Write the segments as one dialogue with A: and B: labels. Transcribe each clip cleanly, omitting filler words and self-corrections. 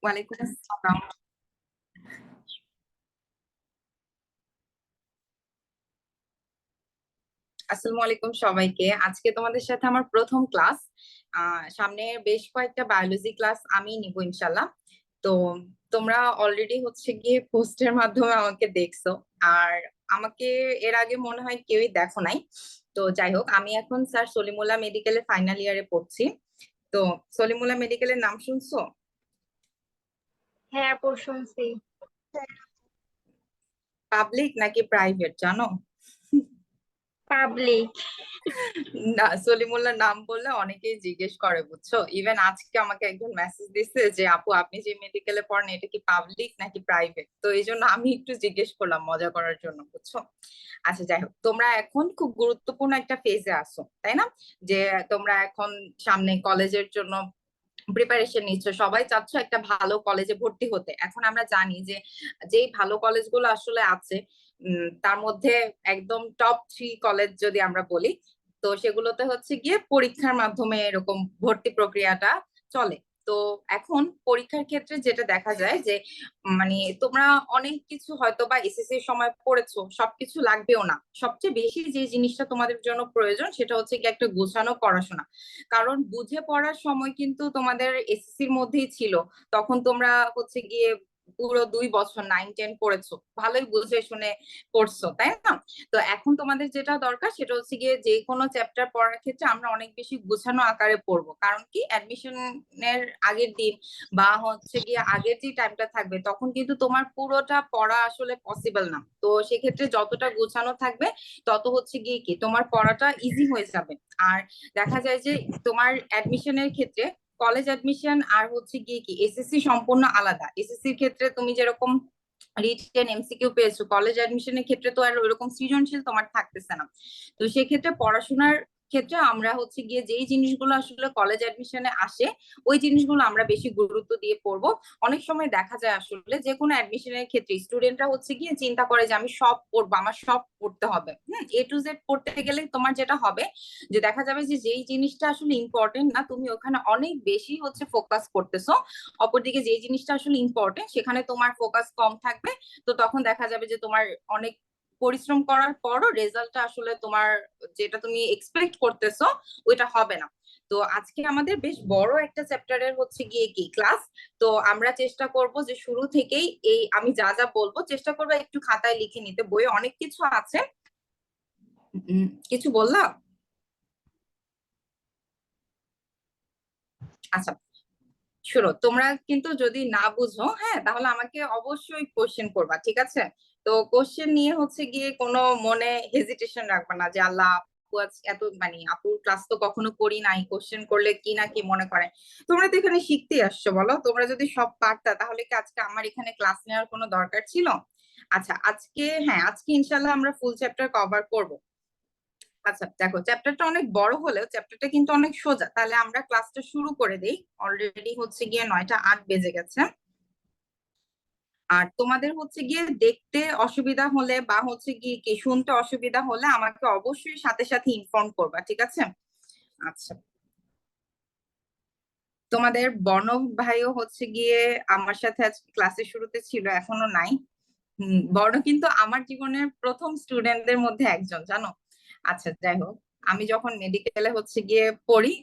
A: ওয়ালাইকুম আসসালাম। আসসালামু আলাইকুম সবাইকে। আজকে তোমাদের সাথে আমার প্রথম ক্লাস। সামনে বেশ কয়েকটা বায়োলজি ক্লাস আমি নিব ইনশাল্লাহ। তো তোমরা অলরেডি হচ্ছে গিয়ে পোস্টের মাধ্যমে আমাকে দেখছো। আর আমাকে এর আগে মনে হয় কেউই দেখো নাই। তো যাই হোক, আমি এখন স্যার সলিমুল্লাহ মেডিকেলের ফাইনাল ইয়ারে পড়ছি। তো সলিমুল্লাহ মেডিকেলের নাম শুনছো?
B: হ্যাঁ, আপু শুনছি।
A: পাবলিক নাকি প্রাইভেট জানো?
B: পাবলিক।
A: না, সলিমুল্লাহর নাম বললে অনেকেই জিজ্ঞেস করে, বুঝছো। ইভেন আজকে আমাকে একজন মেসেজ দিচ্ছে যে আপু আপনি যে মেডিকেলে পড়েন এটা কি পাবলিক নাকি প্রাইভেট, তো এই জন্য আমি একটু জিজ্ঞেস করলাম মজা করার জন্য, বুঝছো। আচ্ছা যাই হোক, তোমরা এখন খুব গুরুত্বপূর্ণ একটা ফেজে আসো, তাই না? যে তোমরা এখন সামনে কলেজের জন্য প্রিপারেশন নিচ্ছ, সবাই চাচ্ছ একটা ভালো কলেজে ভর্তি হতে। এখন আমরা জানি যে যেই ভালো কলেজগুলো আসলে আছে, তার মধ্যে একদম টপ 3 কলেজ যদি আমরা বলি, তো সেগুলোতে হচ্ছে গিয়ে পরীক্ষার মাধ্যমে এরকম ভর্তি প্রক্রিয়াটা চলে। তো এখন পরীক্ষার ক্ষেত্রে যেটা দেখা যায় যে মানে তোমরা অনেক কিছু হয়তো বা এসএসসি এর সময় পড়েছো, সবকিছু লাগবেও না। সবচেয়ে বেশি যে জিনিসটা তোমাদের জন্য প্রয়োজন সেটা হচ্ছে কি একটা গোছানো পড়াশোনা। কারণ বুঝে পড়ার সময় কিন্তু তোমাদের এসএসসির মধ্যেই ছিল। তখন তোমরা হচ্ছে গিয়ে পুরো 2 বছর 9 10 পড়েছো, ভালোই বুঝে শুনে পড়ছো, তাই না? তো এখন তোমাদের যেটা দরকার সেটা হচ্ছে গিয়ে যে কোনো চ্যাপ্টার পড়ার ক্ষেত্রে আমরা অনেক বেশি গোছানো আকারে পড়বো। কারণ কি, অ্যাডমিশনের আগের দিন বা হচ্ছে গিয়ে আগের যে টাইমটা থাকবে তখন কিন্তু তোমার পুরোটা পড়া আসলে পসিবল না। তো সেক্ষেত্রে যতটা গোছানো থাকবে তত হচ্ছে গিয়ে কি তোমার পড়াটা ইজি হয়ে যাবে। আর দেখা যায় যে তোমার অ্যাডমিশনের ক্ষেত্রে কলেজ অ্যাডমিশন আর হচ্ছে গিয়ে কি এসএসসি সম্পূর্ণ আলাদা। এসএসসির ক্ষেত্রে তুমি যেরকম রিটেন এমসিকিউ পেয়েছো, কলেজ অ্যাডমিশনের ক্ষেত্রে তো আর ওইরকম সৃজনশীল তোমার থাকতেছে না। তো সেক্ষেত্রে পড়াশোনার ক্ষেত্রে আমরা হচ্ছে গিয়ে যেই জিনিসগুলো আসলে কলেজ অ্যাডমিশনে আসে ওই জিনিসগুলো আমরা বেশি গুরুত্ব দিয়ে পড়বো। অনেক সময় দেখা যায় আসলে যে কোনো অ্যাডমিশনের ক্ষেত্রে স্টুডেন্টরা হচ্ছে গিয়ে চিন্তা করে যে আমি সব পড়বো, আমার সব পড়তে হবে। A to Z পড়তে গেলে তোমার যেটা হবে যে দেখা যাবে যে যেই জিনিসটা আসলে ইম্পর্টেন্ট না তুমি ওখানে অনেক বেশি হচ্ছে ফোকাস করতেছো। অপরদিকে যেই জিনিসটা আসলে ইম্পর্টেন্ট সেখানে তোমার ফোকাস কম থাকবে। তো তখন দেখা যাবে যে তোমার অনেক পরিশ্রম করার পরও রেজাল্টটা আসলে তোমার যেটা তুমি এক্সপেক্ট করতেছো ওইটা হবে না। তো আজকে আমাদের বেশ বড় একটা চ্যাপ্টারের হচ্ছে গিয়ে কি ক্লাস। তো আমরা চেষ্টা করব যে শুরু থেকেই এই আমি যা যা বলবো চেষ্টা করবো একটু খাতায় লিখে নিতে, বইয়ে অনেক কিছু আছে। কিছু বললাম? আচ্ছা, শোনো, তোমরা কিন্তু যদি না বুঝো, হ্যাঁ, তাহলে আমাকে অবশ্যই কোশ্চেন করবা, ঠিক আছে? তো কোশ্চেন নিয়ে হচ্ছে গিয়ে কোনো মনে হেজিটেশন রাখবা না যে আল্লাহ আপু এত আপুর ক্লাস তো কখনো করি নাই, কোশ্চেন করলে কি না কি মনে করে। তোমরা তো এখানে শিখতে আসছো, বলো। তোমরা যদি সব পারতা তাহলে কি আজকে আমার এখানে ক্লাস নেওয়ার কোনো দরকার ছিল? আচ্ছা আজকে, হ্যাঁ, আজকে ইনশাল্লাহ আমরা ফুল চ্যাপ্টার কভার করব। আচ্ছা দেখো, চ্যাপ্টারটা অনেক বড় হলেও চ্যাপ্টারটা কিন্তু অনেক সোজা। তাহলে আমরা ক্লাসটা শুরু করে দেই। অলরেডি হচ্ছে গিয়ে 9টা 8 বেজে গেছে। আর তোমাদের হচ্ছে গিয়ে দেখতে অসুবিধা হলে বা হচ্ছে গিয়ে কি শুনতে অসুবিধা হলে আমাকে অবশ্যই সাথে সাথে ইনফর্ম করবা, ঠিক আছে? আচ্ছা, তোমাদের বর্ণব ভাইও হচ্ছে গিয়ে আমার সাথে আজকে ক্লাসের শুরুতে ছিল, এখনো নাই। বর্ণ কিন্তু আমার জীবনের প্রথম স্টুডেন্টদের মধ্যে একজন, জানো। আচ্ছা যাই হোক, আমি যখন মেডিকেলে হচ্ছে গিয়ে পড়ি,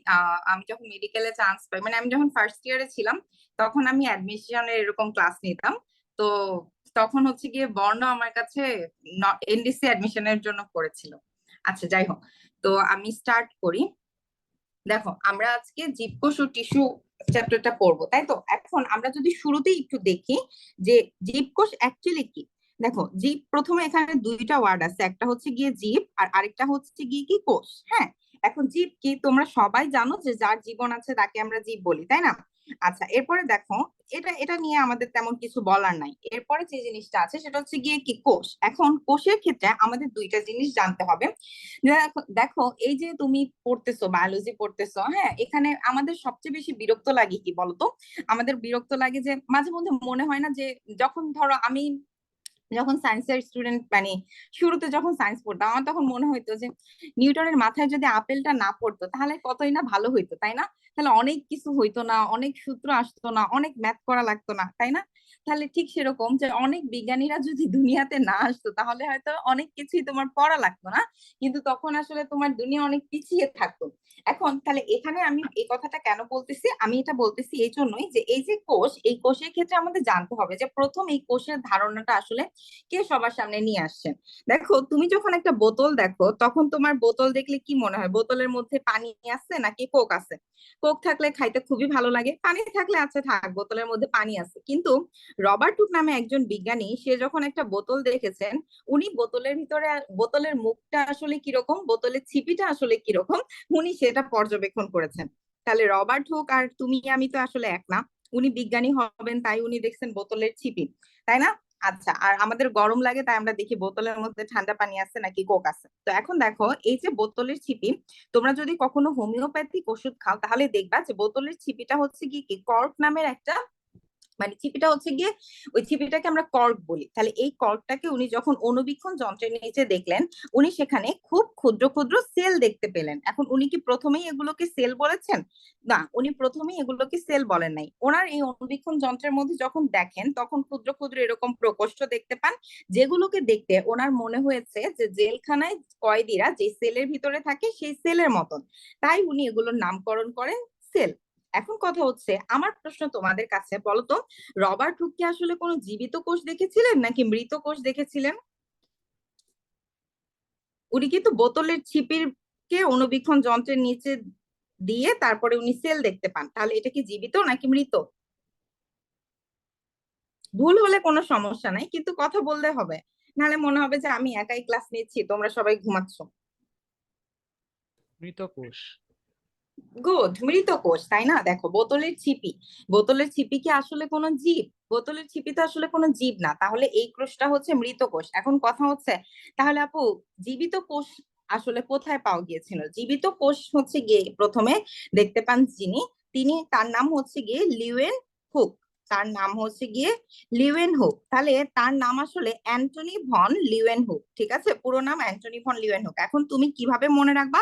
A: আমি যখন মেডিকেলে চান্স পাই, আমি যখন ফার্স্ট ইয়ারে ছিলাম তখন আমি অ্যাডমিশনের এরকম ক্লাস নিতাম। তো তখন হচ্ছে গিয়ে বর্ণ আমার কাছে এনডিসি অ্যাডমিশনের জন্য পড়েছিল। আচ্ছা যাই হোক, তো আমি স্টার্ট করি। দেখো, আমরা আজকে জীবকোষ ও টিস্যু চ্যাপ্টারটা পড়বো, তাই তো। এখন আমরা যদি শুরুতেই একটু দেখি যে জীবকোষ অ্যাকচুয়ালি কি। দেখো, জীব প্রথমে এখানে দুইটা ওয়ার্ড আছে, একটা হচ্ছে গিয়ে জীব আর আরেকটা হচ্ছে গিয়ে কি কোষ, হ্যাঁ। এখন জীব কি তোমরা সবাই জানো যে যার জীবন আছে তাকে আমরা জীব বলি, তাই না? আচ্ছা, এরপরে দেখো, এটা এটা নিয়ে আমাদের তেমন কিছু বলার নাই। এরপরে যে জিনিসটা আছে সেটা হচ্ছে গিয়ে কি কোষ। এখন কোষের ক্ষেত্রে আমাদের দুইটা জিনিস জানতে হবে। দেখো দেখো, এই যে তুমি পড়তেছো বায়োলজি পড়তেছো, হ্যাঁ, এখানে আমাদের সবচেয়ে বেশি বিরক্ত লাগে কি বলতো? আমাদের বিরক্ত লাগে যে মাঝে মধ্যে মনে হয় না যে যখন ধরো আমি যখন সায়েন্সের স্টুডেন্ট মানে শুরুতে যখন সায়েন্স পড়তাম আমার তখন মনে হইতো যে নিউটনের মাথায় যদি আপেলটা না পড়তো তাহলে কতই না ভালো হইতো, তাই না? তাহলে অনেক কিছু হইতো না, অনেক সূত্র আসতো না, অনেক ম্যাথ করা লাগতো না, তাই না? তাহলে ঠিক সেরকম যে অনেক বিজ্ঞানীরা যদি দুনিয়াতে না আসতো তাহলে হয়তো অনেক কিছুই তোমার পড়া লাগতো না, কিন্তু তখন আসলে তোমার দুনিয়া অনেক পিছিয়ে থাকতো। এখন তাহলে এখানে আমি এই কথাটা কেন বলতেছি, আমি এটা বলতেছি এই জন্যই যে এই যে কোষ, এই কোষের ক্ষেত্রে আমাদের জানতে হবে যে প্রথম এই কোষের ধারণাটা আসলে কে সবার সামনে নিয়ে আসছেন। দেখো তুমি যখন একটা বোতল দেখো তখন তোমার বোতল দেখলে কি মনে হয়, বোতলের মধ্যে পানি আছে নাকি কোক আছে? কোক থাকলে খাইতে খুবই ভালো লাগে, পানি থাকলে আচ্ছা থাক বোতলের মধ্যে পানি আছে। কিন্তু রবার্ট হুক নামে একজন বিজ্ঞানী, সে যখন একটা বোতল দেখেছেন, উনি বোতলের ভিতরে বোতলের মুখটা আসলে কিরকম, বোতলের ছিপিটা আসলে কিরকম, উনি সেটা পর্যবেক্ষণ করেছেন। তাহলে রবার্ট হুক আর তুমি আমি তো আসলে এক না। উনি বিজ্ঞানী হবেন তাই উনি দেখছেন বোতলের ছিপি, তাই না? আচ্ছা, আর আমাদের গরম লাগে তাই আমরা দেখি বোতলের মধ্যে ঠান্ডা পানি আছে নাকি কোক আছে। তো এখন দেখো এই যে বোতলের ছিপি, তোমরা যদি কখনো হোমিওপ্যাথিক ওষুধ খাও তাহলে দেখবা যে বোতলের ছিপিটা হচ্ছে কি কর্ক নামের একটা, মানে ছিপিটা হচ্ছে গিয়ে, ওই ছিপিটাকে আমরা কর্ক বলি। তাহলে এই কর্কটাকে উনি যখন অণুবীক্ষণ যন্ত্রের নিচে দেখলেন, উনি সেখানে খুব ক্ষুদ্র ক্ষুদ্র সেল দেখতে পেলেন। এখন উনি কি প্রথমেই এগুলোকে সেল বলেছেন? না, উনি প্রথমেই এগুলোকে সেল বলেন নাই। ওনার এই অণুবীক্ষণ যন্ত্রের মধ্যে যখন দেখেন তখন ক্ষুদ্র ক্ষুদ্র এরকম প্রকোষ্ঠ দেখতে পান, যেগুলোকে দেখতে ওনার মনে হয়েছে যে জেলখানায় কয়েদিরা যে সেলের ভিতরে থাকে সেই সেলের মতন। তাই উনি এগুলোর নামকরণ করেন সেল। এখন কথা হচ্ছে, আমার প্রশ্ন তোমাদের কাছে, বলতো রবার্ট হুক কি আসলে কোনো জীবিত কোষ দেখেছিলেন নাকি মৃত কোষ দেখেছিলেন? উনি কিন্তু বোতলের ছিপির কে অণুবীক্ষণ যন্ত্রের নিচে দিয়ে তারপরে উনি সেল দেখতে পান, তাহলে এটা কি জীবিত নাকি মৃত? ভুল হলে কোনো সমস্যা নাই, কিন্তু কথা বলতে হবে, নাহলে মনে হবে যে আমি একাই ক্লাস নিচ্ছি, তোমরা সবাই ঘুমাচ্ছ।
B: মৃত কোষ।
A: গুড, মৃত কোষ, তাই না? দেখো বোতলের ছিপি, বোতলের ছিপি কি আসলে কোনো জীব? বোতলের ছিপি তো আসলে কোনো জীব না, তাহলে এই কোষটা হচ্ছে মৃত কোষ। এখন কথা হচ্ছে, তাহলে আপু জীবিত কোষ আসলে কোথায় পাওয়া গিয়েছিল? জীবিত কোষ হচ্ছে গিয়ে প্রথমে দেখতে পান যিনি, তিনি তার নাম হচ্ছে গিয়ে লিওয়েন হুক। তার নাম হচ্ছে গিয়ে লিওয়েন হুক। তাহলে তার নাম আসলে অ্যান্টনি ভন লিওয়েন হুক, ঠিক আছে? পুরো নাম অ্যান্টনি ভন লিওয়েন হুক। এখন তুমি কিভাবে মনে রাখবা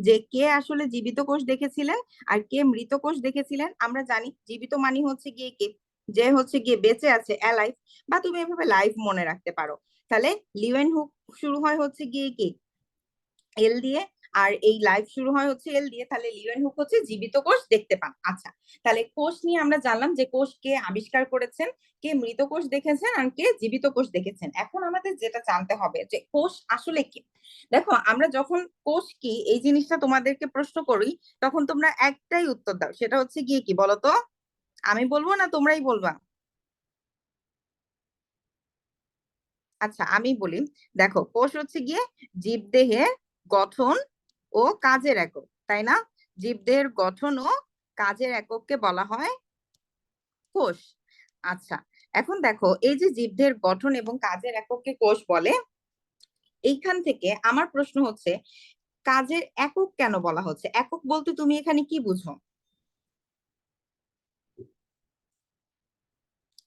A: যে কে আসলে জীবিত কোষ দেখেছিলেন আর কে মৃত কোষ দেখেছিলেন? আমরা জানি জীবিত মানে হচ্ছে গিয়ে কে, যে হচ্ছে গিয়ে বেঁচে আছে, অ্যালাইভ, বা তুমি এভাবে লাইভ মনে রাখতে পারো। তাহলে লিওয়েন হুক শুরু হয় হচ্ছে গিয়ে কি, এল দিয়ে, আর এই লাইভ শুরু হয় হচ্ছে এল দিয়ে, তাহলে লিওয়েন হুক হচ্ছে জীবিত কোষ দেখতে পান। আচ্ছা, তাহলে কোষ নিয়ে আমরা জানলাম যে কোষ কে আবিষ্কার করেছেন, কে মৃত কোষ দেখেছেন আর কে জীবিত কোষ দেখেছেন। এখন আমাদের যেটা জানতে হবে যে কোষ আসলে কি। দেখো আমরা যখন কোষ কি এই জিনিসটা তোমাদেরকে প্রশ্ন করি, তখন তোমরা একটাই উত্তর দাও, সেটা হচ্ছে গিয়ে কি বলতো? আমি বলবো না তোমরাই বলবা? আচ্ছা আমি বলি। দেখো কোষ হচ্ছে গিয়ে জীবদেহের গঠন ও কাজের একক, তাই না? জীবদেহের গঠন ও কাজের একককে বলা হয় কোষ। আচ্ছা, এখন দেখো এই যে জীবদেহের গঠন এবং কাজের একককে কোষ বলে, এইখান থেকে আমার প্রশ্ন হচ্ছে কাজের একক কেন বলা হচ্ছে? একক বলতে তুমি এখানে কি বুঝো?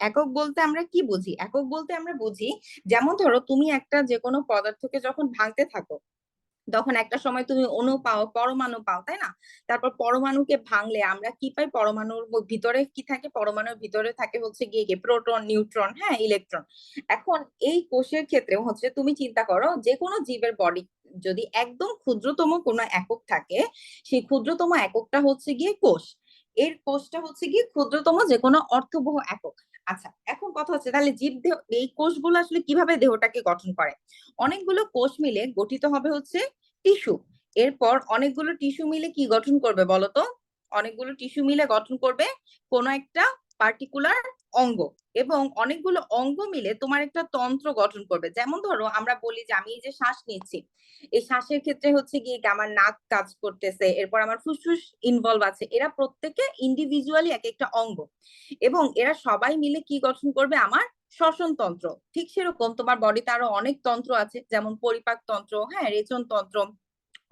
A: একক বলতে আমরা কি বুঝি? একক বলতে আমরা বুঝি, যেমন ধরো তুমি একটা যে কোনো পদার্থকে যখন ভাঙতে থাকো, তখন একটা সময় তুমি অণু পাও, পরমাণু পাও, তাই না? তারপর পরমাণুকে ভাঙলে আমরা কি পাই? পরমাণুর ভিতরে কি থাকে? পরমাণুর ভিতরে থাকে হচ্ছে গিয়ে গিয়ে প্রোটন, নিউট্রন, হ্যাঁ, ইলেকট্রন। এখন এই কোষের ক্ষেত্রে হচ্ছে তুমি চিন্তা করো যে কোনো জীবের বডি যদি একদম ক্ষুদ্রতম কোনো একক থাকে, সেই ক্ষুদ্রতম এককটা হচ্ছে গিয়ে কোষ। এর কোষটা হচ্ছে গিয়ে ক্ষুদ্রতম যে কোনো অর্থবহ একক। আচ্ছা, এখন কথা হচ্ছে তাহলে জীব দেহ, এই কোষগুলো আসলে কিভাবে দেহটাকে গঠন করে? অনেকগুলো কোষ মিলে গঠিত হবে হচ্ছে টিস্যু। এরপর অনেকগুলো টিস্যু মিলে কি গঠন করবে বলতো? অনেকগুলো টিস্যু মিলে গঠন করবে কোন একটা পার্টিকুলার অঙ্গ, এবং অনেকগুলো অঙ্গ মিলে তোমার একটা তন্ত্র গঠন করবে। যেমন ধরো আমরা বলি যে আমি এই যে শ্বাস নিচ্ছি, এই শ্বাসের ক্ষেত্রে হচ্ছে গিয়ে আমার নাক কাজ করতেছে, এরপর আমার ফুসফুস ইনভলভ আছে, এরা প্রত্যেকে ইন্ডিভিজুয়ালি এক একটা অঙ্গ, এবং এরা সবাই মিলে কি গঠন করবে? আমার শ্বসন তন্ত্র। ঠিক সেরকম তোমার বডিতে আরো অনেক তন্ত্র আছে, যেমন পরিপাক তন্ত্র, হ্যাঁ, রেচন তন্ত্র,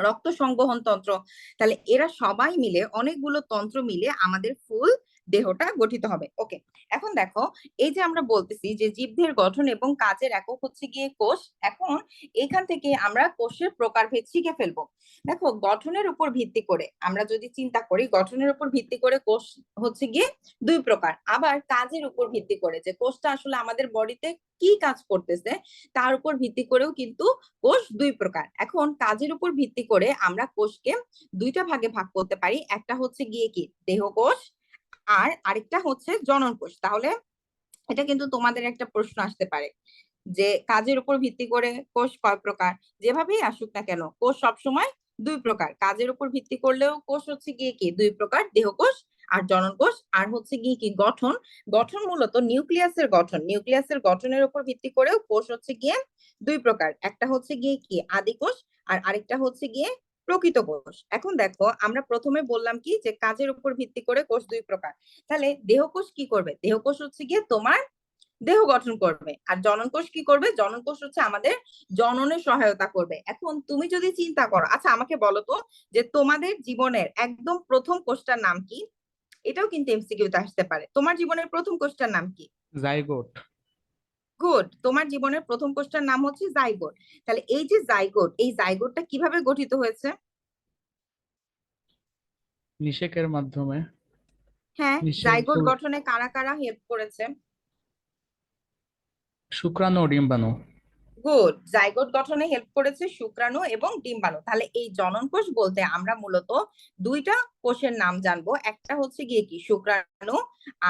A: রক্ত সংবহন তন্ত্র। তাহলে এরা সবাই মিলে, অনেকগুলো তন্ত্র মিলে আমাদের ফুল দেহটা গঠিত হবে। ওকে, এখন দেখো, এই যে আমরা বলতেছি যে জীবদেহের গঠন এবং কাজের একক হচ্ছে গিয়ে কোষ। এখন এখান থেকে আমরা কোষের প্রকারভেদ শিখে ফেলবো। দেখো, গঠনের উপর ভিত্তি করে আমরা যদি চিন্তা করি, গঠনের উপর ভিত্তি করে কোষ হচ্ছে গিয়ে দুই প্রকার। আবার কাজের উপর ভিত্তি করে, যে কোষটা আসলে আমাদের বডিতে কি কাজ করতেছে তার উপর ভিত্তি করেও কিন্তু কোষ দুই প্রকার। এখন কাজের উপর ভিত্তি করে আমরা কোষকে দুইটা ভাগে ভাগ করতে পারি। একটা হচ্ছে গিয়ে কি দেহকোষ, আর আরেকটা হচ্ছে জনন কোষ। তাহলে এটা কিন্তু তোমাদের একটা প্রশ্ন আসতে পারে যে কাজের উপর ভিত্তি করে কোষ কয় প্রকার। যেভাবেই আসুক না কেন, কোষ সবসময় দুই প্রকার। কাজের উপর ভিত্তি করলেও কোষ হচ্ছে গিয়ে কি দুই প্রকার, দেহকোষ আর জনন কোষ। আর হচ্ছে গিয়ে কি গঠন, গঠন মূলত নিউক্লিয়াসের গঠন, নিউক্লিয়াসের গঠনের উপর ভিত্তি করেও কোষ হচ্ছে গিয়ে দুই প্রকার। একটা হচ্ছে গিয়ে কি আদি কোষ, আর আরেকটা হচ্ছে গিয়ে প্রকৃত কোষ। এখন দেখো, আমরা প্রথমে বললাম কি যে কাজের উপর ভিত্তি করে কোষ দুই প্রকার। তাহলে দেহকোষ কি করবে? দেহকোষ হচ্ছে গিয়ে তোমার দেহ গঠন করবে। আর জনন কোষ কি করবে? জনন কোষ হচ্ছে আমাদের জননে সহায়তা করবে। এখন তুমি যদি চিন্তা করো, আচ্ছা আমাকে বলো তো, যে তোমাদের জীবনের একদম প্রথম কোষটার নাম কি? এটাও কিন্তু এমসিকিউতে আসতে পারে। তোমার জীবনের প্রথম কোষটার নাম কি?
B: জাইগোট।
A: গুড, তোমার জীবনের প্রথম কোষটার নাম হচ্ছে জাইগোট। তাহলে এই যে জাইগোট, এই জাইগোটটা কিভাবে গঠিত হয়েছে?
B: নিষেকের মাধ্যমে।
A: হ্যাঁ,
B: নিষেক
A: জাইগোট গঠনে কারা কারা হেল্প করেছে?
B: শুক্রাণু ও ডিম্বাণু।
A: গুড, জাইগোট গঠনে হেল্প করেছে শুক্রাণু এবং ডিম্বাণু। তাহলে এই জনন কোষ বলতে আমরা মূলত দুইটা কোষের নাম জানবো। একটা হচ্ছে গিয়ে কি শুক্রাণু,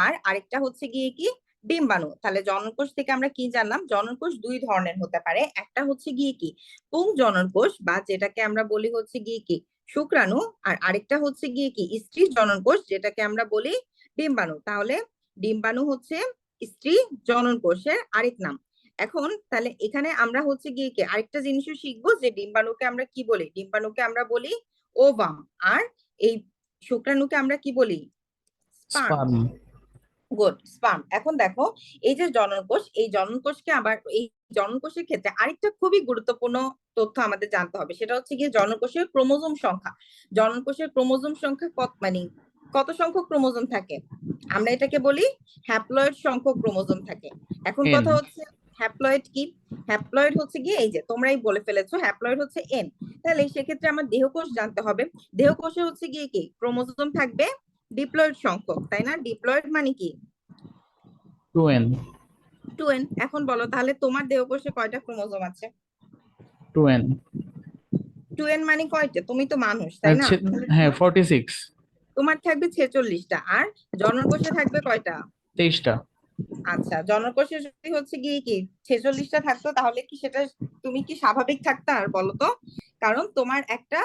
A: আর আরেকটা হচ্ছে গিয়ে কি ডিম্বাণু। তাহলে জনন কোষ থেকে আমরা কি জানলাম? জনন কোষ দুই ধরনের হতে পারে। একটা হচ্ছে গিয়ে কি পুং জনন কোষ, বা যেটাকে আমরা বলি হচ্ছে গিয়ে কি শুক্রাণু, আর আরেকটা হচ্ছে গিয়ে কি স্ত্রী জনন কোষ, যেটাকে আমরা বলি ডিম্বাণু। তাহলে ডিম্বাণু হচ্ছে স্ত্রী জনন কোষের আরেক নাম। এখন তাহলে এখানে আমরা হচ্ছে গিয়ে কি আরেকটা জিনিসও শিখবো, যে ডিম্বাণুকে আমরা কি বলি? ডিম্বাণুকে আমরা বলি ওভাম, আর এই শুক্রাণুকে আমরা কি বলি? স্পার্ম।
B: স্পার্ম।
A: Good, sperm. এখন দেখো, এই যে জনন কোষ, এই জনন কোষকে আবার এই জনন কোষের ক্ষেত্রে আরেকটা খুবই গুরুত্বপূর্ণ তথ্য আমাদের জানতে হবে। সেটা হচ্ছে গিয়ে জনন কোষের ক্রোমোজোম সংখ্যা। জনন কোষের ক্রোমোজোম সংখ্যা কত, মানে কত সংখ্যক ক্রোমোজোম থাকে? আমরা এটাকে বলি হ্যাপ্লয়েড সংখ্যক ক্রোমোজোম থাকে। এখন
B: এন।
A: কথা হচ্ছে হ্যাপ্লয়েড কি? হ্যাপ্লয়েড হচ্ছে গিয়ে এই যে তোমরাই বলে ফেলেছো, হ্যাপ্লয়েড হচ্ছে এন। তাহলে সেক্ষেত্রে আমার দেহকোষ জানতে হবে। দেহকোষে হচ্ছে গিয়ে কি ক্রোমোজোম থাকবে ডিপ্লয়েড সংখ্যক, তাই না? ডিপ্লয়েড মানে কি?
B: 2n।
A: 2n। এখন বলো তাহলে তোমার দেহকোষে কয়টা ক্রোমোজোম আছে?
B: 2n।
A: 2n মানে কয়টা? তুমি তো মানুষ, তাই না? তাহলে
B: হ্যাঁ,
A: তোমার
B: 46।
A: তোমার থাকবে 46টা। আর জনন কোষে থাকবে কয়টা?
B: 23টা।
A: আচ্ছা, জনন কোষে যদি হচ্ছে গিয়ে কি 46টা থাকতো, তাহলে কি সেটা তুমি কি স্বাভাবিক থাকতা? আর বলো তো, কারণ তোমার একটা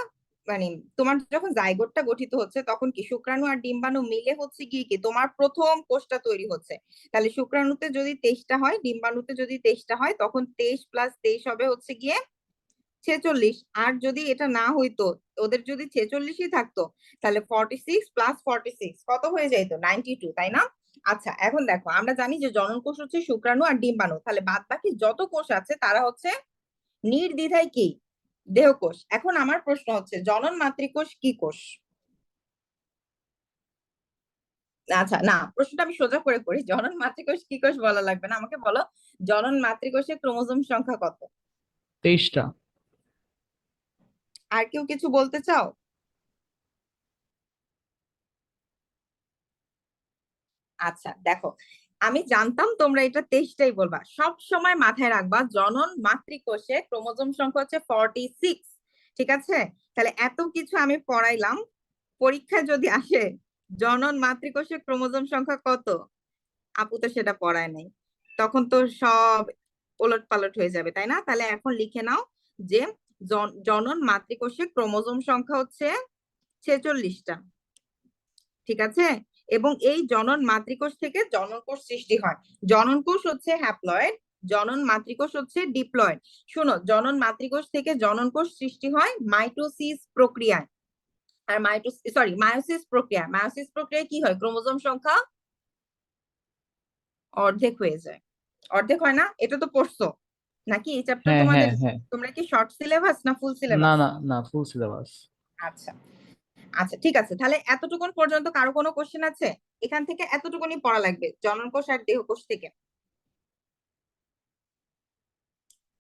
A: মানে তোমার যখন জাইগোটটা গঠিত হচ্ছে, তখন কি শুক্রাণু আর ডিম্বাণু মিলে হচ্ছে গিয়ে কি তোমার প্রথম কোষটা তৈরি হচ্ছে। তাহলে শুক্রাণুতে যদি 23টা হয়, ডিম্বাণুতে যদি 23টা হয়, তখন 23 প্লাস 23 হবে হচ্ছে গিয়ে 46। আর যদি এটা না হইতো, ওদের যদি 46ই থাকতো, তাহলে 46 প্লাস 46 কত হয়ে যেত? 92, তাই না? আচ্ছা, এখন দেখো, আমরা জানি যে জনন কোষ হচ্ছে শুক্রাণু আর ডিম্বাণু। তাহলে বাদ বাকি যত কোষ আছে তারা হচ্ছে নির্দ্বিধায় কি দেহকোষ। এখন আমার প্রশ্ন হচ্ছে, জনন মাতৃকোষ কি কোষ? আচ্ছা, না, প্রশ্নটা আমি সোজা করে করি। জনন মাতৃকোষ কি কোষ বলা লাগবে না, আমাকে বলো জনন মাতৃকোষে ক্রোমোজোম সংখ্যা কত?
B: 23টা।
A: আর কেউ কিছু বলতে চাও? আচ্ছা দেখো, আমি জানতাম তোমরা এটা 23টাই বলবা। সব সময় মাথায় রাখবা, জনন মাতৃকোষে ক্রোমোজোম সংখ্যা হচ্ছে 46। ঠিক আছে? তাহলে এত কিছু আমি পড়াইলাম, পরীক্ষায় যদি আসে জনন মাতৃকোষে ক্রোমোজোম সংখ্যা কত, আপু তো সেটা পড়ায় নাই, তখন তো সব ওলট পালট হয়ে যাবে, তাই না? তাহলে এখন লিখে নাও যে জনন মাতৃকোষে ক্রোমোজোম সংখ্যা হচ্ছে 46টা। ঠিক আছে? এবং এই জনন মাতৃকোষ থেকে জনন কোষ সৃষ্টি হয়। জনন কোষ হচ্ছে হ্যাপ্লয়েড, জনন মাতৃকোষ হচ্ছে ডিপ্লয়েড। শোনো, জনন মাতৃকোষ থেকে জনন কোষ সৃষ্টি হয় মাইটোসিস প্রক্রিয়ায়। আর মায়োসিস প্রক্রিয়া, মায়োসিস প্রক্রিয়ায় কি হয়? ক্রোমোজোম সংখ্যা অর্ধেক হয়ে যায়। অর্ধেক হয় না? এটা তো পড়ছো নাকি এই চ্যাপ্টার
B: হ্যাঁ,
A: তোমাদের?
B: হ্যাঁ, হ্যাঁ।
A: তোমরা কি শর্ট সিলেবাস না ফুল
B: না,
A: সিলেবাস?
B: না, না, ফুল সিলেবাস।
A: আচ্ছা, আচ্ছা ঠিক আছে, তাহলে এতটুকুন পর্যন্ত কারো কোনো কোশ্চেন আছে? এখান থেকে এতটুকুনি পড়া লাগবে, জনন কোষ আর দেহকোষ থেকে।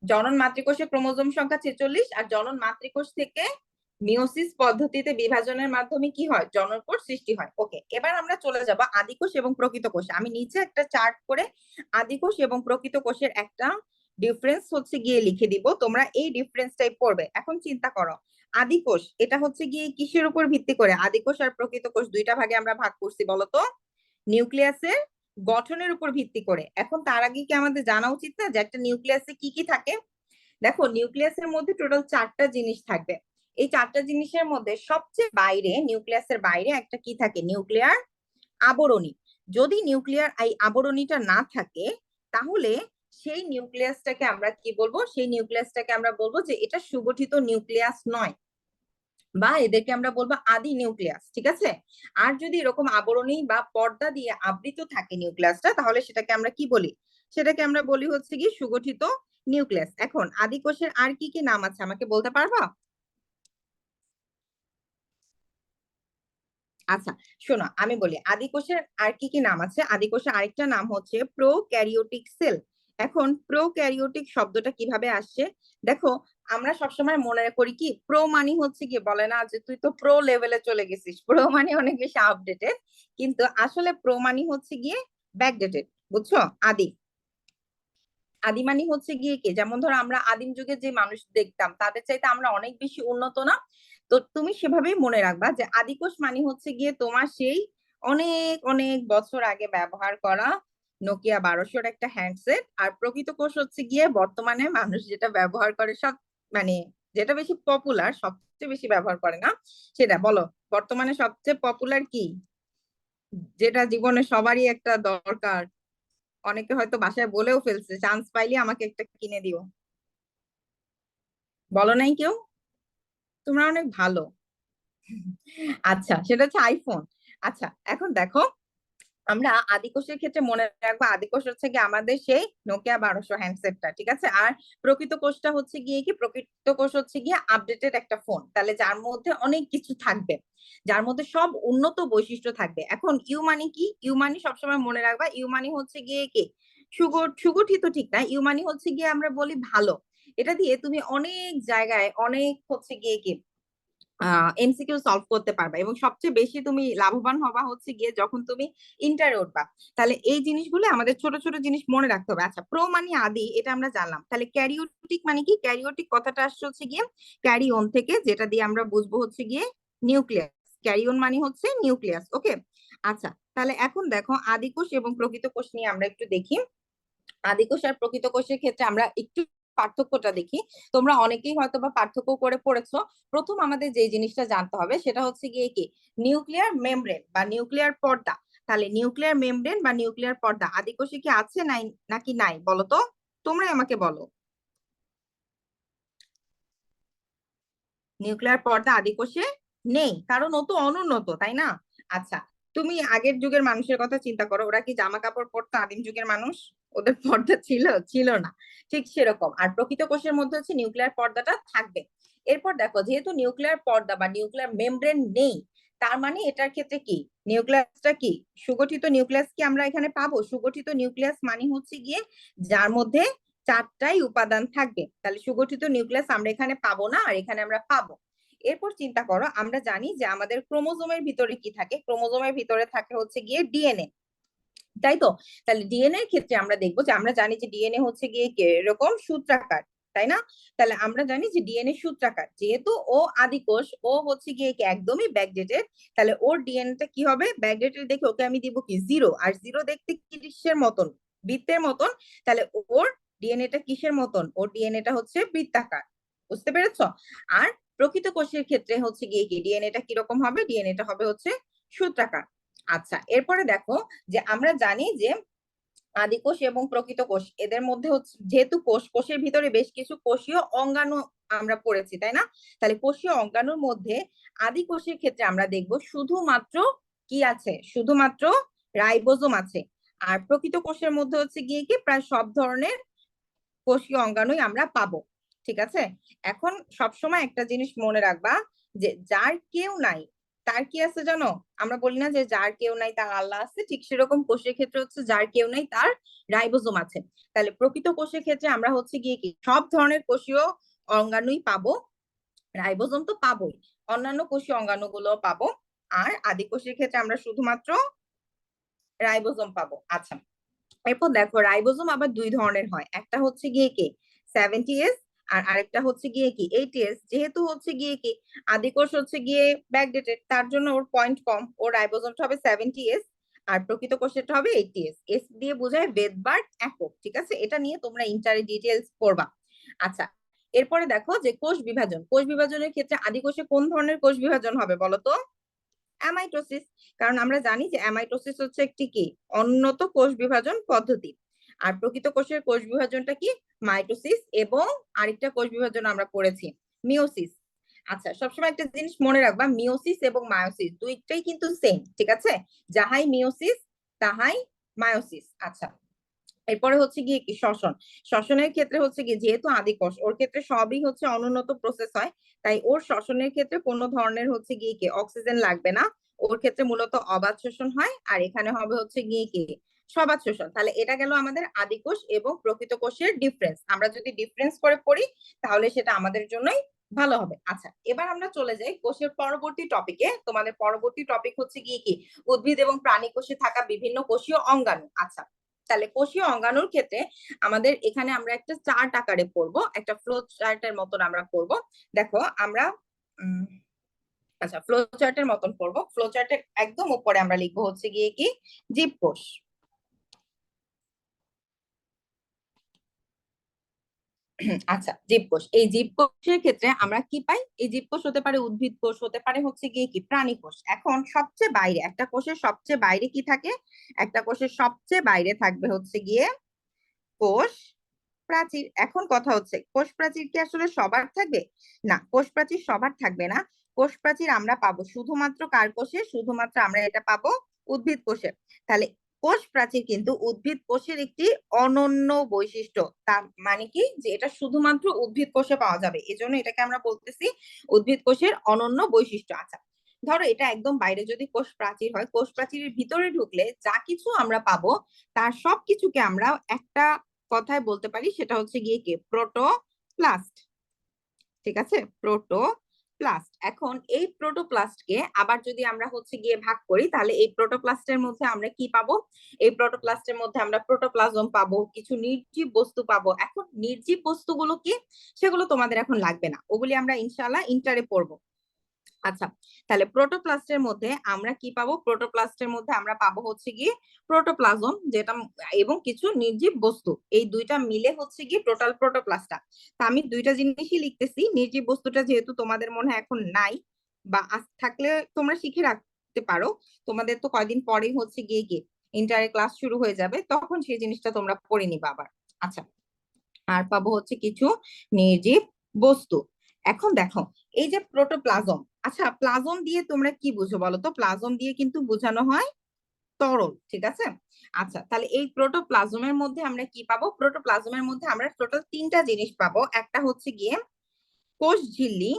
A: জনন মাতৃকোষে ক্রোমোজোম সংখ্যা 46, আর জনন মাতৃকোষ থেকে মিওসিস পদ্ধতিতে বিভাজনের মাধ্যমে কি হয়, জনন কোষ সৃষ্টি হয়। ওকে, এবার আমরা চলে যাব আদিকোষ এবং প্রকৃত কোষে। আমি নিচে একটা চার্ট করে আদিকোষ এবং প্রকৃত কোষের একটা ডিফারেন্স হচ্ছে গিয়ে লিখে দিব, তোমরা এই ডিফারেন্সটাই পড়বে। এখন চিন্তা করো, আদিকোষ এটা হচ্ছে গিয়ে কিসের উপর ভিত্তি করে, আদিকোষ আর প্রকৃত কোষ দুইটা ভাগে আমরা ভাগ করছি বলতো, নিউক্লিয়াসের গঠনের উপর ভিত্তি করে। এখন তার আগে কি আমাদের জানা উচিত না যে একটা নিউক্লিয়াসে কি কি থাকে? দেখো, নিউক্লিয়াসের মধ্যে টোটাল 4টা জিনিস থাকবে। এই 4টা জিনিসের মধ্যে সবচেয়ে বাইরে, নিউক্লিয়াসের বাইরে একটা কি থাকে, নিউক্লিয়ার আবরণী। যদি নিউক্লিয়ার এই আবরণীটা না থাকে, তাহলে সেই নিউক্লিয়াসটাকে আমরা কি বলবো, সেই নিউক্লিয়াসটাকে আমরা বলবো যে এটা সুগঠিত নিউক্লিয়াস নয়, বা এদেরকে আমরা বলবো আদি নিউক্লিয়াস। ঠিক আছে? আর যদি এরকম আবরণী বা পর্দা দিয়ে আবৃত থাকে নিউক্লিয়াসটা, তাহলে সেটাকে আমরা কি বলি, সেটাকে আমরা বলি হচ্ছে কি সুগঠিত নিউক্লিয়াস। এখন আদি কোষের আর কি কি নাম আছে আমাকে বলতে পারবা? আচ্ছা শোনো, আমি বলি আদি কোষের আর কি কি নাম আছে। আদি কোষের আরেকটা নাম হচ্ছে প্রোক্যারিওটিক সেল। এখন প্রোক্যারিওটিক শব্দটা কিভাবে আসছে দেখো, আমরা সবসময় মনে করি কি প্রো মানে হচ্ছে কি, বলে না যে তুই তো প্রো লেভেলে চলে গেছিস, প্রো মানে অনেক বেশি আপডেটেড, কিন্তু আসলে প্রো মানে হচ্ছে গিয়ে ব্যাকডেটেড। বুঝছো? আদি, আদি মানে হচ্ছে গিয়ে কি, যেমন ধরো আমরা আদিম যুগে যে মানুষ দেখতাম তাদের চাইতে আমরা অনেক বেশি উন্নত না? তো তুমি সেভাবেই মনে রাখবা যে আদিকোষ মানে হচ্ছে গিয়ে তোমার সেই অনেক অনেক বছর আগে ব্যবহার করা নোকিয়া 1200-র একটা হ্যান্ডসেট। আর প্রকৃত কোষ হচ্ছে গিয়ে বর্তমানে মানুষ যেটা ব্যবহার করে সব, মানে যেটা বেশি পপুলার, সবচেয়ে বেশি ব্যবহার করে না সেটা বলো, বর্তমানে সবচেয়ে পপুলার কি, যেটা জীবনে সবারই একটা দরকার, অনেকে হয়তো বাসায় বলেও ফেলছে চান্স পাইলে আমাকে একটা কিনে দিও। বলো নাই কেউ? তোমরা অনেক ভালো। আচ্ছা, সেটা হচ্ছে আইফোন। আচ্ছা এখন দেখো, আমরা আদিকোষের ক্ষেত্রে মনে রাখবো আদিকোষ হচ্ছে কি আমাদের সেই নোকিয়া 1200 হ্যান্ডসেটটা। ঠিক আছে? আর প্রকৃত কোষটা হচ্ছে গিয়ে কি, প্রকৃত কোষ হচ্ছে গিয়ে আপডেটেড একটা ফোন, তাহলে যার মধ্যে অনেক কিছু থাকবে, যার মধ্যে সব উন্নত বৈশিষ্ট্য থাকবে। এখন ইউ মানে কি, ইউ মানে সবসময় মনে রাখবা, ইউ মানে হচ্ছে গিয়ে কি সুগঠিত ঠিক না, ইউ মানে হচ্ছে গিয়ে আমরা বলি ভালো। এটা দিয়ে তুমি অনেক জায়গায় অনেক হচ্ছে গিয়ে কি এমসিকিউ সলভ করতে পারবা, এবং সবচেয়ে বেশি তুমি লাভবান হবা হচ্ছে গিয়ে যখন তুমি ইন্টারে উঠবা। তাহলে এই জিনিসগুলো আমাদের ছোট ছোট জিনিস মনে রাখতে হবে। আচ্ছা, প্রো মানে আদি, এটা আমরা জানলাম। তাহলে ক্যারিওটিক মানে কি, ক্যারিওটিক কথাটা আসছে হচ্ছে গিয়ে ক্যারিওন থেকে, যেটা দিয়ে আমরা বুঝবো হচ্ছে গিয়ে নিউক্লিয়াস। ক্যারিওন মানে হচ্ছে নিউক্লিয়াস। ওকে, আচ্ছা তাহলে এখন দেখো আদিকোষ এবং প্রকৃত কোষ নিয়ে আমরা একটু দেখি। আদিকোষ আর প্রকৃত কোষের ক্ষেত্রে আমরা একটু পার্থক্যটা দেখি। তোমরা অনেকেই হয়তো বা পার্থক্য করে পড়েছো। প্রথম আমাদের যে জিনিসটা জানতে হবে সেটা হচ্ছে গিয়ে কি, নিউক্লিয়ার মেমব্রেন বা নিউক্লিয়ার পর্দা। তাহলে নিউক্লিয়ার মেমব্রেন বা নিউক্লিয়ার পর্দা আদিকোষে কি আছে নাই, নাকি নাই বলো তো, তোমরাই আমাকে বলো। নিউক্লিয়ার পর্দা আদিকোষে নেই, কারণ ও তো অনুন্নত, তাই না? আচ্ছা, তুমি আগের যুগের মানুষের কথা চিন্তা করো, ওরা কি জামা কাপড় পরতো? আদিম যুগের মানুষ, ওদের পর্দা ছিল ছিল না। ঠিক সেরকম আর প্রকৃত কোষের মধ্যে হচ্ছে নিউক্লিয়ার পর্দাটা থাকবে। এরপর দেখো, যেহেতু নিউক্লিয়ার পর্দা বা নিউক্লিয়ার মেমব্রেন নেই, তার মানে এটার ক্ষেত্রে কি, নিউক্লিয়াসটা কি সুগঠিত নিউক্লিয়াস কি আমরা এখানে পাবো? সুগঠিত নিউক্লিয়াস মানে হচ্ছে গিয়ে যার মধ্যে 4টাই উপাদান থাকবে, তাহলে সুগঠিত নিউক্লিয়াস আমরা এখানে পাবো না, আর এখানে আমরা পাবো। এরপর চিন্তা করো, আমরা জানি যে আমাদের ক্রোমোজোমের ভিতরে কি থাকে, ক্রোমোজোমের ভিতরে থাকে হচ্ছে গিয়ে ডিএনএ, তাই তো? তাহলে ডিএনএ এর ক্ষেত্রে আমরা দেখবো যে, আমরা জানি যে ডিএনএ হচ্ছে গিয়ে এরকম সূত্রাকার, তাই না? তাহলে আমরা জানি যে ডিএনএ সূত্রাকার, যেহেতু ও আদিকোষ, ও হচ্ছে গিয়ে কি একদমই ব্যাকডেটেড, তাহলে ওর ডিএনএটা কি হবে, ব্যাকডেটেড দেখে ওকে আমি দিব কি জিরো। আর জিরো দেখতে কিসের মতন, বৃত্তের মতন। তাহলে ওর ডিএনএটা কিসের মতন, ওর ডিএনএটা হচ্ছে বৃত্তাকার। বুঝতে পেরেছো? আর প্রকৃত কোষের ক্ষেত্রে হচ্ছে গিয়ে কি ডিএনএটা কিরকম হবে, ডিএনএটা হবে হচ্ছে সূত্রাকার। আচ্ছা এরপরে দেখো, যে আমরা জানি যে আদিকোষ এবং প্রকৃত কোষ এদের মধ্যে হচ্ছে, যেহেতু কোষের ভিতরে বেশ কিছু কোষীয় অঙ্গাণু আমরা পড়েছি, তাই না? তাহলে কোষীয় অঙ্গাণুর মধ্যে আদিকোষের ক্ষেত্রে আমরা দেখব শুধুমাত্র কি আছে, শুধুমাত্র রাইবোজোম আছে। আর প্রকৃত কোষের মধ্যে হচ্ছে গিয়ে কি প্রায় সব ধরনের কোষীয় অঙ্গাণুই আমরা পাবো। ঠিক আছে? এখন সবসময় একটা জিনিস মনে রাখবা, যে যার কেউ নাই, তার কি আছে জানো? আমরা বলি না যে যার কেউ নাই তার আল্লাহ আছে, ঠিক সেরকম কোষের ক্ষেত্রে হচ্ছে যার কেউ নাই তার রাইবোজোম আছে। তাহলে প্রকৃত কোষের ক্ষেত্রে আমরা হচ্ছে গিয়ে কি সব ধরনের কোষীয় অঙ্গাণুই পাবো, রাইবোজোম তো পাবোই, অন্যান্য কোষীয় অঙ্গাণুগুলো পাবো, আর আদি কোষের ক্ষেত্রে আমরা শুধুমাত্র রাইবোজোম পাবো। আচ্ছা, এরপর দেখো রাইবোজোম আবার দুই ধরনের হয়, একটা হচ্ছে গিয়ে কি 70S আর আরেকটা হচ্ছে গিয়ে কি 80S। যেহেতু হচ্ছে গিয়ে কি আদি কোষ হচ্ছে গিয়ে ব্যাকডেটেড, তার জন্য ওর পয়েন্ট কম, ওর রাইবোজোমটা হবে 70S আর প্রকৃত কোষেরটা হবে 80S। এস দিয়ে বোঝায় বেদবার্ট একক, ঠিক আছে? এটা নিয়ে তোমরা ইন্টারে ডিটেলস পড়বা। আচ্ছা, এরপরে দেখো যে কোষ বিভাজন, কোষ বিভাজনের ক্ষেত্রে আদি কোষে কোন ধরনের কোষ বিভাজন হবে বলো তো? অ্যামাইটোসিস। কারণ আমরা জানি যে অ্যামাইটোসিস হচ্ছে একটি কি উন্নত কোষ বিভাজন পদ্ধতি। আর প্রকৃত কোষের কোষ বিভাজনটা কি মাইটোসিস, এবং আরেকটা কোষ বিভাজন আমরা পড়েছি মিওসিস। আচ্ছা, সবসময় একটা জিনিস মনে রাখবা, মিওসিস এবং মায়োসিস দুইটাই কিন্তু সেম, ঠিক আছে? যাহাই মিওসিস তাহাই মায়োসিস। আচ্ছা, এরপরে হচ্ছে গিয়ে কি শ্বসন। শ্বসনের ক্ষেত্রে হচ্ছে কি যেহেতু আদিকোষ, ওর ক্ষেত্রে সবই হচ্ছে অনুন্নত প্রসেস হয়, তাই ওর শ্বসনের ক্ষেত্রে কোনো ধরনের হচ্ছে গিয়ে কি অক্সিজেন লাগবে না। ওর ক্ষেত্রে মূলত অবাত শোষণ হয়, আর এখানে হবে হচ্ছে গিয়ে কি সবাত শোষণ। তাহলে এটা গেল আমাদের আদিকোষ এবং প্রকৃত কোষের ডিফারেন্স। আমরা যদি ডিফারেন্স করে পড়ি তাহলে সেটা আমাদের জন্যই ভালো হবে। আচ্ছা, এবার আমরা চলে যাই কোষের পরবর্তী টপিকে। তোমাদের পরবর্তী টপিক হচ্ছে গিয়ে কি উদ্ভিদ এবং প্রাণী কোষে থাকা বিভিন্ন কোষীয় অঙ্গাণু। আচ্ছা, তাহলে কোষীয় অঙ্গাণুর ক্ষেত্রে আমাদের এখানে আমরা একটা চার্ট আকারে পড়বো, একটা ফ্লো চার্টের মতন আমরা করব। দেখো আমরা আচ্ছা ফ্লো চার্টের মতন করব। ফ্লো চার্টের একদম উপরে আমরা লিখবো হচ্ছে গিয়ে কি জীবকোষ। আচ্ছা, জীবকোষ, এই জীবকোষের ক্ষেত্রে আমরা কি পাই? এই জীবকোষ হতে পারে উদ্ভিদ কোষ, হতে পারে হচ্ছে গিয়ে কি প্রাণী কোষ। এখন সবচেয়ে বাইরে একটা কোষের সবচেয়ে বাইরে কি থাকে? একটা কোষের সবচেয়ে বাইরে থাকবে হচ্ছে গিয়ে কোষ প্রাচীর। এখন কথা হচ্ছে কোষ প্রাচীর কি আসলে সবার থাকবে? না, কোষ প্রাচীর সবার থাকবে না। কোষ প্রাচীর আমরা পাবো শুধুমাত্র কার কোষে? শুধুমাত্র আমরা এটা পাবো উদ্ভিদ কোষে। তাহলে কোষ প্রাচীর কিন্তু উদ্ভিদ কোষের একটি অনন্য বৈশিষ্ট্য। তার মানে কি যে এটা শুধুমাত্র উদ্ভিদ কোষে পাওয়া যাবে, এজন্য এটাকে আমরা বলতেছি উদ্ভিদ কোষের অনন্য বৈশিষ্ট্য। আচ্ছা, ধরো এটা একদম বাইরে যদি কোষ প্রাচীর হয়, কোষ প্রাচীরের ভিতরে ঢুকলে যা কিছু আমরা পাবো তার সবকিছুকে আমরা একটা কথায় বলতে পারি, সেটা হচ্ছে গিয়ে কি প্রোটোপ্লাস্ট। ঠিক আছে, প্রোটোপ্লাস্ট। এখন এই প্রোটোপ্লাস্টকে আবার যদি আমরা হচ্ছে গিয়ে ভাগ করি, তাহলে এই প্রোটোপ্লাস্টের মধ্যে আমরা কি পাবো? এই প্রোটোপ্লাস্টের মধ্যে আমরা প্রোটোপ্লাজম পাবো, কিছু নির্জীব বস্তু পাবো। এখন নির্জীব বস্তুগুলো কি? সেগুলো তোমাদের এখন লাগবে না, ওগুলি আমরা ইনশাআল্লাহ ইন্টারে পড়বো। আচ্ছা, তাহলে প্রোটোপ্লাস্টের মধ্যে আমরা কি পাবো? প্রোটোপ্লাস্টের মধ্যে আমরা পাবো হচ্ছে গিয়ে প্রোটোপ্লাজম, যেটা এবং কিছু নির্জীব বস্তু, এই দুইটা মিলে হচ্ছে গিয়ে টোটাল প্রোটোপ্লাস্টটা। তা আমি দুইটা জিনিসই লিখতেছি, নির্জীব বস্তুটা যেহেতু তোমাদের মনে হয় এখন নাই, বা থাকলে তোমরা শিখে রাখতে পারো, তোমাদের তো কয়দিন পরেই হচ্ছে গিয়ে কি ইন্টারে ক্লাস শুরু হয়ে যাবে, তখন সেই জিনিসটা তোমরা পড়ে নিবা আবার। আচ্ছা, আর পাবো হচ্ছে কিছু নির্জীব বস্তু। এখন দেখো এই যে প্রোটোপ্লাজম, আচ্ছা প্লাজম দিয়ে তোমরা কি বুঝো বলো তো? প্লাজম দিয়ে কিন্তু বোঝানো হয় তরল, ঠিক আছে? আচ্ছা, তাহলে এই প্রোটোপ্লাজমের মধ্যে আমরা কি পাবো? প্রোটোপ্লাজমের মধ্যে আমরা টোটাল তিনটা জিনিস পাবো। একটা হচ্ছে গিয়ে কোষ ঝিল্লি।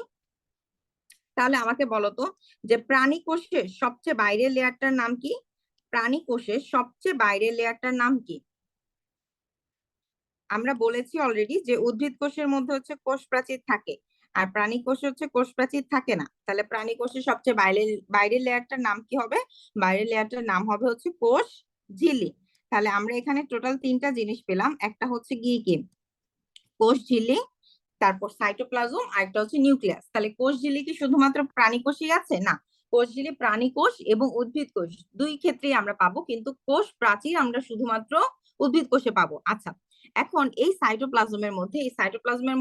A: তাহলে আমাকে বলো তো যে প্রাণী কোষের সবচেয়ে বাইরের লেয়ারটার নাম কি? প্রাণী কোষের সবচেয়ে বাইরের লেয়ারটার নাম কি? আমরা বলেছি অলরেডি যে উদ্ভিদ কোষের মধ্যে হচ্ছে কোষ প্রাচীর থাকে, আর প্রাণী কোষে হচ্ছে কোষ প্রাচীর থাকে না। তাহলে প্রাণী কোষের সবচেয়ে বাইরের লেয়ারটার নাম কি হবে? বাইরের লেয়ারটার নাম হবে হচ্ছে কোষ ঝিল্লি। তাহলে আমরা এখানে টোটাল তিনটা জিনিস পেলাম, একটা হচ্ছে গিয়ে কি কোষ ঝিল্লি, তারপর সাইটোপ্লাজম, আর একটা হচ্ছে নিউক্লিয়াস। তাহলে কোষ ঝিল্লি কি শুধুমাত্র প্রাণী কোষেই আছে? না, কোষ ঝিল্লি প্রাণী কোষ এবং উদ্ভিদ কোষ দুই ক্ষেত্রেই আমরা পাবো, কিন্তু কোষ প্রাচীর আমরা শুধুমাত্র উদ্ভিদ কোষে পাবো। আচ্ছা, এখন এই সাইটোপ্লাজমের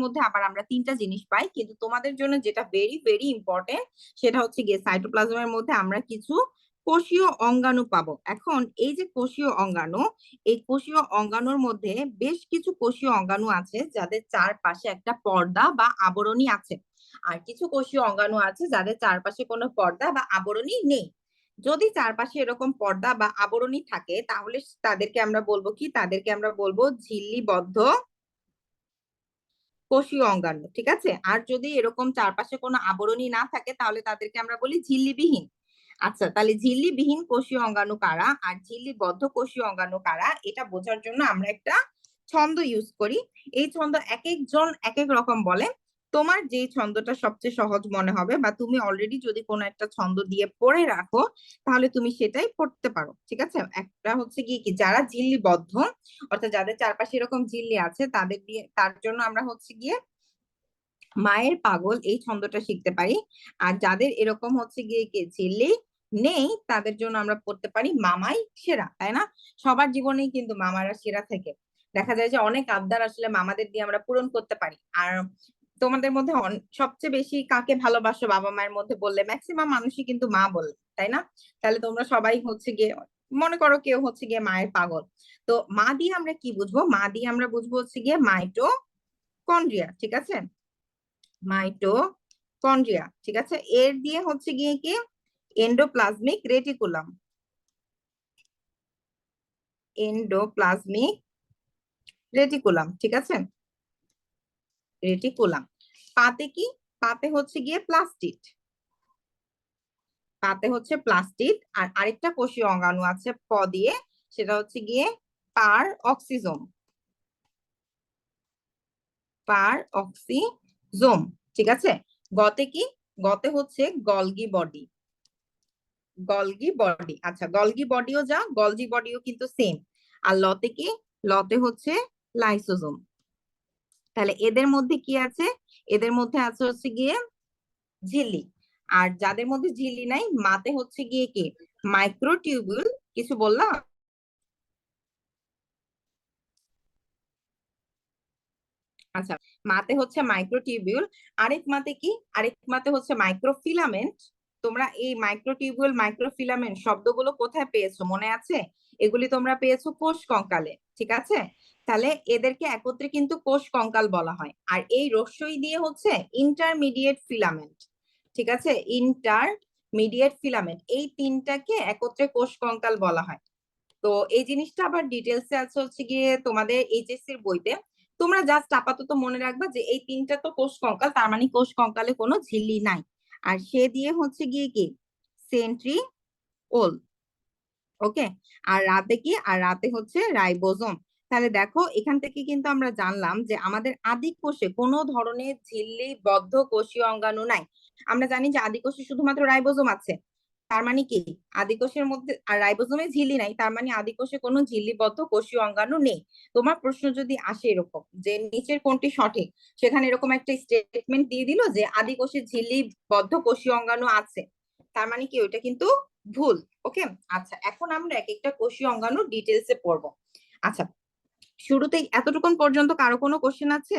A: মধ্যে আবার আমরা তিনটা জিনিস পাই, কিন্তু তোমাদের জন্য যেটা ভেরি ভেরি ইম্পর্টেন্ট সেটা হচ্ছে গিয়ে সাইটোপ্লাজমের মধ্যে আমরা কিছু কোষীয় অঙ্গাণু পাবো। এখন এই যে কোষীয় অঙ্গাণু, এই কোষীয় অঙ্গাণুর মধ্যে বেশ কিছু কোষীয় অঙ্গাণু আছে যাদের চারপাশে একটা পর্দা বা আবরণী আছে, আর কিছু কোষীয় অঙ্গাণু আছে যাদের চারপাশে কোনো পর্দা বা আবরণী নেই। যদি চারপাশে এরকম পর্দা বা আবরণী থাকে তাহলে তাদেরকে আমরা বলবো কি? তাদেরকে আমরা বলবো ঝিল্লিবদ্ধ কোষীয় অঙ্গাণু, ঠিক আছে। আর যদি এরকম চারপাশে কোনো আবরণী না থাকে তাহলে তাদেরকে আমরা বলি ঝিল্লিবিহীন। আচ্ছা, তাহলে ঝিল্লিবিহীন কোষীয় অঙ্গাণু কারা আর ঝিল্লিবদ্ধ কোষীয় অঙ্গাণু কারা, এটা বোঝার জন্য আমরা একটা ছন্দ ইউজ করি। এই ছন্দ এক একজন এক এক রকম বলে। তোমার যে ছন্দটা সবচেয়ে সহজ মনে হবে বা তুমি অলরেডি যদি কোনো একটা ছন্দ দিয়ে পড়ে রাখো তাহলে তুমি সেটাই পড়তে পারো, ঠিক আছে। একটা হচ্ছে কি যারা ঝিল্লিবদ্ধ, অর্থাৎ যাদের চারপাশে এরকম ঝিল্লি আছে তাদের দিয়ে, তার জন্য আমরা হচ্ছে গিয়ে মায়ের পাগল এই ছন্দটা শিখতে পারি। আর যাদের এরকম হচ্ছে গিয়ে কি ঝিল্লি নেই তাদের জন্য আমরা পড়তে পারি মামাই সেরা, তাই না? সবার জীবনেই কিন্তু মামারা সেরা থেকে দেখা যায় যে অনেক আবদার আসলে মামাদের দিয়ে আমরা পূরণ করতে পারি। আর তোমাদের মধ্যে সবচেয়ে বেশি কাকে ভালোবাসো বাবা মায়ের মধ্যে বললে ম্যাক্সিমাম মানুষই কিন্তু মা বলে, তাই না? তাহলে তোমরা সবাই হচ্ছে গিয়ে মনে করো কেউ হচ্ছে গিয়ে মায়ের পাগল। তো মা দিয়ে আমরা কি বুঝবো? মা দিয়ে আমরা বুঝবো হচ্ছে গিয়ে মাইটোকন্ড্রিয়া, ঠিক আছে। মাইটোকন্ড্রিয়া, ঠিক আছে। এর দিয়ে হচ্ছে গিয়ে কি এন্ডোপ্লাজমিক রেটিকুলাম, এন্ডোপ্লাজমিক রেটিকুলাম, ঠিক আছে। রেটিকুলাম। পাতে কি? পাতে হচ্ছে গিয়ে প্লাস্টিড, পাতে হচ্ছে প্লাস্টিড। আর আরেকটা কোষীয় অঙ্গাণু আছে প দিয়ে, সেটা হচ্ছে গিয়ে পার অক্সিজোম, পার অক্সিজোম, ঠিক আছে। গতে কি? গতে হচ্ছে গলগি বডি, গলগি বডি। আচ্ছা, গলগি বডিও যা গলজি বডিও কিন্তু সেম। আর লতে কি? লতে হচ্ছে লাইসোজোম। তাহলে এদের মধ্যে কি আছে? এদের মধ্যে আছে হচ্ছে গিয়ে ঝিল্লি। আর যাদের মধ্যে ঝিল্লি নাই মাতে হচ্ছে গিয়ে কি মাইক্রোটিউবুল। কিছু বললাম? আচ্ছা, মাতে হচ্ছে মাইক্রোটিউবিউল। আরেক মাতে কি? আরেক মাতে হচ্ছে মাইক্রোফিলামেন্ট। তোমরা এই মাইক্রোটিউবিউল মাইক্রোফিলামেন্ট শব্দগুলো কোথায় পেয়েছো মনে আছে? এগুলি তোমরা পেয়েছো কোষ কঙ্কালে, ঠিক আছে। তাহলে এদেরকে একত্রে কিন্তু কোষ কঙ্কাল বলা হয়। আর এই রস্যই দিয়ে হচ্ছে ইন্টারমিডিয়েট ফিলামেন্ট, ঠিক আছে। ইন্টারমিডিয়েট ফিলামেন্ট, এই তিনটাকে একত্রে কোষ কঙ্কাল বলা হয়। তো এই জিনিসটা আবার ডিটেলসে আছে হচ্ছে গিয়ে তোমাদের এইচএসসি এর বইতে। তোমরা জাস্ট আপাতত মনে রাখবা যে এই তিনটা তো কোষ কঙ্কাল, তার মানে কোষ কঙ্কালে কোনো ঝিল্লি নাই। আর সে দিয়ে হচ্ছে গিয়ে কি সেন্ট্রিওল, ওকে। আর রাতে কি? আর রাতে হচ্ছে রাইবোজোম। তাহলে দেখো এখান থেকে কিন্তু আমরা জানলাম যে আমাদের আদি কোষে কোনো ধরনের ঝিল্লিবদ্ধ কোষীয় অঙ্গাণু নাই। আমরা জানি যে আদি কোষে শুধুমাত্র রাইবোজোম আছে। তার মানে কি আদি কোষের মধ্যে আর রাইবোজোমে ঝিল্লি নাই, তার মানে আদি কোষে কোনো ঝিল্লিবদ্ধ কোষীয় অঙ্গাণু নেই। তোমার প্রশ্ন যদি আসে এরকম যে নিচের কোনটি সঠিক, সেখানে এরকম একটা স্টেটমেন্ট দিয়ে দিল যে আদি কোষে ঝিল্লিবদ্ধ কোষীয় অঙ্গাণু আছে, তার মানে কি ওইটা কিন্তু ভুল। ওকে। আচ্ছা, এখন আমরা এক একটা কোষীয় অঙ্গাণু ডিটেলসে পড়বো। আচ্ছা, শুরুতেই এতটুকুন পর্যন্ত কারো কোনো কোশ্চেন আছে?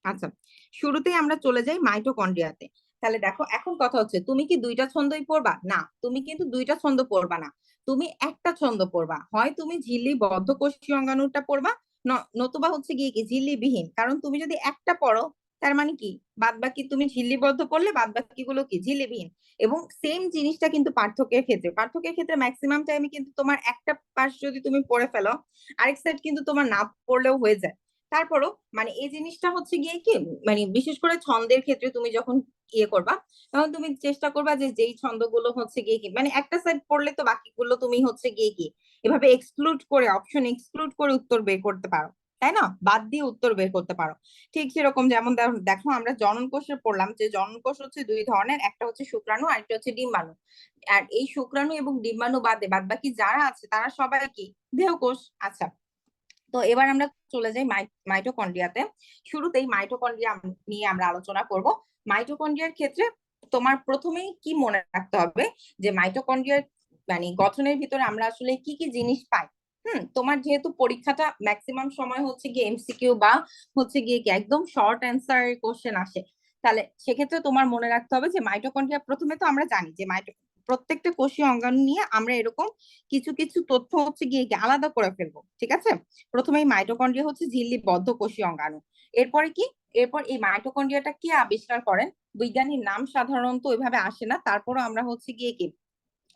A: আচ্ছা, শুরুতেই আমরা চলে যাই মাইটোকন্ড্রিয়াতে। তাহলে দেখো এখন কথা হচ্ছে তুমি কি দুইটা ছন্দই পড়বা? না, তুমি কিন্তু দুইটা ছন্দ পড়বা না, তুমি একটা ছন্দ পড়বা। হয় তুমি ঝিল্লিবদ্ধ কোষীয় অঙ্গাণুটা পড়বা, নতুবা হচ্ছে গিয়ে কি ঝিল্লিবিহীন। কারণ তুমি যদি একটা পড়ো তার মানে কি বাদ বাকি তুমি ঝিল্লিবদ্ধ পড়লে বাদ বাকি গুলো কি ঝিল্লিবিহীন। এবং সেম জিনিসটা কিন্তু পার্থক্যের ক্ষেত্রে ম্যাক্সিমাম টাইমে কিন্তু তোমার একটা পাশ যদি তুমি পড়ে ফেলো আরেক সাইড কিন্তু তোমার না পড়লেও হয়ে যায়। তারপরও মানে এই জিনিসটা হচ্ছে গিয়ে কি মানে বিশেষ করে ছন্দের ক্ষেত্রে তুমি যখন ইয়ে করবা তখন তুমি চেষ্টা করবা যে যেই ছন্দগুলো হচ্ছে গিয়ে কি মানে একটা সাইড পড়লে তো বাকিগুলো তুমি হচ্ছে গিয়ে কি এভাবে এক্সক্লুড করে অপশন এক্সক্লুড করে উত্তর বের করতে পারো, তাই না? বাদ দিয়ে উত্তর বের করতে পারো। ঠিক সেরকম যেমন দেখো আমরা জনন কোষে পড়লাম যে জনন কোষ হচ্ছে দুই ধরনের, একটা হচ্ছে শুক্রাণু আর একটা হচ্ছে ডিম্বাণু। আর এই শুক্রাণু এবং ডিম্বাণু বাদে বাদ বাকি যারা আছে তারা সবাই কি দেহকোষ। আচ্ছা, তো এবার আমরা চলে যাই মাইটোকন্ড্রিয়াতে। শুরুতেই মাইটোকন্ড্রিয়া নিয়ে আমরা আলোচনা করব। মাইটোকন্ড্রিয়ার ক্ষেত্রে তোমার প্রথমেই কি মনে রাখতে হবে যে মাইটোকন্ড্রিয়ার মানে গঠনের ভিতরে আমরা আসলে কি কি জিনিস পাই। তোমার যেহেতু পরীক্ষাটা ম্যাক্সিমাম সময় হচ্ছে গিয়ে এমসিকিউ বা হচ্ছে গিয়ে কি একদম শর্ট অ্যান্সার কোশ্চেন আসে, তাহলে সেক্ষেত্রে তোমার মনে রাখতে হবে যে মাইটোকন্ড্রিয়া প্রথমে তো আমরা জানি যে প্রত্যেকটা কোষীয় অঙ্গাণু নিয়ে আমরা এরকম কিছু কিছু তথ্য হচ্ছে গিয়ে কি আলাদা করে ফেলবো, ঠিক আছে। প্রথমেই মাইটোকন্ড্রিয়া হচ্ছে ঝিল্লিবদ্ধ কোষীয় অঙ্গাণু। এরপরে কি? এরপর এই মাইটোকন্ড্রিয়াটা কে আবিষ্কার করেন? বিজ্ঞানীর নাম সাধারণত ওইভাবে আসে না, তারপরও আমরা হচ্ছে গিয়ে কি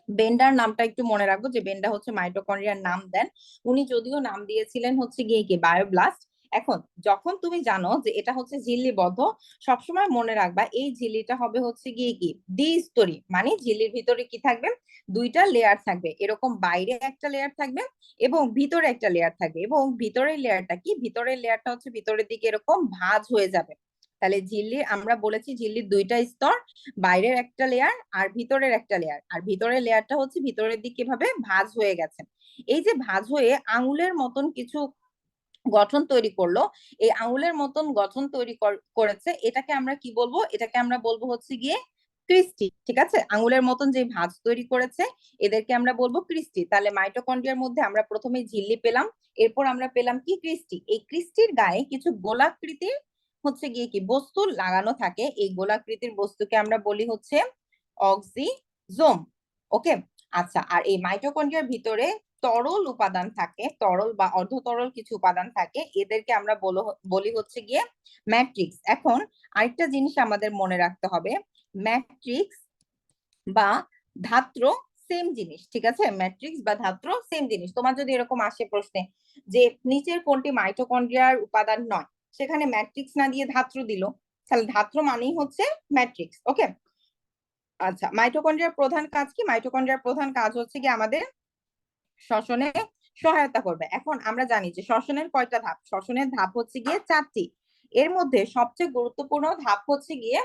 A: বেন্ডার নামটা একটু মনে রাখবো যে বেন্ডা হচ্ছে মাইটোকন্ড্রিয়ার নাম দেন। উনি যদিও নাম দিয়েছিলেন হচ্ছে গিয়ে কি বায়োব্লাস্ট। এখন যখন তুমি জানো যে এটা হচ্ছে ঝিল্লিবদ্ধ, সবসময় মনে রাখবা এই ঝিল্লিটা হবে হচ্ছে গিয়ে কি দ্বিস্তরী, মানে ঝিল্লির ভিতরে কি থাকবে, দুইটা লেয়ার থাকবে, এরকম বাইরে একটা লেয়ার থাকবে এবং ভিতরে একটা লেয়ার থাকবে, এবং ভিতরের লেয়ারটা কি, ভিতরের লেয়ারটা হচ্ছে ভিতরের দিকে এরকম ভাঁজ হয়ে যাবে। তাহলে ঝিল্লি আমরা বলেছি ঝিল্লির দুইটা স্তর, বাইরের একটা লেয়ার আর ভিতরের একটা লেয়ার, আর ভিতরের লেয়ারটা হচ্ছে ভিতরের দিকে ভাবে ভাঁজ হয়ে গেছে। এই যে ভাঁজ হয়ে আঙুলের মতন কিছু গঠন তৈরি করলো, এই আঙুলের মতন গঠন তৈরি করেছে, এটাকে আমরা কি বলবো, এটাকে আমরা বলবো হচ্ছে গিয়ে ক্রিস্টি। ঠিক আছে, আঙুলের মতন যে ভাঁজ তৈরি করেছে এদেরকে আমরা বলবো ক্রিস্টি। তাহলে মাইটোকন্ড্রিয়ার মধ্যে আমরা প্রথমে ঝিল্লি পেলাম, এরপর আমরা পেলাম কি ক্রিস্টি। এই ক্রিস্টির গায়ে কিছু গোলাকৃতির হচ্ছে গিয়ে কি বস্তু লাগানো থাকে, এই গোলাকৃতির বস্তুকে আমরা বলি হচ্ছে অক্সিজোম। ওকে, আচ্ছা, আর এই মাইটোকন্ড্রিয়ার ভিতরে তরল উপাদান থাকে, তরল বা অর্ধতরল কিছু উপাদান থাকে, এদেরকে আমরা বলি হচ্ছে গিয়ে ম্যাট্রিক্স। এখন আরেকটা জিনিস আমাদের মনে রাখতে হবে, ম্যাট্রিক্স বা ধাত্র সেম জিনিস। ঠিক আছে, ম্যাট্রিক্স বা ধাত্র সেম জিনিস। তোমার যদি এরকম আসে প্রশ্নে যে নিচের কোনটি মাইটোকন্ড্রিয়ার উপাদান নয়, সেখানে ম্যাট্রিক্স না দিয়ে ধাত্র দিল, তাহলে ধাত্র মানেই হচ্ছে ম্যাট্রিক্স। ওকে, আচ্ছা, মাইটোকন্ড্রিয়ার প্রধান কাজ কি, মাইটোকন্ড্রিয়ার প্রধান কাজ হচ্ছে কি আমাদের শ্বসনে সহায়তা করবে। এখন আমরা জানি যে শ্বসনের কয়টা ধাপ, শ্বসনের ধাপ হচ্ছে গিয়ে 4টি। এর মধ্যে সবচেয়ে গুরুত্বপূর্ণ ধাপ হচ্ছে গিয়ে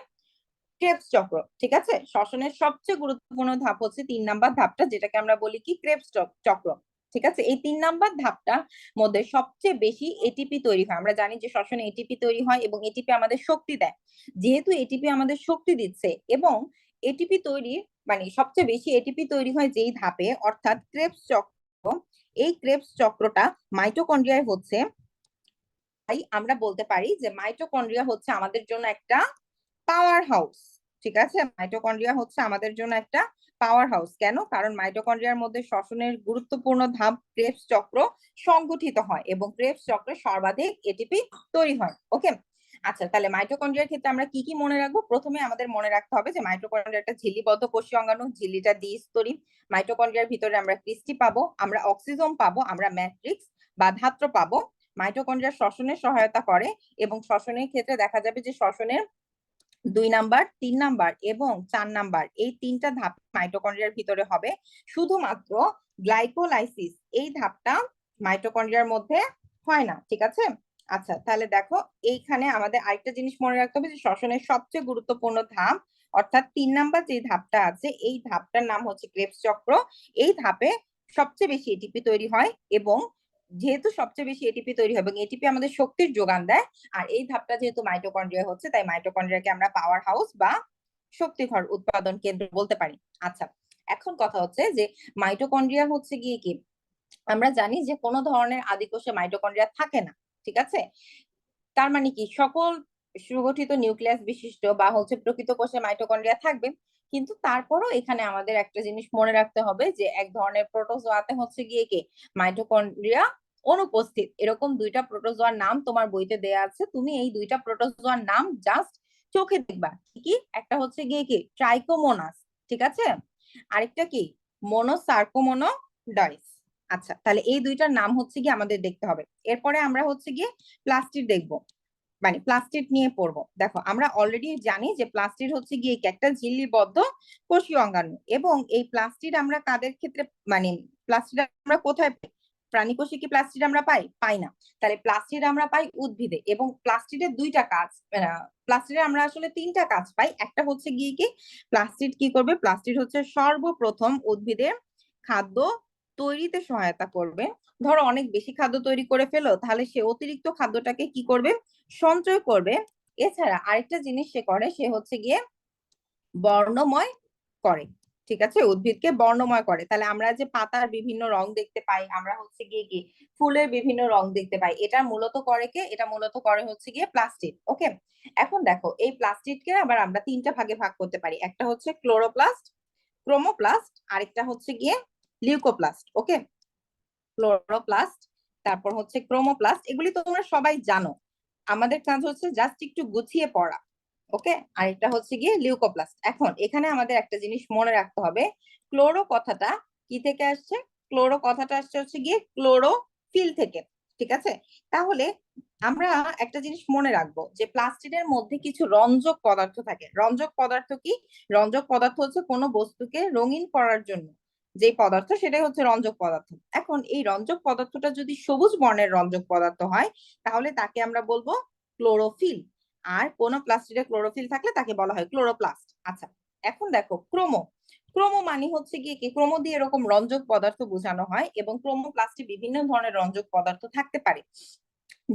A: ক্রেবস চক্র। ঠিক আছে, শ্বসনের সবচেয়ে গুরুত্বপূর্ণ ধাপ হচ্ছে 3 নাম্বার ধাপটা, যেটাকে আমরা বলি কি ক্রেবস চক্র। ঠিক আছে, এই 3 নাম্বার ধাপটা মধ্যে সবচেয়ে বেশি এটিপি তৈরি হয়। আমরা জানি যে শ্বসনে এটিপি তৈরি হয় এবং এটিপি আমাদের শক্তি দেয়। যেহেতু এটিপি আমাদের শক্তি দিচ্ছে এবং এটিপি তৈরি মানে সবচেয়ে বেশি এটিপি তৈরি হয় যেই ধাপে, অর্থাৎ ক্রেবস চক্র, এই ক্রেবস চক্রটা মাইটোকন্ড্রিয়ায় হচ্ছে। তাই আমরা বলতে পারি যে মাইটোকন্ড্রিয়া হচ্ছে আমাদের জন্য একটা পাওয়ার হাউস। ঠিক আছে, মাইটোকন্ড্রিয়া হচ্ছে আমাদের জন্য একটা পাওয়ার হাউস। কেন? কারণ মাইটোকন্ড্রিয়ার মধ্যে শ্বসনের গুরুত্বপূর্ণ ধাপ ক্রেবস চক্র সংগঠিত হয় এবং ক্রেবস চক্রে সর্বাধিক এটিপি তৈরি হয়। ওকে, আচ্ছা, তাহলে মাইটোকন্ড্রিয়ার ক্ষেত্রে আমরা কি কি মনে রাখবো? প্রথমে আমাদের মনে রাখতে হবে যে মাইটোকন্ড্রিয়া একটা ঝিল্লিবদ্ধ কোষীয় অঙ্গাণু, ঝিল্লিটা দ্বিস্তরী। মাইটোকন্ড্রিয়ার ভিতরে আমরা ক্রিস্টি পাবো, আমরা অক্সিজোম পাবো, আমরা ম্যাট্রিক্স বা ধাত্র পাবো। মাইটোকন্ড্রিয়া শ্বসনে সহায়তা করে এবং শ্বসনের ক্ষেত্রে দেখা যাবে যে শ্বসনের 2 নাম্বার, 3 নাম্বার এবং 4 নাম্বার, এই 3টা ধাপ মাইটোকন্ড্রিয়ার ভিতরে হবে। শুধুমাত্র গ্লাইকোলাইসিস এই ধাপটা মাইটোকন্ড্রিয়ার মধ্যে হয় না। ঠিক আছে, আচ্ছা, তাহলে দেখো এইখানে আমাদের আরেকটা জিনিস মনে রাখতে হবে যে শ্বসনের সবচেয়ে গুরুত্বপূর্ণ ধাপ, অর্থাৎ 3 নাম্বার যে ধাপটা আছে, এই ধাপটার নাম হচ্ছে ক্রেবস চক্র। এই ধাপে সবচেয়ে বেশি এটিপি তৈরি হয় এবং যেহেতু সবচেয়ে বেশি এটিপি তৈরি হয় এবং এটিপি আমাদের শক্তির যোগান দেয়, আর এই ধাপটা যেহেতু মাইটোকন্ড্রিয়া হচ্ছে, তাই মাইটোকন্ড্রিয়াকে আমরা পাওয়ার হাউস বা শক্তিঘর উৎপাদন কেন্দ্র বলতে পারি। আচ্ছা, এখন কথা হচ্ছে যে মাইটোকন্ড্রিয়া হচ্ছে গিয়ে কি, আমরা জানি যে কোনো ধরনের আদিকোষে মাইটোকন্ড্রিয়া থাকে না। ঠিক আছে, তার মানে কি সকল সুগঠিত নিউক্লিয়াস বিশিষ্ট বা হচ্ছে প্রকৃত কোষে মাইটোকন্ড্রিয়া থাকবে, কিন্তু তারপরও এখানে আমাদের একটা জিনিস মনে রাখতে হবে যে এক ধরনের প্রোটোজোয়াতে হচ্ছে গিয়ে কি মাইটোকন্ড্রিয়া অনুপস্থিত। এরকম 2টা প্রোটোজোয়ার নাম তোমার বইতে দেয়া আছে, তুমি এই 2টা প্রোটোজোয়ার নাম জাস্ট চোখে দেখবা। কি, একটা হচ্ছে গিয়ে কি ট্রাইকোমোনাস, ঠিক আছে, আরেকটা কি মোনোসার্কোমোনোডয়েস। আচ্ছা, তাহলে এই 2টার নাম হচ্ছে গিয়ে আমাদের দেখতে হবে। এরপরে আমরা হচ্ছে গিয়ে প্লাস্টিড দেখবো, মানে প্লাস্টিড নিয়ে পড়বো। দেখো আমরা অলরেডি জানি যে প্লাস্টিড হচ্ছে গিয়ে একটা ঝিল্লিবদ্ধ কোষীয় অঙ্গাণু এবং এই প্লাস্টিড আমরা কাদের ক্ষেত্রে, মানে প্লাস্টিড আমরা কোথায় পাই? প্রাণী কোষে কি প্লাস্টিড আমরা পাই না। তাহলে প্লাস্টিড আমরা পাই উদ্ভিদে এবং প্লাস্টিডের 2টা কাজ, প্লাস্টিডে আমরা আসলে 3টা কাজ পাই। একটা হচ্ছে গিয়ে কি প্লাস্টিড কি করবে, প্লাস্টিড হচ্ছে সর্বপ্রথম উদ্ভিদের খাদ্য তৈরিতে সহায়তা করবে। ধরো অনেক বেশি খাদ্য তৈরি করে ফেলো, তাহলে সে অতিরিক্ত খাদ্যটাকে কি করবে, সঞ্চয় করবে। এছাড়া আরেকটা জিনিস সে করে, সে হচ্ছে গিয়ে বর্ণময় করে। ঠিক আছে, উদ্ভিদকে বর্ণময় করে। তাহলে আমরা যে পাতার বিভিন্ন রং দেখতে পাই, আমরা হচ্ছে গিয়ে কি ফুলের বিভিন্ন রং দেখতে পাই, এটা মূলত করে কে, এটা মূলত করে হচ্ছে গিয়ে প্লাস্টিড। ওকে, এখন দেখো এই প্লাস্টিডকে আবার আমরা 3টা ভাগে ভাগ করতে পারি, একটা হচ্ছে ক্লোরোপ্লাস্ট, ক্রোমোপ্লাস্ট, আরেকটা হচ্ছে গিয়ে লিউকোপ্লাস্ট। ওকে, ক্লোরোপ্লাস্ট, তারপর হচ্ছে ক্রোমোপ্লাস্ট, এগুলি তোমরা সবাই জানো। আমাদের কাজ হচ্ছে জাস্ট একটু গুছিয়ে পড়া। ওকে, আর এটা হচ্ছে গিয়ে লিউকোপ্লাস্ট। এখন এখানে আমাদের একটা জিনিস মনে রাখতে হবে, ক্লোরো কথাটা কি থেকে আসছে? ক্লোরো কথাটা আসছে হচ্ছে গিয়ে ক্লোরোফিল থেকে, ঠিক আছে? তাহলে আমরা একটা জিনিস মনে রাখবো যে প্লাস্টিডের মধ্যে কিছু রঞ্জক পদার্থ থাকে। রঞ্জক পদার্থ কি? রঞ্জক পদার্থ হচ্ছে কোনো বস্তুকে রঙিন করার জন্য যে পদার্থ, সেটাই হচ্ছে রঞ্জক পদার্থ। এখন এই রঞ্জক পদার্থটা যদি সবুজ বর্ণের রঞ্জক পদার্থ হয়, তাহলে তাকে আমরা বলবো ক্লোরোফিল। আর কোন প্লাস্টিডে ক্লোরোফিল থাকলে তাকে বলা হয় ক্লোরোপ্লাস্ট। আচ্ছা, এখন দেখো ক্রোমো। ক্রোমো মানে হচ্ছে গিয়ে কি, ক্রোমো দিয়ে এরকম রঞ্জক পদার্থ বোঝানো হয়, এবং ক্রোমোপ্লাস্টে বিভিন্ন ধরনের রঞ্জক পদার্থ থাকতে পারে।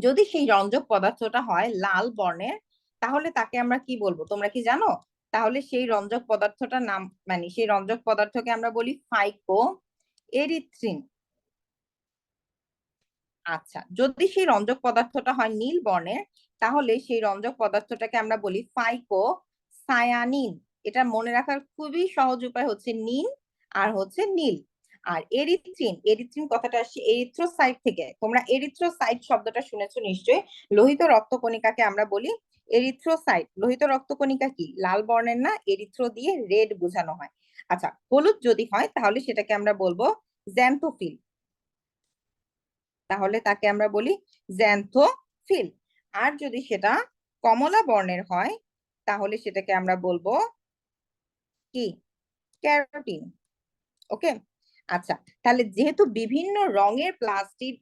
A: যদি সেই রঞ্জক পদার্থটা হয় লাল বর্ণের, তাহলে তাকে আমরা কি বলবো তোমরা কি জানো? তাহলে সেই রঞ্জক পদার্থটার নাম, মানে সেই রঞ্জক পদার্থকে আমরা বলি ফাইকো এরিথ্রিন। আচ্ছা, যদি সেই রঞ্জক পদার্থটা হয় নীল বর্ণের, তাহলে সেই রঞ্জক পদার্থটাকে আমরা বলি ফাইকো সায়ানিন। এটা মনে রাখার খুবই সহজ উপায় হচ্ছে নীল আর হচ্ছে নীল। আর এরিথ্রিন, এরিথ্রিন কথাটা আসছে এরিথ্রোসাইট থেকে। তোমরা এরিথ্রোসাইট শব্দটা শুনেছো নিশ্চয়ই। লোহিত রক্তকণিকাকে আমরা বলি এরিথ্রোসাইট। লোহিত রক্তকণিকা কি লাল বর্ণের না? এরিথ্রো দিয়ে রেড বোঝানো হয়। আচ্ছা, হলুদ যদি হয় তাহলে সেটাকে আমরা বলবো জ্যান্থোফিল। তাহলে তাকে আমরা বলি জ্যান্থোফিল। আর যদি সেটা কমলা বর্ণের হয়, তাহলে সেটাকে আমরা বলবো কি? ক্যারোটিন। ওকে। আচ্ছা, তাহলে যেহেতু বিভিন্ন রঙের প্লাস্টিক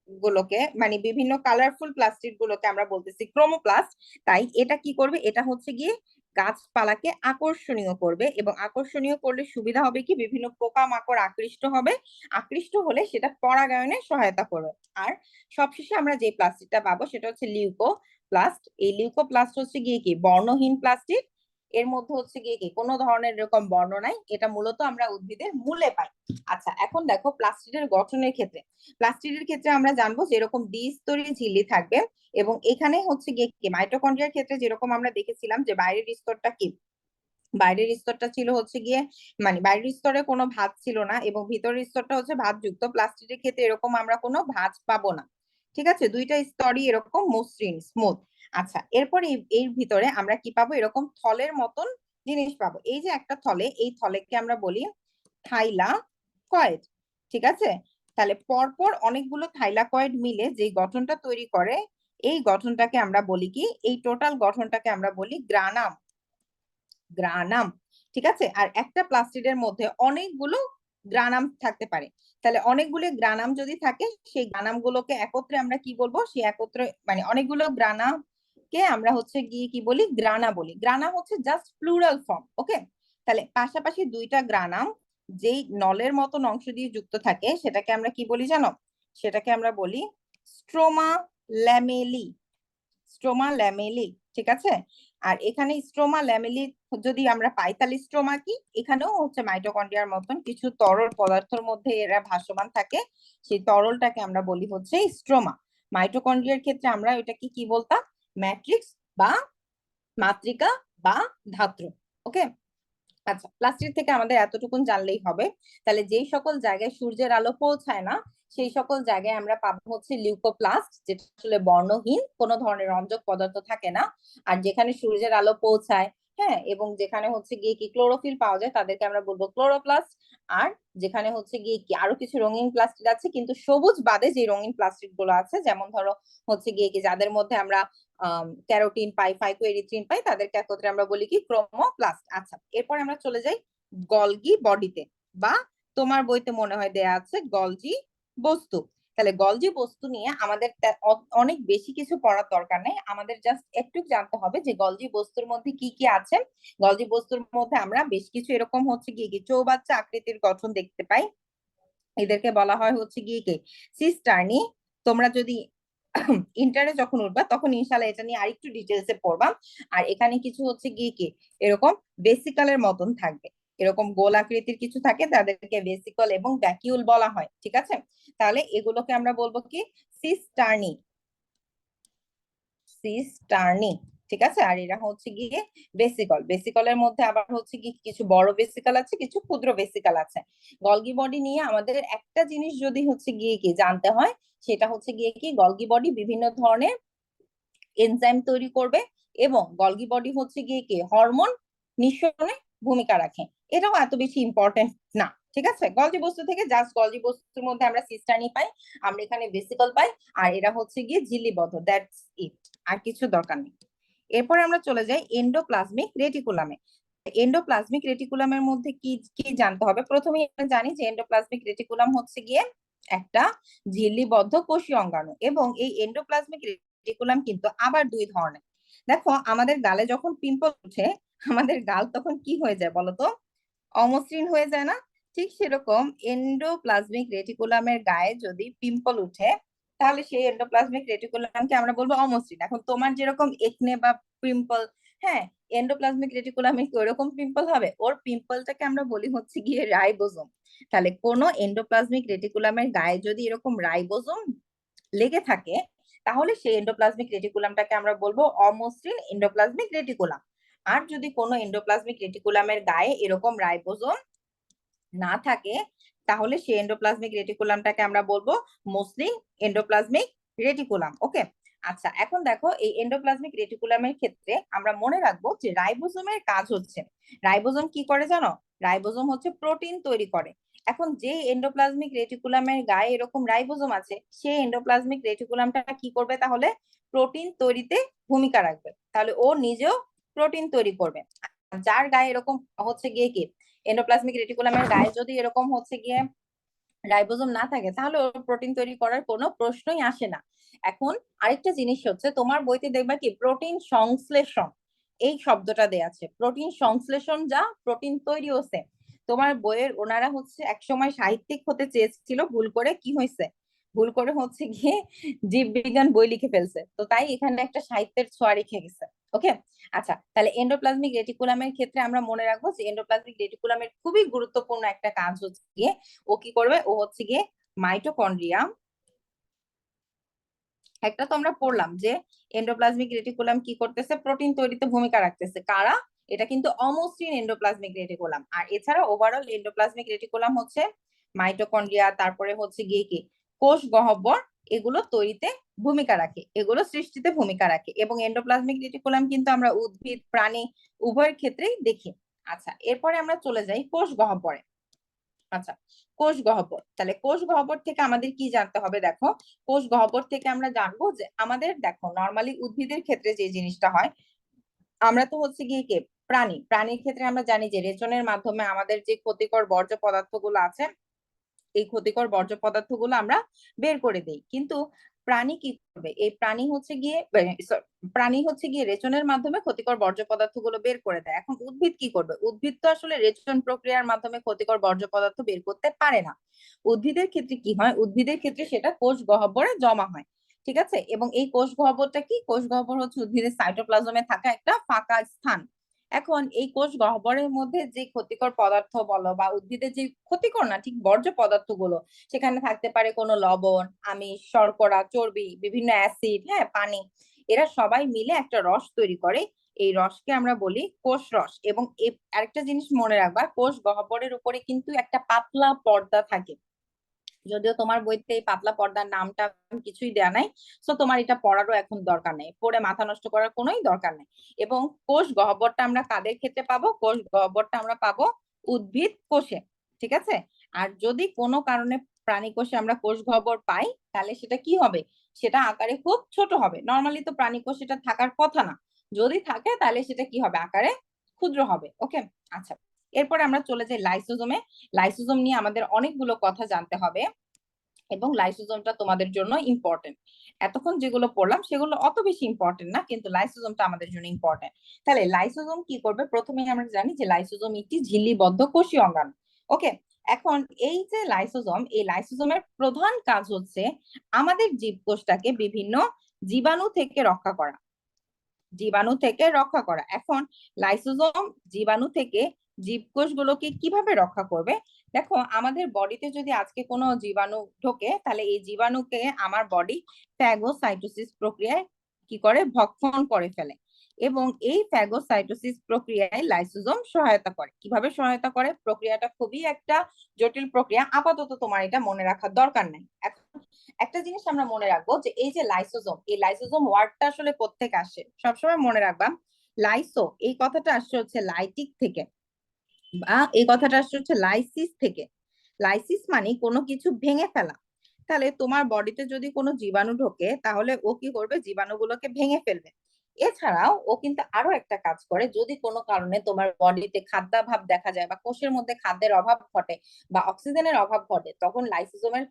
A: গুলোকে, মানে বিভিন্ন কালারফুল প্লাস্টিক গুলোকে আমরা বলতেছি ক্রোমোপ্লাস্ট, তাই এটা কি করবে? এটা হচ্ছে গিয়ে গাছপালাকে আকর্ষণীয় করবে, এবং আকর্ষণীয় করলে সুবিধা হবে কি, বিভিন্ন পোকামাকড় আকৃষ্ট হবে। আকৃষ্ট হলে সেটা পরাগায়নে সহায়তা করবে। আর সবশেষে আমরা যে প্লাস্টিকটা পাবো সেটা হচ্ছে লিউকোপ্লাস্ট। এই লিউকোপ্লাস্ট হচ্ছে গিয়ে কি বর্ণহীন প্লাস্টিক। এর মধ্যে হচ্ছে গিয়ে কি কোনো ধরনের এরকম বর্ণ নাই। এটা মূলত আমরা উদ্ভিদের মূলে পাই। আচ্ছা, এখন দেখো প্লাস্টিডের গঠনের ক্ষেত্রে, প্লাস্টিডের ক্ষেত্রে আমরা জানবো যে এরকম দ্বিস্তরী ঝিল্লি থাকবে, এবং এখানে হচ্ছে গিয়ে কি মাইটোকন্ড্রিয়ার ক্ষেত্রে যেরকম আমরা দেখেছিলাম যে বাইরের স্তরটা কি, বাইরের স্তরটা ছিল হচ্ছে গিয়ে, মানে বাইরের স্তরে কোনো ভাঁজ ছিল না, এবং ভিতরের স্তরটা হচ্ছে ভাঁজযুক্ত। প্লাস্টিকের ক্ষেত্রে এরকম আমরা কোনো ভাঁজ পাবো না, ঠিক আছে? দুইটা স্তরই এরকম মসৃণ স্মুথ। আচ্ছা, এরপর এর ভিতরে আমরা কি পাবো? এরকম থলের মতন জিনিস পাবো। এই যে একটা থলে, এই থলেকে আমরা বলি থাইলাকয়েড, ঠিক আছে? তাহলে পরপর অনেকগুলো থাইলাকয়েড মিলে যে গঠনটা তৈরি করে, এই গঠনটাকে আমরা বলি কি, এই টোটাল গঠনটাকে আমরা বলি গ্রানাম। গ্রানাম, ঠিক আছে? আর একটা প্লাস্টিডের মধ্যে অনেকগুলো গ্রানাম থাকতে পারে। তাহলে অনেকগুলো গ্রানাম যদি থাকে, সেই গ্রানাম গুলোকে একত্রে আমরা কি বলবো? সেই একত্রে, মানে অনেকগুলো গ্রানাম কে আমরা হচ্ছে গিয়ে কি বলি? গ্রানা বলি। গ্রানা হচ্ছে জাস্ট প্লুরাল ফর্ম। ওকে, তাহলে পাশাপাশি দুইটা গ্রানাম যেই নলের মতন অংশ দিয়ে যুক্ত থাকে, সেটাকে আমরা কি বলি জানো? সেটাকে আমরা বলি স্ট্রোমা ল্যামেলি। স্ট্রোমা ল্যামেলি, ঠিক আছে? আর এখানে স্ট্রোমা ল্যামেলি যদি আমরা পাই, তাহলে স্ট্রোমা কি? এখানেও হচ্ছে মাইটোকন্ড্রিয়ার মতন কিছু তরল পদার্থের মধ্যে এরা ভাসমান থাকে। সেই তরলটাকে আমরা বলি হচ্ছে স্ট্রোমা। মাইটোকন্ড্রিয়ার ক্ষেত্রে আমরা এটাকে কি বলতাম? ম্যাট্রিক্স বা মাতৃকা বা ধাত্র। ওকে। আচ্ছা, প্লাস্টিক থেকে আমাদের এতটুকুন জানলেই হবে। তাহলে যেই সকল জায়গায় সূর্যের আলো পৌঁছায় না, সেই সকল জায়গায় আমরা পাবো হচ্ছে লিউকোপ্লাস্ট, যেটা আসলে বর্ণহীন, কোনো ধরনের রঞ্জক পদার্থ থাকে না। আর যেখানে সূর্যের আলো পৌঁছায়, হ্যাঁ, এবং যেখানে হচ্ছে গিয়ে কি ক্লোরোফিল পাওয়া যায়, তাদেরকে আমরা বলবো ক্লোরোপ্লাস্ট। আর যেখানে হচ্ছে গিয়ে কি আরো কিছু রঙিন প্লাস্টিক আছে, কিন্তু সবুজ বাদে যে রঙিন প্লাস্টিক গুলো আছে, যেমন ধরো হচ্ছে গিয়ে কি যাদের মধ্যে আমরা ক্যারোটিন পাই, ফাইকোএরিথ্রিন পাই, তাদেরকে একত্রে আমরা বলি কি ক্রোমোপ্লাস্ট। আচ্ছা, এরপর আমরা চলে যাই গলগি বডিতে, বা তোমার বইতে মনে হয় দেয়া আছে গলজি বস্তু। তাহলে গলজি বস্তু নিয়ে আমাদের অনেক বেশি কিছু পড়ার দরকার নেই। আমাদের জাস্ট একটু জানতে হবে যে গলজি বস্তুর মধ্যে কি কি আছে। গলজি বস্তুর মধ্যে আমরা বেশ কিছু এরকম হচ্ছে গিয়ে কি চৌবাচ্চা আকৃতির গঠন দেখতে পাই। এদেরকে বলা হয় হচ্ছে গিয়ে কি সিস্টার্নি। তোমরা যদি ইন্টারে যখন উঠবা তখন ইনশাল্লাহ এটা নিয়ে আরেকটু ডিটেলসে পড়বা। আর এখানে কিছু হচ্ছে গিয়ে কি এরকম বেসিকলের মতন থাকবে, এরকম গোল আকৃতির কিছু থাকে, তাদেরকে ভেসিকল এবং ভ্যাকিউল বলা হয়, ঠিক আছে? তাহলে এগুলোকে আমরা বলবো কি সিস্টার্নি। সিস্টার্নি, ঠিক আছে? আর এরা হচ্ছে গিয়ে ভেসিকল। ভেসিকলের মধ্যে আবার হচ্ছে কি কিছু বড় ভেসিকল আছে, কিছু ক্ষুদ্র ভেসিকল আছে। গলগি বডি নিয়ে আমাদের একটা জিনিস যদি হচ্ছে গিয়ে কি জানতে হয়, সেটা হচ্ছে গিয়ে কি গলগি বডি বিভিন্ন ধরনের এনজাইম তৈরি করবে,
C: এবং গলগি বডি হচ্ছে গিয়ে কি হরমোন নিঃসরণে ভূমিকা রাখে। এটাও এত বেশি ইম্পর্টেন্ট না, ঠিক আছে। গলজি বস্তু থেকে জাস্ট গলজি বস্তুর মধ্যে আমরা সিস্টার্নি পাই, আমরা এখানে ভেসিকল পাই, আর এরা হচ্ছে গিয়ে ঝিল্লিবদ্ধ, দ্যাটস ইট, আর কিছু দরকার নেই। এরপরে আমরা চলে যাই এন্ডোপ্লাজমিক রেটিকুলামে। এন্ডোপ্লাজমিক রেটিকুলামের মধ্যে কি কি জানতে হবে? প্রথমেই আমরা জানি যে এন্ডোপ্লাজমিক রেটিকুলাম হচ্ছে গিয়ে একটা ঝিল্লিবদ্ধ কোষীয় অঙ্গাণু, এবং এই এন্ডোপ্লাজমিক রেটিকুলাম কিন্তু আবার দুই ধরনের। দেখো আমাদের গালে যখন পিম্পল উঠে, আমাদের গাল তখন কি হয়ে যায় বলতো? অমসৃণ হয়ে যায় না? ঠিক সেরকম এন্ডোপ্লাজমিক রেটিকুলামের গায়ে যদি পিম্পল উঠে, তাহলে সেই এন্ডোপ্লাজমিক রেটিকুলামকে আমরা বলবো অমসৃণ। এখন তোমার যেরকম একনে বা পিম্পল, হ্যাঁ, এন্ডোপ্লাজমিক রেটিকুলামে কি ওরকম পিম্পল হবে? ওর পিম্পলটাকে আমরা বলি হচ্ছে গিয়ে রাইবোজোম। তাহলে কোন এন্ডোপ্লাজমিক রেটিকুলামের গায়ে যদি এরকম রাইবোজোম লেগে থাকে, তাহলে সেই এন্ডোপ্লাজমিক রেটিকুলামটাকে আমরা বলবো অমসৃণ এন্ডোপ্লাজমিক রেটিকুলাম। আর যদি কোনো এন্ডোপ্লাজমিক রেটিকুলামের গায়ে এরকম রাইবোজোম না থাকে, তাহলে সেই এন্ডোপ্লাজমিক রেটিকুলামটাকে আমরা বলবো মসৃণ এন্ডোপ্লাজমিক রেটিকুলাম। ওকে, আচ্ছা এখন দেখো এই এন্ডোপ্লাজমিক রেটিকুলামের ক্ষেত্রে আমরা মনে রাখবো যে রাইবোজোমের কাজ হচ্ছে, রাইবোজোম কি করে জানো? রাইবোজোম হচ্ছে প্রোটিন তৈরি করে। এখন যে এন্ডোপ্লাজমিক রেটিকুলামের গায়ে এরকম রাইবোজোম আছে, সেই এন্ডোপ্লাজমিক রেটিকুলামটা কি করবে? তাহলে প্রোটিন তৈরিতে ভূমিকা রাখবে, তাহলে ও নিজেও প্রোটিন তৈরি করবে। যার গায়ে এরকম হচ্ছে গিয়ে কি এন্ডোপ্লাজমিক রেটিকুলামের গায়ে যদি এরকম হচ্ছে গিয়ে রাইবোজোম না থাকে, তাহলে ওর প্রোটিন তৈরি করার কোনো প্রশ্নই আসে না। এখন আরেকটা জিনিস হচ্ছে, তোমার বইতে দেখবা কি প্রোটিন সংশ্লেষণ এই শব্দটা দেয়া আছে। প্রোটিন সংশ্লেষণ যা প্রোটিন তৈরি হচ্ছে, তোমার বইয়ের ওনারা হচ্ছে একসময় সাহিত্যিক হতে চেয়েছিল, ভুল করে কি হয়েছে? ভুল করে হচ্ছে গিয়ে জীববিজ্ঞান বই লিখে ফেলছে, তো তাই এখানে একটা সাহিত্যের ছোঁয়া রেখে গেছে। ওকে, আচ্ছা তাহলে এন্ডোপ্লাজমিক রেটিকুলামের ক্ষেত্রে আমরা মনে রাখবো যে এন্ডোপ্লাজমিক রেটিকুলামের খুবই গুরুত্বপূর্ণ একটা কাজ হচ্ছে গিয়ে ও কি করবে? ও হচ্ছে গিয়ে মাইটোকন্ড্রিয়া। একটা তো আমরা পড়লাম যে এন্ডোপ্লাজমিক রেটিকুলাম কি করতেছে? প্রোটিন তৈরিতে ভূমিকা রাখতেছে। কারা? এটা কিন্তু অমসৃণ এন্ডোপ্লাজমিক রেটিকুলাম। আর এছাড়া ওভারঅল এন্ডোপ্লাজমিক রেটিকুলাম হচ্ছে মাইটোকন্ড্রিয়া, তারপরে হচ্ছে গিয়ে কি কোষ গহ্বর, এগুলো তৈরিতে ভূমিকা রাখে, এগুলো সৃষ্টিতে ভূমিকা রাখে। এবং এন্ডোপ্লাজমিক রেটিকুলাম কিন্তু আমরা উদ্ভিদ প্রাণী উভয়ের ক্ষেত্রেই দেখি। আচ্ছা এরপরে আমরা চলে যাই কোষ গহ্বরে। আচ্ছা কোষ গহ্বর, তাহলে কোষ গহ্বর থেকে আমাদের কি জানতে হবে? দেখো কোষ গহ্বর থেকে আমরা জানবো যে আমাদের, দেখো নর্মালি উদ্ভিদের ক্ষেত্রে যে জিনিসটা হয়, আমরা তো হচ্ছে গিয়ে কি প্রাণীর ক্ষেত্রে আমরা জানি যে রেচনের মাধ্যমে আমাদের যে ক্ষতিকর বর্জ্য পদার্থগুলো আছে, এই ক্ষতিকর বর্জ্য পদার্থগুলো আমরা বের করে দেই। কিন্তু প্রাণী কি করবে? এই প্রাণী হচ্ছে গিয়ে রেচনের মাধ্যমে ক্ষতিকর বর্জ্য পদার্থগুলো বের করে দেয়। এখন উদ্ভিদ কি করবে? উদ্ভিদ তো আসলে রেচন প্রক্রিয়ার মাধ্যমে ক্ষতিকর বর্জ্য পদার্থ বের করতে পারে না। উদ্ভিদের ক্ষেত্রে কি হয়? উদ্ভিদের ক্ষেত্রে সেটা কোষ গহ্বরে জমা হয়, ঠিক আছে। এবং এই কোষ গহ্বরটা কি? কোষ গহ্বর হচ্ছে উদ্ভিদের সাইটোপ্লাজমে থাকা একটা ফাঁকা স্থান। এখন এই কোষ গহ্বরের মধ্যে যে ক্ষতিকর পদার্থ বলো বা উদ্ভিদের যে ক্ষতিকর না ঠিক বর্জ্য পদার্থগুলো, সেখানে থাকতে পারে কোনো লবণ, আমিষ, শর্করা, চর্বি, বিভিন্ন অ্যাসিড, হ্যাঁ পানি, এরা সবাই মিলে একটা রস তৈরি করে। এই রসকে আমরা বলি কোষ রস। এবং আরেকটা জিনিস মনে রাখবা, কোষ গহ্বরের উপরে কিন্তু একটা পাতলা পর্দা থাকে। যদিও তোমার বইতে এই পাতলা পর্দার নামটা কিছুই দেয়া নাই, তো তোমার এটা পড়ারও এখন দরকার নেই, পড়ে মাথা নষ্ট করার কোনোই দরকার নেই। এবং কোষ গহ্বরটা আমরা কাদের ক্ষেত্রে পাবো? কোষ গহ্বরটা আমরা পাবো উদ্ভিদ কোষে, ঠিক আছে। আর যদি কোনো কারণে প্রাণী কোষে আমরা কোষ গহ্বর পাই, তাহলে সেটা কি হবে? সেটা আকারে খুব ছোট হবে। নর্মালি তো প্রাণী কোষ এটা থাকার কথা না, যদি থাকে তাহলে সেটা কি হবে? আকারে ক্ষুদ্র হবে। ওকে, আচ্ছা এরপরে আমরা চলে যাই লাইসোজোমে। লাইসোজোম নিয়ে আমাদের অনেকগুলো কথা জানতে হবে, এবং লাইসোজোমটা তোমাদের জন্য ইম্পর্টেন্ট। এতক্ষণ যেগুলো পড়লাম সেগুলো অত বেশি ইম্পর্টেন্ট না, কিন্তু লাইসোজোমটা আমাদের জন্য ইম্পর্টেন্ট। তাহলে লাইসোজোম কি করবে? প্রথমে আমরা জানি যে লাইসোজোম একটি ঝিল্লিবদ্ধ কোষীয় অঙ্গাণু। ওকে, এখন এই যে লাইসোজোম, এই লাইসোজোমের প্রধান কাজ হচ্ছে আমাদের জীবকোষটাকে বিভিন্ন জীবাণু থেকে রক্ষা করা, জীবাণু থেকে রক্ষা করা। এখন লাইসোজোম জীবাণু থেকে জীবকোষগুলোকে কিভাবে রক্ষা করবে? দেখো আমাদের বডিতে যদি আজকে কোনো জীবাণু ঢোকে, তাহলে এই জীবাণুকে আমার বডি ফ্যাগোসাইটোসিস প্রক্রিয়ায় কি করে? ভক্ষণ করে ফেলে। এবং এই ফ্যাগোসাইটোসিস প্রক্রিয়ায় লাইসোজোম সহায়তা করে। কিভাবে সহায়তা করে? প্রক্রিয়াটা খুবই একটা জটিল প্রক্রিয়া, আপাতত তোমার এটা মনে রাখার দরকার নাই। এখন একটা জিনিস আমরা মনে রাখবো যে এই যে লাইসোজোম, এই লাইসোজোম ওয়ার্ডটা আসলে কোত্থেকে আসে সবসময় মনে রাখবা। লাইসো এই কথাটা আসছে হচ্ছে লাইটিক থেকে, বা এই কথাটা আসছে হচ্ছে লাইসিস থেকে। লাইসিস মানে কোনো কিছু ভেঙে ফেলা। তাহলে তোমার বডিতে যদি কোনো জীবাণু ঢোকে তাহলে ও কি করবে? জীবাণুগুলোকে ভেঙে ফেলবে। এছাড়াও ও কিন্তু আরো একটা কাজ করে, যদি কোনো কারণে তোমার বডিতে খাদ্যাভাব দেখা যায় বা কোষের মধ্যে খাদ্যের অভাব ঘটে বা অক্সিজেনের অভাব ঘটে, তখন লাইসোজোমের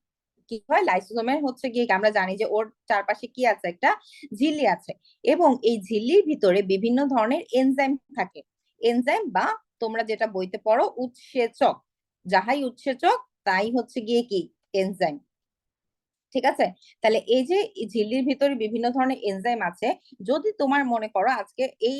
C: কি হয়? লাইসোজোমের হচ্ছে গিয়ে আমরা জানি যে ওর চারপাশে কি আছে? একটা ঝিল্লি আছে, এবং এই ঝিল্লির ভিতরে বিভিন্ন ধরনের এনজাইম থাকে। এনজাইম বা তোমরা যেটা বইতে পড়ো উৎসেচক, যাহাই উৎসেচক তাই হচ্ছে গিয়ে কি? এনজাইম। ঠিক আছে? তাহলে এই যে ঝিল্লির ভিতরে বিভিন্ন ধরনের এনজাইম আছে, যদি তোমার মনে করো আজকে এই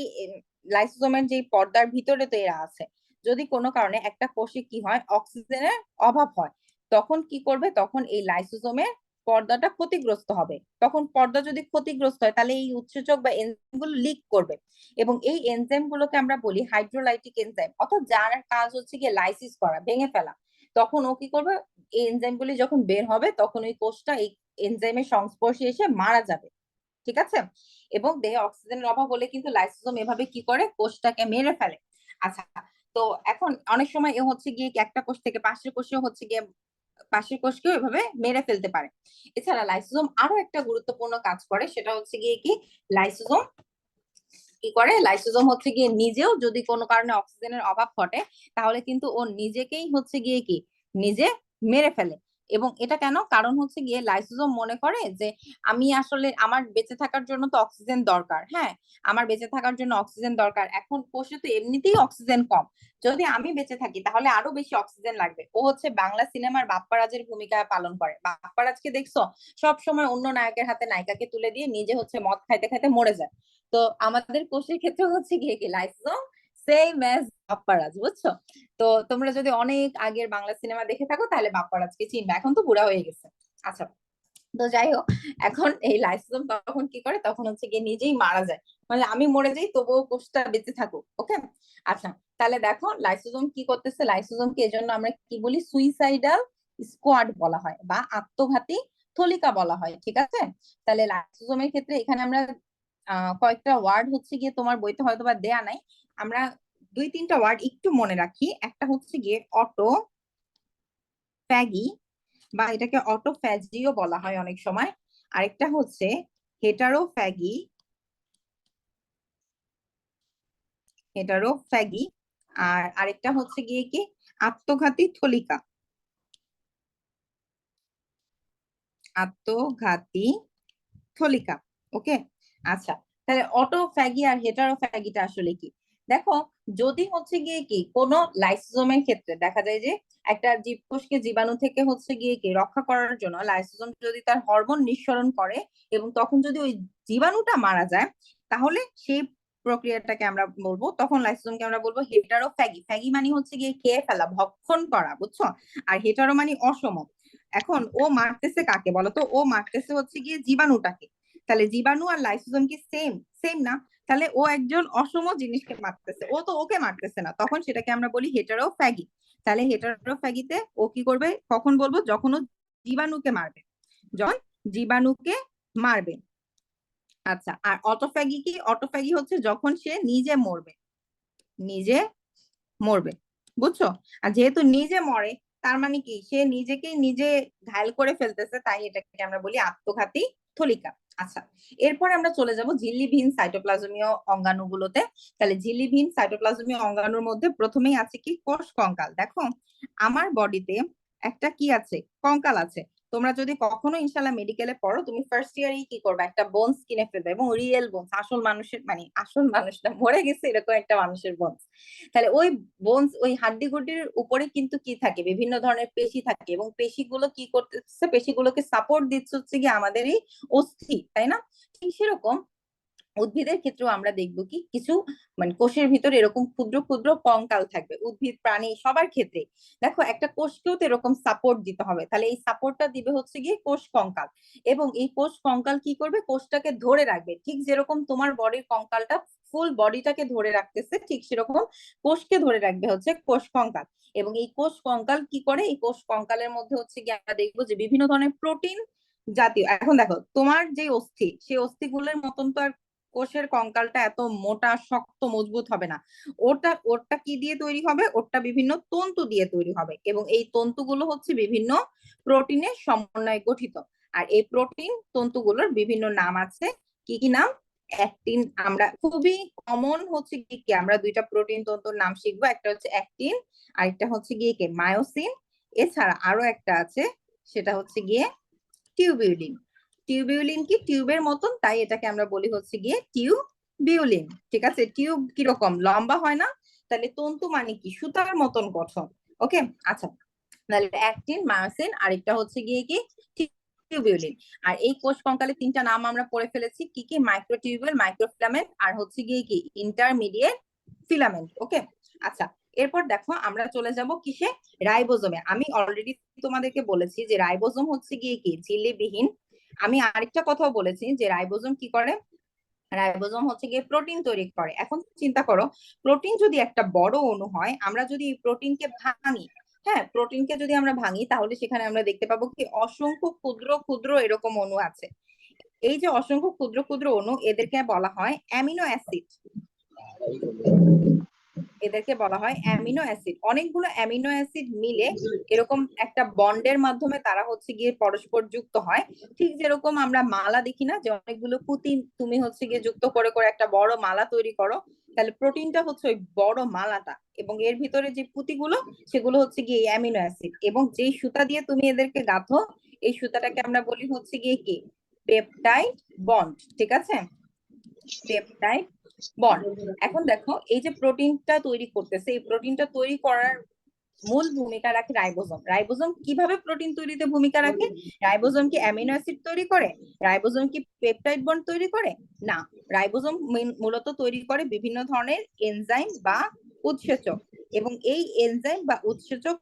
C: লাইসোজোমের যে পর্দার ভিতরে তো এরা আছে, যদি কোনো কারণে একটা কোষে কি হয়? অক্সিজেনের অভাব হয়, তখন কি করবে? তখন এই লাইসোজোমের পর্দাটা ক্ষতিগ্রস্ত হবে। তখন পর্দা যদি ক্ষতিগ্রস্ত হয় তাহলে এই উৎসেচক বা এনজাইম গুলো লিক করবে, এবং এই এনজাইম গুলোকে আমরা বলি হাইড্রোলাইটিক এনজাইম, অর্থাৎ যার কাজ হচ্ছে গিয়ে লাইসিস করা, ভেঙে ফেলা। তখন ও কি করবে? এই এনজাইম গুলি যখন বের হবে তখন ওই কোষটা এই এনজাইমের সংস্পর্শে এসে মারা যাবে। ঠিক আছে? এবং দেহে অক্সিজেনের অভাব হলে কিন্তু লাইসোজোম এভাবে কি করে? কোষটাকে মেরে ফেলে। আচ্ছা, তো এখন অনেক সময় এ হচ্ছে গিয়ে একটা কোষ থেকে পাশের কোষেও হচ্ছে গিয়ে পাশের কোষকেও এভাবে মেরে ফেলতে পারে। এছাড়া লাইসোজোম আরো একটা গুরুত্বপূর্ণ কাজ করে, সেটা হচ্ছে গিয়ে কি? লাইসোজোম কি করে? লাইসোজোম হচ্ছে গিয়ে নিজেও যদি কোনো কারণে অক্সিজেনের অভাব ঘটে তাহলে কিন্তু ও নিজেকেই হচ্ছে গিয়ে কি? নিজে মেরে ফেলে। এবং এটা কেন? কারণ হচ্ছে গিয়ে লাইসোজোম মনে করে যে আমি আসলে আমার বেঁচে থাকার জন্য তো অক্সিজেন দরকার, হ্যাঁ, আমার বেঁচে থাকার জন্য অক্সিজেন দরকার। এখন কোষে তো এমনিতেই অক্সিজেন কম, যদি আমি বেঁচে থাকি তাহলে আরো বেশি অক্সিজেন লাগবে। ও হচ্ছে বাংলা সিনেমার বাপ্পারাজের ভূমিকা পালন করে। বাপ্পারাজকে দেখছো? সব সময় অন্য নায়কের হাতে নায়িকাকে তুলে দিয়ে নিজে হচ্ছে মদ খাইতে খাইতে মরে যায়। তো আমাদের কোষের ক্ষেত্রে হচ্ছে গিয়ে কি? লাইসোজোম সেম অ্যাজ বাপ্পারাজ, বুঝছো? তো তোমরা যদি অনেক আগের বাংলা সিনেমা দেখে থাকো তাহলে বাপ্পারাজকে চিনবে, এখন তো বুড়া হয়ে গেছে। আচ্ছা, তো যাই হোক, এখন এই লাইসোজোম তখন কি করে? তখন হচ্ছে গিয়ে নিজেই মারা যায়, মানে আমি মরে যাই তবুও কোষটা বেঁচে থাকুক। ওকে, আচ্ছা, তাহলে দেখো লাইসোজোম কি করতেছে। লাইসোজোমকে এজন্য আমরা কি বলি? সুইসাইডাল স্কোয়াড বলা হয় বা আত্মঘাতী থলিকা বলা হয়। ঠিক আছে? তাহলে লাইসোজোমের ক্ষেত্রে এখানে আমরা কয়েকটা ওয়ার্ড হচ্ছে গিয়ে তোমার বইতে হয়তো বা দেয়া নাই, আমরা দুই তিনটা ওয়ার্ড একটু মনে রাখি। একটা হচ্ছে গিয়ে অটোফ্যাগি, বা এটাকে অটোফ্যাজিও বলা হয় অনেক সময়। আরেকটা হচ্ছে হেটারোফ্যাগি, হেটারোফ্যাগি। আর আরেকটা হচ্ছে গিয়ে কি? আত্মঘাতী থলিকা, আত্মঘাতী থলিকা। ওকে, আচ্ছা, তাহলে অটোফ্যাগি আর হেটারোফ্যাগিটা আসলে কি? দেখো, যদি হচ্ছে গিয়ে কি কোনো লাইসোজোমের ক্ষেত্রে দেখা যায় যে একটা জীবকোষকে জীবাণু থেকে হচ্ছে গিয়ে কি রক্ষা করার জন্য লাইসোজোম যদি তার হরমোন নিঃসরণ করে এবং তখন যদি ওই জীবাণুটা মারা যায়, তাহলে সেই প্রক্রিয়াটাকে আমরা বলবো, তখন লাইসোজোমকে আমরা বলবো হেটারোফ্যাগি। ফ্যাগি মানে হচ্ছে গিয়ে খেয়ে ফেলা, ভক্ষণ করা, বুঝছো? আর হেটারো মানে অসম। এখন ও মারতেছে কাকে বলতো? ও মারতেছে হচ্ছে গিয়ে জীবাণুটাকে। তাহলে জীবাণু আর লাইসোজোম কি সেম? সেম না। তাহলে ও একজন অসম জিনিসকে মারতেছে, ও তো ওকে মারতেছে না, তখন সেটাকে আমরা বলি হেটারোফ্যাগি। তাহলে হেটারোফ্যাগিতে ও কি করবে? কখন বলবো? যখন ও জীবাণুকে মারবে, যখন জীবাণুকে মারবে। আচ্ছা, আর অটোফ্যাগি কি? অটোফ্যাগি হচ্ছে যখন সে নিজে মরবে, নিজে মরবে, বুঝছো? আর যেহেতু নিজে মরে, তার মানে কি? সে নিজেকেই নিজে ঘায়ল করে ফেলতেছে, তাই এটাকে আমরা বলি আত্মঘাতী থলিকা। আচ্ছা, এরপর আমরা চলে যাব ঝিল্লিবিহীন সাইটোপ্লাজমীয় অঙ্গাণুগুলোতে। তাহলে ঝিল্লিবিহীন সাইটোপ্লাজমীয় অঙ্গাণুর মধ্যে প্রথমেই আছে কি? কোষ কঙ্কাল। দেখো, আমার বডিতে একটা কি আছে? কঙ্কাল আছে। তোমরা যদি কখনো ইনশাল্লাহ মেডিকেলে পড়ো, তুমি ফার্স্ট ইয়ারেই কি করবে? একটা বোনস কিনে ফেলবে, এবং রিয়েল বোনস, আসল মানুষের, মানে আসল মানুষটা মরে গেছে এরকম একটা মানুষের বোনস। তাহলে ওই বোনস, ওই হাড্ডি গুড্ডির উপরে কিন্তু কি থাকে? বিভিন্ন ধরনের পেশি থাকে, এবং পেশিগুলো কি করতেছে? পেশিগুলোকে সাপোর্ট দিচ্ছে হচ্ছে কি আমাদের এই অস্থি, তাই না? ঠিক সেরকম উদ্ভিদের ক্ষেত্রেও আমরা দেখবো কি কিছু, মানে কোষের ভিতরে এরকম ক্ষুদ্র ক্ষুদ্র কঙ্কাল থাকবে, উদ্ভিদ প্রাণী সবার ক্ষেত্রে। দেখো, একটা কোষকেও তো এরকম সাপোর্ট দিতে হবে, তাহলে এই সাপোর্টটা দিবে হচ্ছে গিয়ে কোষ কঙ্কাল। এবং এই কোষ কঙ্কাল কি করবে? কোষটাকে ধরে রাখবে, ঠিক যেরকম তোমার বডির কঙ্কালটা ফুল বডিটাকে ধরে রাখতেছে, ঠিক সেরকম কোষকে ধরে রাখবে হচ্ছে কোষ কঙ্কাল। এবং এই কোষ কঙ্কাল কি করে, এই কোষ কঙ্কালের মধ্যে হচ্ছে গিয়ে আমরা দেখবো যে বিভিন্ন ধরনের প্রোটিন জাতীয়, এখন দেখো তোমার যে অস্থি, সেই অস্থিগুলোর মতন তো আর কোষের কঙ্কালটা এত মোটা শক্ত মজবুত হবে না। ওরটা কি দিয়ে তৈরি হবে, ওরটা বিভিন্ন তন্তু দিয়ে তৈরি হবে, এবং এই তন্তুগুলো হচ্ছে বিভিন্ন প্রোটিনের সমন্বয়ে গঠিত। আর এই প্রোটিন তন্তুগুলোর বিভিন্ন নাম আছে। কি কি নাম? অ্যাক্টিন, আমরা খুবই কমন হচ্ছে কি আমরা দুইটা প্রোটিন তন্তুর নাম শিখবো, একটা হচ্ছে অ্যাক্টিন, আরেকটা হচ্ছে গিয়ে কি মায়োসিন। এছাড়া আরো একটা আছে, সেটা হচ্ছে গিয়ে টিউবিউলিন। টিউবিউলিন কি টিউবের মতন, তাই এটাকে আমরা বলি হচ্ছে গিয়ে টিউবিউলিন। ঠিক আছে, টিউব কিরকম লম্বা হয় না, তাহলে তন্তু মানে কি সুতার মতন গঠন। ওকে, আচ্ছা, তাহলে অ্যাক্টিন, মায়োসিন, আরেকটা হচ্ছে গিয়ে কি টিউবিউলিন। আর এই কোষ কঙ্কালের তিনটা নাম আমরা পড়ে ফেলেছি, কি কি? মাইক্রোটিউবুল, মাইক্রোফিলামেন্ট, আর হচ্ছে গিয়ে কি ইন্টারমিডিয়েট ফিলামেন্ট। ওকে, আচ্ছা, এরপর দেখো আমরা চলে যাব কিসে? রাইবোজোমে। আমি অলরেডি তোমাদেরকে বলেছি যে রাইবোজোম হচ্ছে গিয়ে কি ঝিল্লিবিহীন। আমি আরেকটা কথাও বলেছি যে রাইবোজোম কি করে, রাইবোজোম হচ্ছে গিয়ে প্রোটিন তৈরি করে। এখন চিন্তা করো, প্রোটিন যদি একটা বড় অণু হয়, আমরা যদি প্রোটিনকে ভাঙি, হ্যাঁ, প্রোটিনকে যদি আমরা ভাঙি, তাহলে সেখানে আমরা দেখতে পাবো কি অসংখ্য ক্ষুদ্র ক্ষুদ্র এরকম অণু আছে। এই যে অসংখ্য ক্ষুদ্র ক্ষুদ্র অণু, এদেরকে বলা হয় অ্যামিনো অ্যাসিড। এদেরকে বলা হয় অ্যামিনো অ্যাসিড। অনেকগুলো অ্যামিনো অ্যাসিড মিলে এরকম একটা বন্ডের মাধ্যমে তারা হচ্ছে গিয়ে পরস্পর যুক্ত হয়। ঠিক যেরকম আমরা মালা দেখি না, যে অনেকগুলো পুঁতি তুমি হচ্ছে গিয়ে যুক্ত করে করে একটা বড় মালা তৈরি করো, তাহলে প্রোটিনটা হচ্ছে ওই বড় মালাটা, এবং এর ভিতরে যে পুঁতিগুলো সেগুলো হচ্ছে গিয়ে অ্যামিনো অ্যাসিড। এবং যেই সুতা দিয়ে তুমি এদেরকে গাঁথো, এই সুতাটাকে আমরা বলি হচ্ছে গিয়ে কি পেপটাইড বন্ড। ঠিক আছে, পেপটাইড বন্ড। এখন দেখো, এই যে প্রোটিনটা তৈরি করতেছে, এই প্রোটিনটা তৈরি করার মূল ভূমিকা রাখে রাইবোজোম। রাইবোজোম কিভাবে প্রোটিন তৈরিতে ভূমিকা রাখে? রাইবোজোম কি অ্যামিনো অ্যাসিড তৈরি করে? রাইবোজোম কি পেপটাইড বন্ড তৈরি করে? না, রাইবোজোম মূলত তৈরি করে বিভিন্ন ধরনের এনজাইম বা উৎসেচক। এবং এই এনজাইম বা উৎসেচক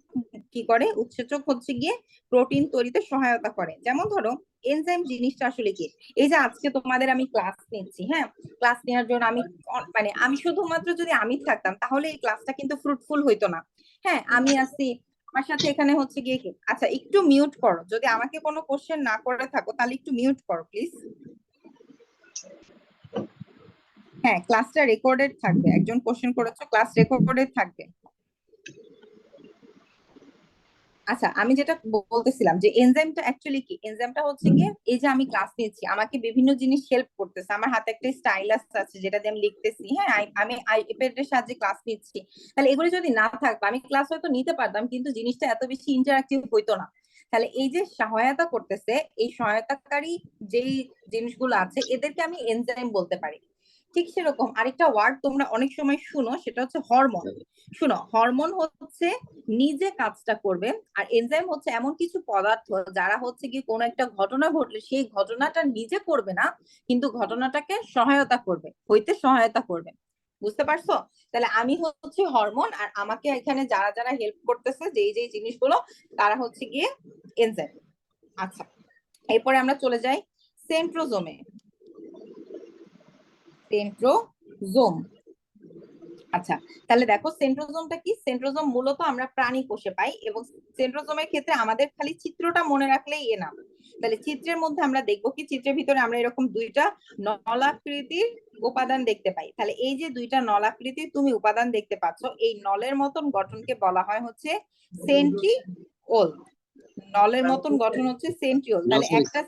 C: কি করে? উৎসেচক হচ্ছে গিয়ে প্রোটিন তৈরিতে সহায়তা করে। যেমন ধরো, এনজাইম জিনিসটা আসলে কি, এই যে আজকে তোমাদের আমি ক্লাস নিচ্ছি, হ্যাঁ, ক্লাস নেওয়ার জন্য আমি মানে আমি শুধুমাত্র যদি আমি থাকতাম, তাহলে এই ক্লাসটা কিন্তু ফ্রুটফুল হইতো না। হ্যাঁ, আমি আছি, আমার সাথে এখানে হচ্ছে গিয়ে কি, আচ্ছা একটু মিউট করো, যদি আমাকে কোনো কোশ্চেন না করে থাকো তাহলে একটু মিউট করো প্লিজ। হ্যাঁ, ক্লাসটা রেকর্ডেড থাকবে, একজন কোশ্চেন করেছো, ক্লাস রেকর্ডেড থাকবে। আচ্ছা, আমি যেটা বলতেছিলাম যে এনজাইমটা অ্যাকচুয়ালি কি, এনজাইমটা হচ্ছে গিয়ে এই যে আমি ক্লাস নিচ্ছি, আমাকে বিভিন্ন জিনিস হেল্প করতেছে। আমার হাতে একটা স্টাইলাস আছে যেটা দিয়ে আমি লিখতেছি, হ্যাঁ, আমি আইপ্যাড এর সাহায্যে ক্লাস নিচ্ছি। তাহলে এগুলো যদি না থাকতো, আমি ক্লাস হয়তো নিতে পারতাম, কিন্তু জিনিসটা এত বেশি ইন্টারঅ্যাক্টিভ হইতো না। তাহলে এই যে সহায়তা করতেছে, এই সহায়তাকারী যেই জিনিসগুলো আছে, এদেরকে আমি এনজাইম বলতে পারি। ঠিক সেরকম আরেকটা ওয়ার্ড তোমরা অনেক সময় শুনো, সেটা হচ্ছে হরমোন। শুনো, হরমোন হচ্ছে নিজে কাজটা করবে, আর এনজাইম হচ্ছে এমন কিছু পদার্থ যারা হচ্ছে কি কোনো একটা ঘটনা ঘটলে সেই ঘটনাটা নিজে করবে না, কিন্তু ঘটনাটাকে সহায়তা করবে, হইতে সহায়তা করবে। বুঝতে পারছো? তাহলে আমি হচ্ছে হরমোন, আর আমাকে এখানে যারা যারা হেল্প করতেছে, যেই যেই জিনিসগুলো, তারা হচ্ছে গিয়ে এনজাইম। আচ্ছা, এরপরে আমরা চলে যাই সেন্ট্রোজোমে। সেন্ট্রোজোম, আচ্ছা, তাহলে দেখো সেন্ট্রোজোমটা কি। সেন্ট্রোজোম মূলত আমরা প্রাণী কোষে পাই, এবং সেন্ট্রোজোমের ক্ষেত্রে আমাদের খালি চিত্রটা মনে রাখলেই এনাফ। তাহলে চিত্রের মধ্যে আমরা দেখবো কি, চিত্রের ভিতরে আমরা এরকম দুইটা নলাকৃতির উপাদান দেখতে পাই। তাহলে এই যে দুইটা নলাকৃতির তুমি উপাদান দেখতে পাচ্ছ, এই নলের মতন গঠনকে বলা হয় হচ্ছে সেন্ট্রিওল। নলের মতন গঠন হচ্ছে সেন্ট্রিওল। তাহলে একটা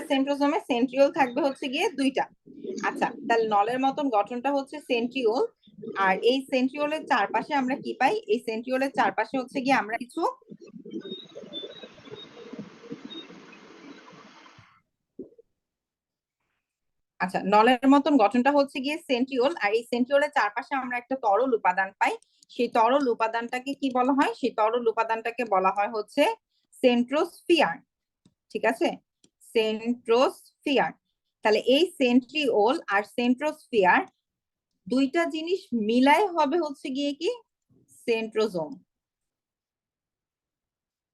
C: সেন্ট্রোজোমে সেন্ট্রিওল থাকবে হচ্ছে গিয়ে দুইটা। আচ্ছা, তাহলে নলের মতন গঠনটা হচ্ছে সেন্ট্রিওল। আর এই সেন্ট্রিওলের চারপাশে আমরা কি পাই? এই সেন্ট্রিওলের চারপাশে হচ্ছে গিয়ে আমরা কিছু আচ্ছা, নলের মতন গঠনটা হচ্ছে গিয়ে সেন্ট্রিওল, আর এই সেন্ট্রিওলের চারপাশে আমরা একটা তরল উপাদান পাই। সেই তরল উপাদানটাকে কি বলা হয়? সেই তরল উপাদানটাকে বলা হয় হচ্ছে সেন্ট্রোস্ফিয়ার। ঠিক আছে, সেন্ট্রোস্ফিয়ার। তাহলে এই সেন্ট্রিওল আর সেন্ট্রোস্ফিয়ার দুইটা জিনিস মিলাই হবে হচ্ছে গিয়ে কি সেন্ট্রোজোম।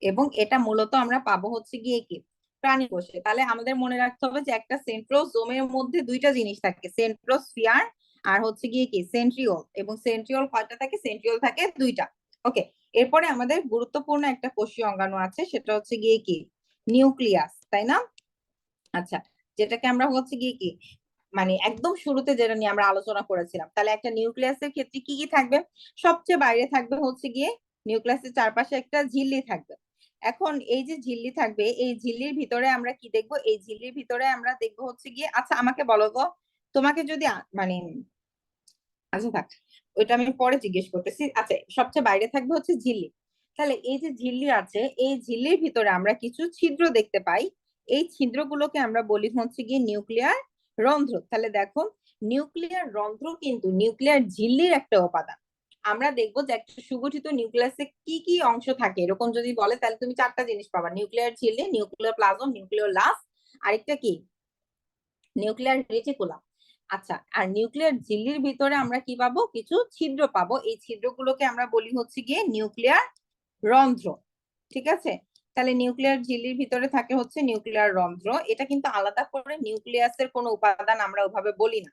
C: এবং এটা মূলত আমরা পাবো হচ্ছে গিয়ে কি প্রাণী কোষে। তাহলে আমাদের মনে রাখতে হবে যে একটা সেন্ট্রোজোমের মধ্যে দুইটা জিনিস থাকে, সেন্ট্রোস্ফিয়ার আর হচ্ছে গিয়ে কি সেন্ট্রিওল। এবং সেন্ট্রিওল কয়টা থাকে? সেন্ট্রিওল থাকে দুইটা। ওকে, এরপরে আমাদের গুরুত্বপূর্ণ একটা কোষীয় অঙ্গাণু আছে, সেটা হচ্ছে গিয়ে কি নিউক্লিয়াস, তাই না? আচ্ছা, যেটাকে আমরা হচ্ছে গিয়ে কি মানে একদম শুরুতে যেটা নিয়ে আমরা আলোচনা করেছিলাম। তাহলে একটা নিউক্লিয়াসের ক্ষেত্রে কি কি থাকবে? সবচেয়ে বাইরে থাকবে হচ্ছে গিয়ে নিউক্লিয়াসের চারপাশে একটা ঝিল্লি থাকবে। এখন এই যে ঝিল্লি থাকবে, এই ঝিল্লির ভিতরে আমরা কি দেখবো? এই ঝিল্লির ভিতরে আমরা দেখবো হচ্ছে গিয়ে, আচ্ছা আমাকে বলো তো, তোমাকে যদি মানে আচ্ছা থাক, ওইটা আমি পরে জিজ্ঞেস করতেছি। আচ্ছা, সবচেয়ে বাইরে থাকবে হচ্ছে ঝিল্লি। তাহলে এই যে ঝিল্লি আছে, এই ঝিল্লির ভিতরে আমরা কিছু ছিদ্র দেখতে পাই। এই ছিদ্রগুলোকে আমরা বলি হচ্ছে গিয়ে নিউক্লিয়ার রন্ধ্র। তাহলে দেখো, নিউক্লিয়ার রন্ধ্র কিন্তু নিউক্লিয়ার ঝিল্লির একটা উপাদান। আমরা দেখবো যে একটা সুগঠিত নিউক্লিয়াসে কি কি অংশ থাকে, এরকম যদি বলে তাহলে তুমি চারটা জিনিস পাবা: নিউক্লিয়ার ঝিল্লি, নিউক্লিয়ার প্লাজম, নিউক্লিওলাস, আরেকটা কি নিউক্লিয়ার রেটিকুলাম। আচ্ছা, আর নিউক্লিয়ার ঝিল্লির ভিতরে আমরা কি পাবো? কিছু ছিদ্র পাবো। এই ছিদ্রগুলোকে আমরা বলি হচ্ছে গিয়ে নিউক্লিয়ার রন্ধ্র। ঠিক আছে? তাহলে নিউক্লিয়ার ঝিল্লির ভিতরে থাকে হচ্ছে নিউক্লিয়ার রন্ধ্র। এটা কিন্তু আলাদা করে নিউক্লিয়াসের কোনো উপাদান আমরা ওভাবে বলি না।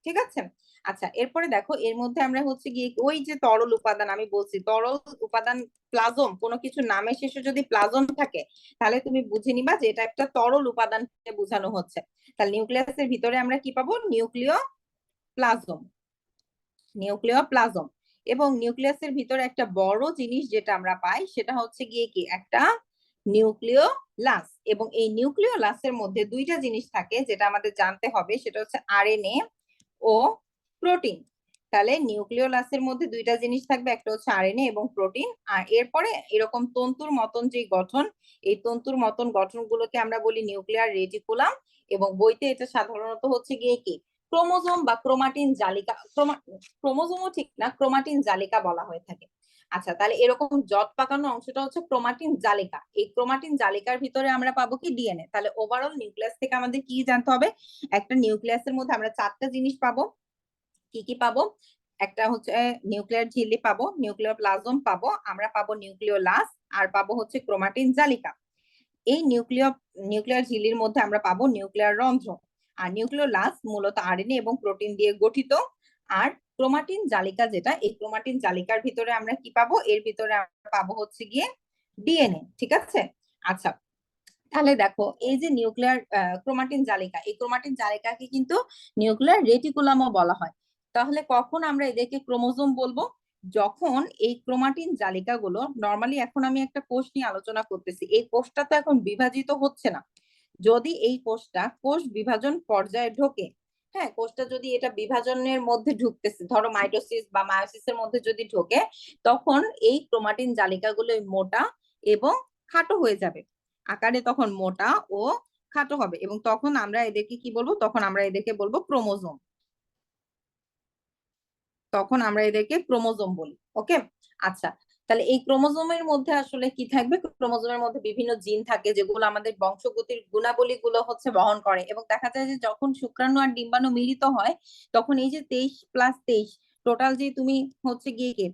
C: ঠিক আছে? আচ্ছা, এরপরে দেখো, এর মধ্যে আমরা হচ্ছে গিয়ে ওই যে তরল উপাদান আমি বলছি, তরল উপাদান প্লাজম, কোনো কিছু নামের শেষে যদি প্লাজম থাকে তাহলে তুমি বুঝে নিবা যে এটা একটা তরল উপাদানকে বোঝানো হচ্ছে। তাহলে নিউক্লিয়াসের ভিতরে আমরা কি পাবো? নিউক্লিয় প্লাজম, নিউক্লিয় প্লাজম। এবং নিউক্লিয়াসের ভিতরে একটা বড় জিনিস যেটা আমরা পাই সেটা হচ্ছে গিয়ে কি একটা নিউক্লিওলাস। এবং এই নিউক্লিওলাসের মধ্যে দুইটা জিনিস থাকে যেটা আমাদের জানতে হবে, সেটা হচ্ছে আরএনএ ও প্রোটিন। তাহলে নিউক্লিওলাসের মধ্যে দুইটা জিনিস থাকবে, একটা হচ্ছে আরএনএ এবং প্রোটিন। আর এরপরে এরকম তন্তুর মতন যে গঠন, এই তন্তুর মতন গঠনগুলোকে আমরা বলি নিউক্লিয়ার রেটিকুলাম। এবং বইতে এটা সাধারণত হচ্ছে গিয়ে কি ক্রোমোজোম বা ক্রোমাটিন জালিকা, ক্রোমোজোমও ঠিক না, ক্রোমাটিন জালিকা বলা হয়ে থাকে। আচ্ছা, তাহলে এরকম জট পাকানো অংশটা হচ্ছে ক্রোমাটিন জালিকা। এই ক্রোমাটিন জালিকার ভিতরে আমরা পাবো কি ডিএনএ। তাহলে ওভারঅল নিউক্লিয়াস থেকে আমাদের কি জানতে হবে? একটা নিউক্লিয়াসের মধ্যে আমরা চারটা জিনিস পাবো। কি কি পাবো? একটা হচ্ছে নিউক্লিয়ার ঝিল্লি পাবো, নিউক্লিয়ার প্লাজম পাবো, আমরা পাবো নিউক্লিওলাস, আর পাবো হচ্ছে ক্রোমাটিন জালিকা। এই নিউক্লিয়ার ঝিল্লির মধ্যে আমরা পাবো নিউক্লিয়ার রন্ধ্র। আর নিউক্লিওলাস মূলত আরএনএ এবং প্রোটিন দিয়ে গঠিত। আর ক্রোমাটিন জালিকা যেটা, এই ক্রোমাটিন জালিকার ভিতরে আমরা কি পাবো? এর ভিতরে আমরা পাবো হচ্ছে গিয়ে ডিএনএ। ঠিক আছে? আচ্ছা, তাহলে দেখো, এই যে নিউক্লিয়ার ক্রোমাটিন জালিকা, এই ক্রোমাটিন জালিকাকে কিন্তু নিউক্লিয়ার রেটিকুলামও বলা হয়। তাহলে কখন আমরা এদেরকে ক্রোমোজোম বলবো? যখন এই ক্রোমাটিন জালিকা গুলো নর্মালি, এখন আমি একটা কোষ নিয়ে আলোচনা করতেছি, এই কোষটা তো এখন বিভাজিত হচ্ছে না। যদি এই কোষটা কোষ বিভাজন পর্যায়ে ঢোকে, হ্যাঁ, কোষটা যদি এটা বিভাজনের মধ্যে ঢুকতেছে, ধরো মাইটোসিস বা মায়োসিসের মধ্যে যদি ঢোকে, তখন এই ক্রোমাটিন জালিকাগুলো মোটা এবং খাটো হয়ে যাবে আকারে, তখন মোটা ও খাটো হবে। এবং তখন আমরা এদেরকে কি বলবো? তখন আমরা এদেরকে বলবো ক্রোমোজোম। তখন আমরা এদেরকে ক্রোমোজোম বলি। ওকে, আচ্ছা, তাহলে এই ক্রোমোজোমের মধ্যে আসলে কি থাকবে? ক্রোমোজোমের মধ্যে বিভিন্ন জিন থাকে যেগুলো আমাদের বংশগতির গুণাবলী গুলো হচ্ছে বহন করে। এবং দেখা যায় যে যখন শুক্রাণু আর ডিম্বাণু মিলিত হয়, তখন এই যে 23+23, টোটাল যে তুমি হচ্ছে গিয়ে কি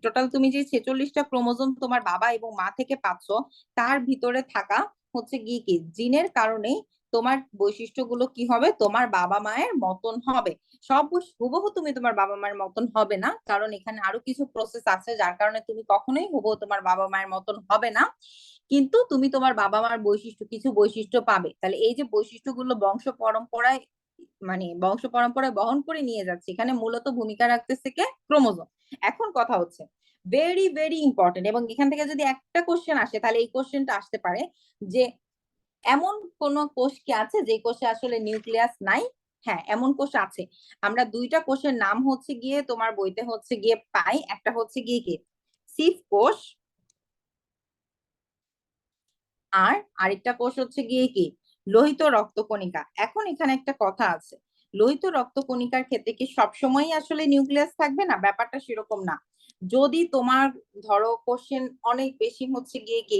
C: টোটাল তুমি যে 46টা ক্রোমোজোম তোমার বাবা এবং মা থেকে পাচ্ছ, তার ভিতরে থাকা হচ্ছে গিয়ে কি জিনের কারণেই তোমার বৈশিষ্ট্যগুলো কি হবে? তোমার বাবা মায়ের মতন হবে। সব হুবহু তুমি তোমার বাবা মায়ের মতন হবে না, কারণ এখানে আরো কিছু প্রসেস আছে যার কারণে তুমি কখনোই হুবহু তোমার বাবা মায়ের মতন হবে না। কিন্তু তুমি তোমার বাবা মার কিছু বৈশিষ্ট্য পাবে। তাহলে এই যে বৈশিষ্ট্যগুলো বংশ পরম্পরায়, মানে বংশ পরম্পরায় বহন করে নিয়ে যাচ্ছে, এখানে মূলত ভূমিকা রাখতেছে কে? ক্রোমোজোম। এখন কথা হচ্ছে ভেরি ভেরি ইম্পর্টেন্ট, এবং এখান থেকে যদি একটা কোশ্চেন আসে তাহলে এই কোশ্চেনটা আসতে পারে যে এমন কোন কোষ কি আছে যে কোষে আসলে নিউক্লিয়াস নাই? হ্যাঁ, এমন কোষ আছে। আমরা দুইটা কোষের নাম হচ্ছে গিয়ে তোমার বইতে হচ্ছে গিয়ে পাই। একটা হচ্ছে গিয়ে কি সিভ কোষ, আর আরেকটা কোষ হচ্ছে গিয়ে কি লোহিত রক্তকণিকা। এখন এখানে একটা কথা আছে, লোহিত রক্তকণিকার ক্ষেত্রে কি সবসময় আসলে নিউক্লিয়াস থাকবে? না, ব্যাপারটা সেরকম না। যদি তোমার ধরো কোশ্চেন অনেক বেশি হচ্ছে গিয়ে কি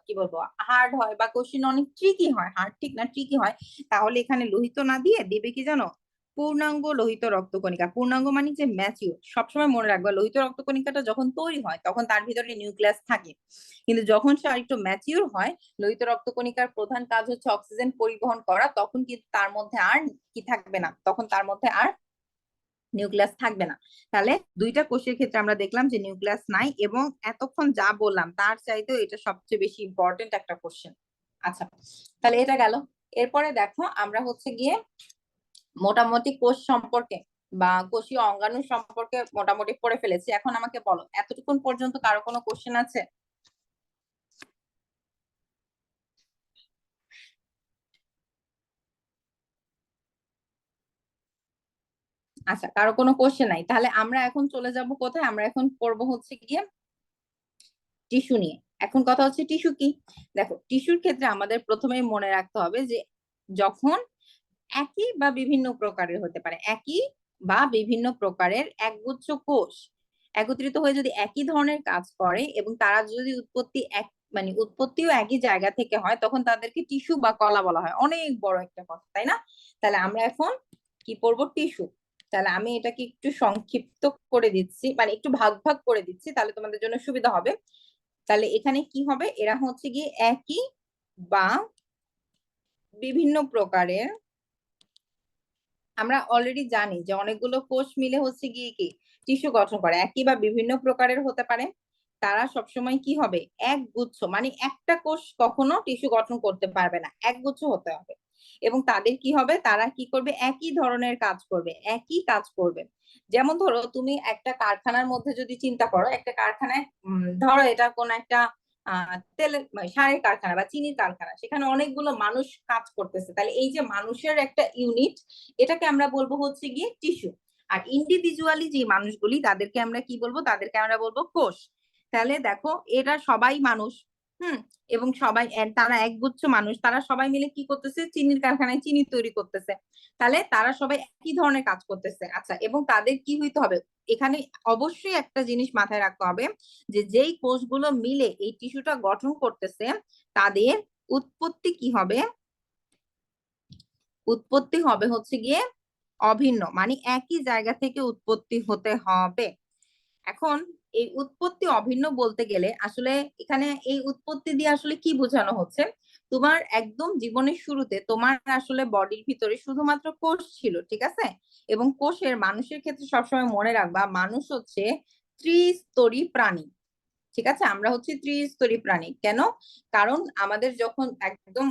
C: কি বলবো হার্ড হয়, বা কোশ্চেন অনেক ট্রিকি হয়, হার্ড ঠিক না ট্রিকি হয়, তাহলে এখানে লোহিত না দিয়ে দেবে কি জানো? পূর্ণাঙ্গ লোহিত রক্তকণিকা, পূর্ণাঙ্গ মানে যে ম্যাচিউর। সবসময় মনে রাখবা লোহিত রক্তকণিকাটা যখন তৈরি হয় তখন তার ভিতরে নিউক্লিয়াস থাকে, কিন্তু যখন সে আরেকটু ম্যাচিউর হয়, লোহিত রক্তকণিকার প্রধান কাজ হচ্ছে অক্সিজেন পরিবহন করা, তখন কিন্তু তার মধ্যে আর কি থাকবে না, তখন তার মধ্যে আর নিউক্লিয়াস থাকবে না। তাহলে দুইটা কোষের ক্ষেত্রে আমরা দেখলাম যে নিউক্লিয়াস নাই, এবং এতক্ষণ যা বললাম তার চাইতেও এটা সবচেয়ে বেশি ইম্পর্টেন্ট একটা কোশ্চেন। আচ্ছা, তাহলে এটা গেল। এরপরে দেখো আমরা হচ্ছে গিয়ে মোটামুটি কোষ সম্পর্কে বা কোষীয় অঙ্গাণু সম্পর্কে মোটামুটি পড়ে ফেলেছি। এখন আমাকে বলো, এতটুকুন পর্যন্ত কারো কোনো কোশ্চেন আছে? আচ্ছা, কারো কোনো কোশ্চেন নাই, তাহলে আমরা এখন চলে যাব কোথায়? আমরা এখন পড়বো হচ্ছে গিয়ে টিস্যু নিয়ে। এখন কথা হচ্ছে টিস্যু কি। দেখো, টিস্যুর ক্ষেত্রে আমাদের প্রথমেই মনে রাখতে হবে যে যখন একই বা বিভিন্ন প্রকারের হতে পারে, একই বা বিভিন্ন প্রকারের একগুচ্ছ কোষ একত্রিত হয়ে যদি একই ধরনের কাজ করে এবং তারা যদি উৎপত্তি এক মানে উৎপত্তিও একই জায়গা থেকে হয়, তখন তাদেরকে টিস্যু বা কলা বলা হয়। অনেক বড় একটা কথা, তাই না? তাহলে আমরা এখন কি পড়বো? টিস্যু। তাহলে আমি এটাকে একটু সংক্ষিপ্ত করে দিচ্ছি, মানে একটু ভাগ ভাগ করে দিচ্ছি, তাহলে তোমাদের জন্য সুবিধা হবে। তাহলে এখানে কি হবে? এরা হচ্ছে গিয়ে একই বা বিভিন্ন প্রকারের, আমরা অলরেডি জানি যে অনেকগুলো কোষ মিলে হচ্ছে গিয়ে কি টিস্যু গঠন করে, একই বা বিভিন্ন প্রকারের হতে পারে। তারা সবসময় কি হবে? এক গুচ্ছ, মানে একটা কোষ কখনো টিস্যু গঠন করতে পারবে না, এক গুচ্ছ হতে হবে। এবং তাদের কি হবে? তারা কি করবে? একই ধরনের কাজ করবে, একই কাজ করবে। যেমন ধরো তুমি একটা কারখানার মধ্যে যদি চিন্তা করো, একটা কারখানায় ধরো এটা কোন একটা তেলের সারের কারখানা বা চিনির কারখানা, সেখানে অনেকগুলো মানুষ কাজ করতেছে। তাহলে এই যে মানুষের একটা ইউনিট, এটাকে আমরা বলবো হচ্ছে গিয়ে টিস্যু। আর ইন্ডিভিজুয়ালি যে মানুষগুলি, তাদেরকে আমরা কি বলবো? তাদেরকে আমরা বলবো কোষ। তাহলে দেখো, এরা সবাই মানুষ, হুম, এবং সবাই তারা একগুচ্ছ মানুষ, তারা সবাই মিলে কি করতেছে? চিনির কারখানায় চিনি তৈরি করতেছে। তাহলে তারা সবাই একই ধরনের কাজ করতেছে। আচ্ছা, এবং তাদের কি হইতে হবে? এখানে অবশ্যই একটা জিনিস মাথায় রাখতে হবে, যে যেই কোষগুলো মিলে এই টিস্যুটা গঠন করতেছে, তাদের উৎপত্তি কি হবে? উৎপত্তি হবে হচ্ছে গিয়ে অভিন্ন, মানে একই জায়গা থেকে উৎপত্তি হতে হবে। এখন এই উৎপত্তি অভিন্ন বলতে গেলে আসলে এখানে এই উৎপত্তি দিয়ে আসলে কি বোঝানো হচ্ছে? তোমার একদম জীবনের শুরুতে তোমার আসলে বডির ভিতরে শুধুমাত্র কোষ ছিল, ঠিক আছে? এবং কোষের, মানুষের ক্ষেত্রে সবসময় মনে রাখবা, মানুষ হচ্ছে ত্রিস্তরী প্রাণী। ঠিক আছে, আমরা হচ্ছে ত্রিস্তরী প্রাণী। কেন? কারণ আমাদের যখন একদম,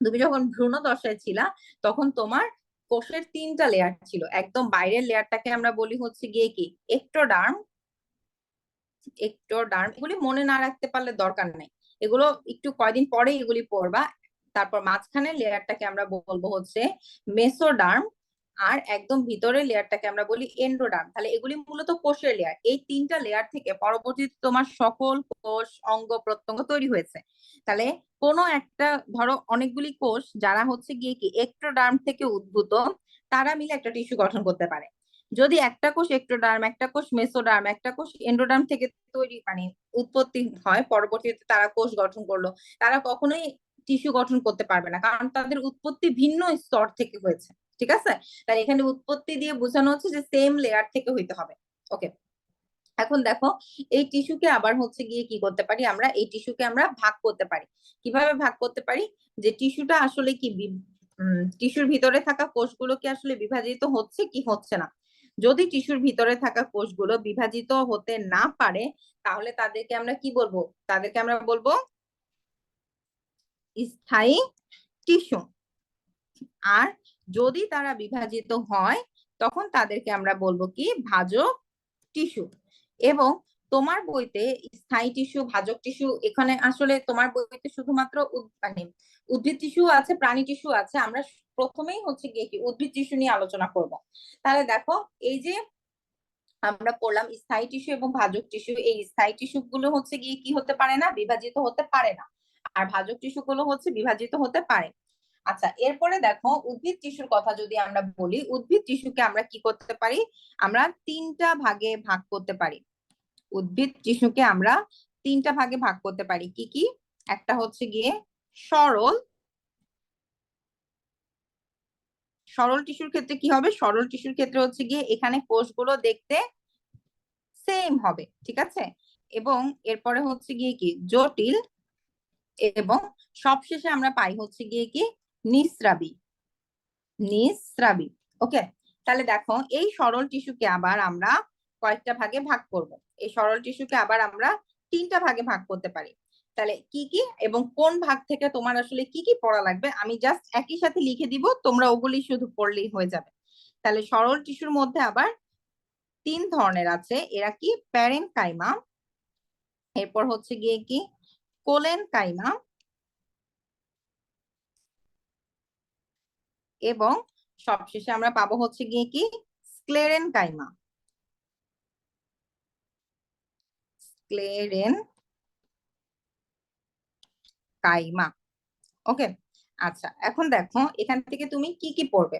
C: তুমি যখন ভ্রূণ দশায় ছিলা, তখন তোমার কোষের তিনটা লেয়ার ছিল। একদম বাইরের লেয়ারটাকে আমরা বলি হচ্ছে গিয়ে কি এক্টোডার্ম। এক্টোডার্ম এগুলি মনে না রাখতে পারলে দরকার নাই, এগুলো একটু কয়দিন পরে এগুলি পড়বা। তারপর মাঝখানে লেয়ারটাকে আমরা বলবো হচ্ছে মেসোডার্ম, আর একদম ভিতরের লেয়ারটাকে আমরা বলি এন্ডোডার্ম। তাহলে এগুলি মূলত কোষের লেয়ার। এই তিনটা লেয়ার থেকে পরবর্তীতে তোমার সকল কোষ, অঙ্গ প্রত্যঙ্গ তৈরি হয়েছে। তাহলে কোনো একটা, ধরো অনেকগুলি কোষ যারা হচ্ছে গিয়ে কি এক্টোডার্ম থেকে উদ্ভূত, তারা মিলে একটা টিস্যু গঠন করতে পারে। যদি একটা কোষ এক্টোডার্ম, একটা কোষ মেসোডার্ম, একটা কোষ এন্ডোডার্ম থেকে তৈরি, মানে উৎপত্তি হয়, পরবর্তীতে তারা কোষ গঠন করলো, তারা কখনোই টিস্যু গঠন করতে পারবে না, কারণ তাদের উৎপত্তি ভিন্ন স্তর থেকে হয়েছে। ঠিক আছে, তাই এখানে উৎপত্তি দিয়ে বোঝানো হচ্ছে যে সেম লেয়ার থেকে হইতে হবে। ওকে, এখন দেখো, এই টিস্যুকে আবার হচ্ছে গিয়ে কি করতে পারি? আমরা এই টিস্যুকে আমরা ভাগ করতে পারি। কিভাবে ভাগ করতে পারি? যে টিস্যুটা আসলে কি টিস্যুর ভিতরে থাকা কোষগুলো কি আসলে বিভাজিত হচ্ছে কি হচ্ছে না। যদি টিস্যুর ভিতরে থাকা কোষগুলো বিভাজিত হতে না পারে, তাহলে তাদেরকে আমরা কি বলবো? তাদেরকে আমরা বলবো স্থায়ী টিস্যু। আর যদি তারা বিভাজিত হয়, তখন তাদেরকে আমরা বলবো কি ভাজক টিস্যু। এবং তোমার বইতে স্থায়ী টিস্যু, ভাজক টিস্যু, এখানে আসলে তোমার বইতে শুধুমাত্র মানে উদ্ভিদ টিস্যু আছে, প্রাণী টিস্যু আছে। আমরা প্রথমেই হচ্ছে গিয়ে কি উদ্ভিদ টিস্যু নিয়ে আলোচনা করব। তাহলে দেখো, এই যে আমরা পড়লাম স্থায়ী টিস্যু এবং ভাজক টিস্যু, এই স্থায়ী টিস্যু গুলো হচ্ছে গিয়ে কি হতে পারে না? বিভাজিত হতে পারে না। আর ভাজক টিস্যু গুলো হচ্ছে বিভাজিত হতে পারে। আচ্ছা, এরপরে দেখো, উদ্ভিদ টিস্যুর কথা যদি আমরা বলি, উদ্ভিদ টিস্যুকে আমরা কি করতে পারি? আমরা তিনটা ভাগে ভাগ করতে পারি। উদ্ভিদ টিস্যুকে আমরা তিনটা ভাগে ভাগ করতে পারি। কি কি? একটা হচ্ছে গিয়ে সরল, সরল টিস্যুর ক্ষেত্রে কি হবে? সরল টিস্যুর ক্ষেত্রে হচ্ছে গিয়ে এখানে কোষগুলো দেখতে সেম হবে, ঠিক আছে। এবং এরপরে হচ্ছে গিয়ে কি জটিল, এবং সবশেষে আমরা পাই হচ্ছে গিয়ে কি নিঃস্রাবী। নিঃস্রাবী, ওকে। তাহলে দেখো এই সরল টিস্যুকে আবার আমরা কয়েকটা ভাগে ভাগ করব। এই সরল টিস্যুকে আবার আমরা 3টা ভাগে ভাগ করতে পারি। তাহলে কি কি এবং কোন ভাগ থেকে তোমার আসলে কি কি পড়া লাগবে আমি জাস্ট একই সাথে লিখে দিব, তোমরা ওগুলি শুধু পড়লেই হয়ে যাবে। তাহলে সরল টিস্যুর মধ্যে আবার 3 ধরনের আছে। এরা কি প্যারেনকাইমা, এরপর হচ্ছে গিয়ে কি কোলেনকাইমা, এবং সবশেষে আমরা পাবো হচ্ছে গিয়ে কি স্ক্লেরেনকাইমা। স্ক্লেরেনকাইমা, ওকে। আচ্ছা, এখন দেখো এখান থেকে তুমি কি কি পড়বে।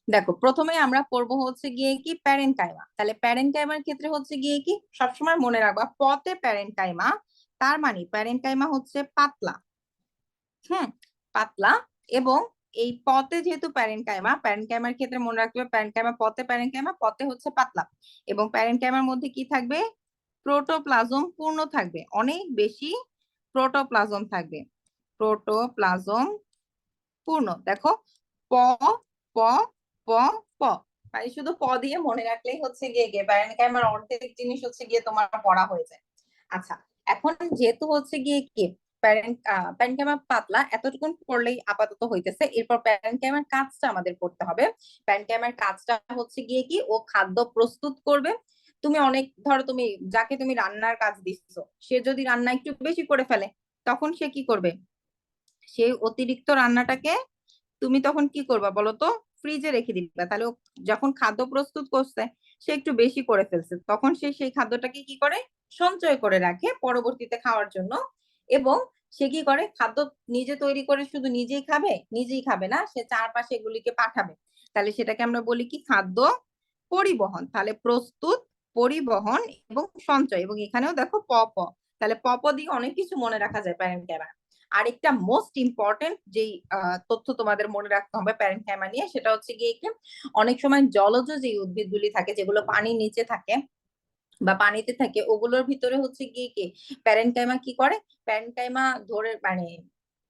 C: দেখো প্রথমে আমরা পড়বো হচ্ছে গিয়ে কি প্যারেনকাইমা। তাহলে প্যারেনকাইমার ক্ষেত্রে হচ্ছে গিয়ে কি সবসময় মনে রাখবা পতে প্যারেনকাইমা, তার মানে প্যারেনকাইমা হচ্ছে পাতলা, পাতলা। এবং এই পতে যেহেতু প্যারেনকাইমা, প্যারেনকাইমার ক্ষেত্রে মনে রাখতে হবে প্যারেনকাইমা পতে, প্যারেনকাইমা পতে হচ্ছে পাতলা, এবং প্যারেনকাইমার মধ্যে কি থাকবে? প্রোটোপ্লাজম পূর্ণ থাকবে, অনেক বেশি প্রোটোপ্লাজম থাকবে। প্রোটোপ্লাজম পূর্ণ, দেখো প প প প, মানে শুধু প দিয়ে মনে রাখলেই হচ্ছে গিয়ে প্যারেনকাইমার অর্ধেক জিনিস হচ্ছে গিয়ে তোমার পড়া হয়ে যায়। আচ্ছা, এখন যেহেতু হচ্ছে গিয়ে কি প্যারেনকাইমা পাতলা, এতটুকুন পড়লেই আপাতত হইতেছে। এরপর প্যারেনকাইমার কাজটা আমাদের করতে হবে। প্যারেনকাইমার কাজটা হচ্ছে গিয়ে কি ও খাদ্য প্রস্তুত করবে। তুমি অনেক ধরো তুমি যাকে তুমি রান্নার কাজ দিচ্ছ, সে যদি রান্না একটু বেশি করে ফেলে, তখন সে কি করবে? সেই অতিরিক্ত রান্নাটাকে তুমি তখন কি করবা বলো তো? ফ্রিজে রেখে দিবা। তাহলে ও যখন খাদ্য প্রস্তুত করছে, সে একটু বেশি করে ফেলছে, তখন সে সেই খাদ্যটাকে কি করে সঞ্চয় করে রাখে পরবর্তীতে খাওয়ার জন্য। এবং সে কি করে খাদ্য নিজে তৈরি করে শুধু নিজেই খাবে? নিজেই খাবে না, সে চারপাশে এগুলিকে পাঠাবে। তাহলে সেটাকে আমরা বলি কি খাদ্য পরিবহন। তাহলে প্রস্তুত, পরিবহন এবং সঞ্চয়, এবং এখানেও দেখো প প, তাহলে প প দিয়ে অনেক কিছু মনে রাখা যায় প্যারেনকাইমা। আরেকটা মোস্ট ইম্পর্টেন্ট যেই তথ্য তোমাদের মনে রাখতে হবে প্যারেনকাইমা নিয়ে, সেটা হচ্ছে গিয়ে কি অনেক সময় জলজ যে উদ্ভিদগুলি থাকে যেগুলো পানির নিচে থাকে বা পানিতে থাকে, ওগুলোর ভিতরে হচ্ছে গিয়ে কি প্যারেনকাইমা কি করে? প্যারেনকাইমা ধরে মানে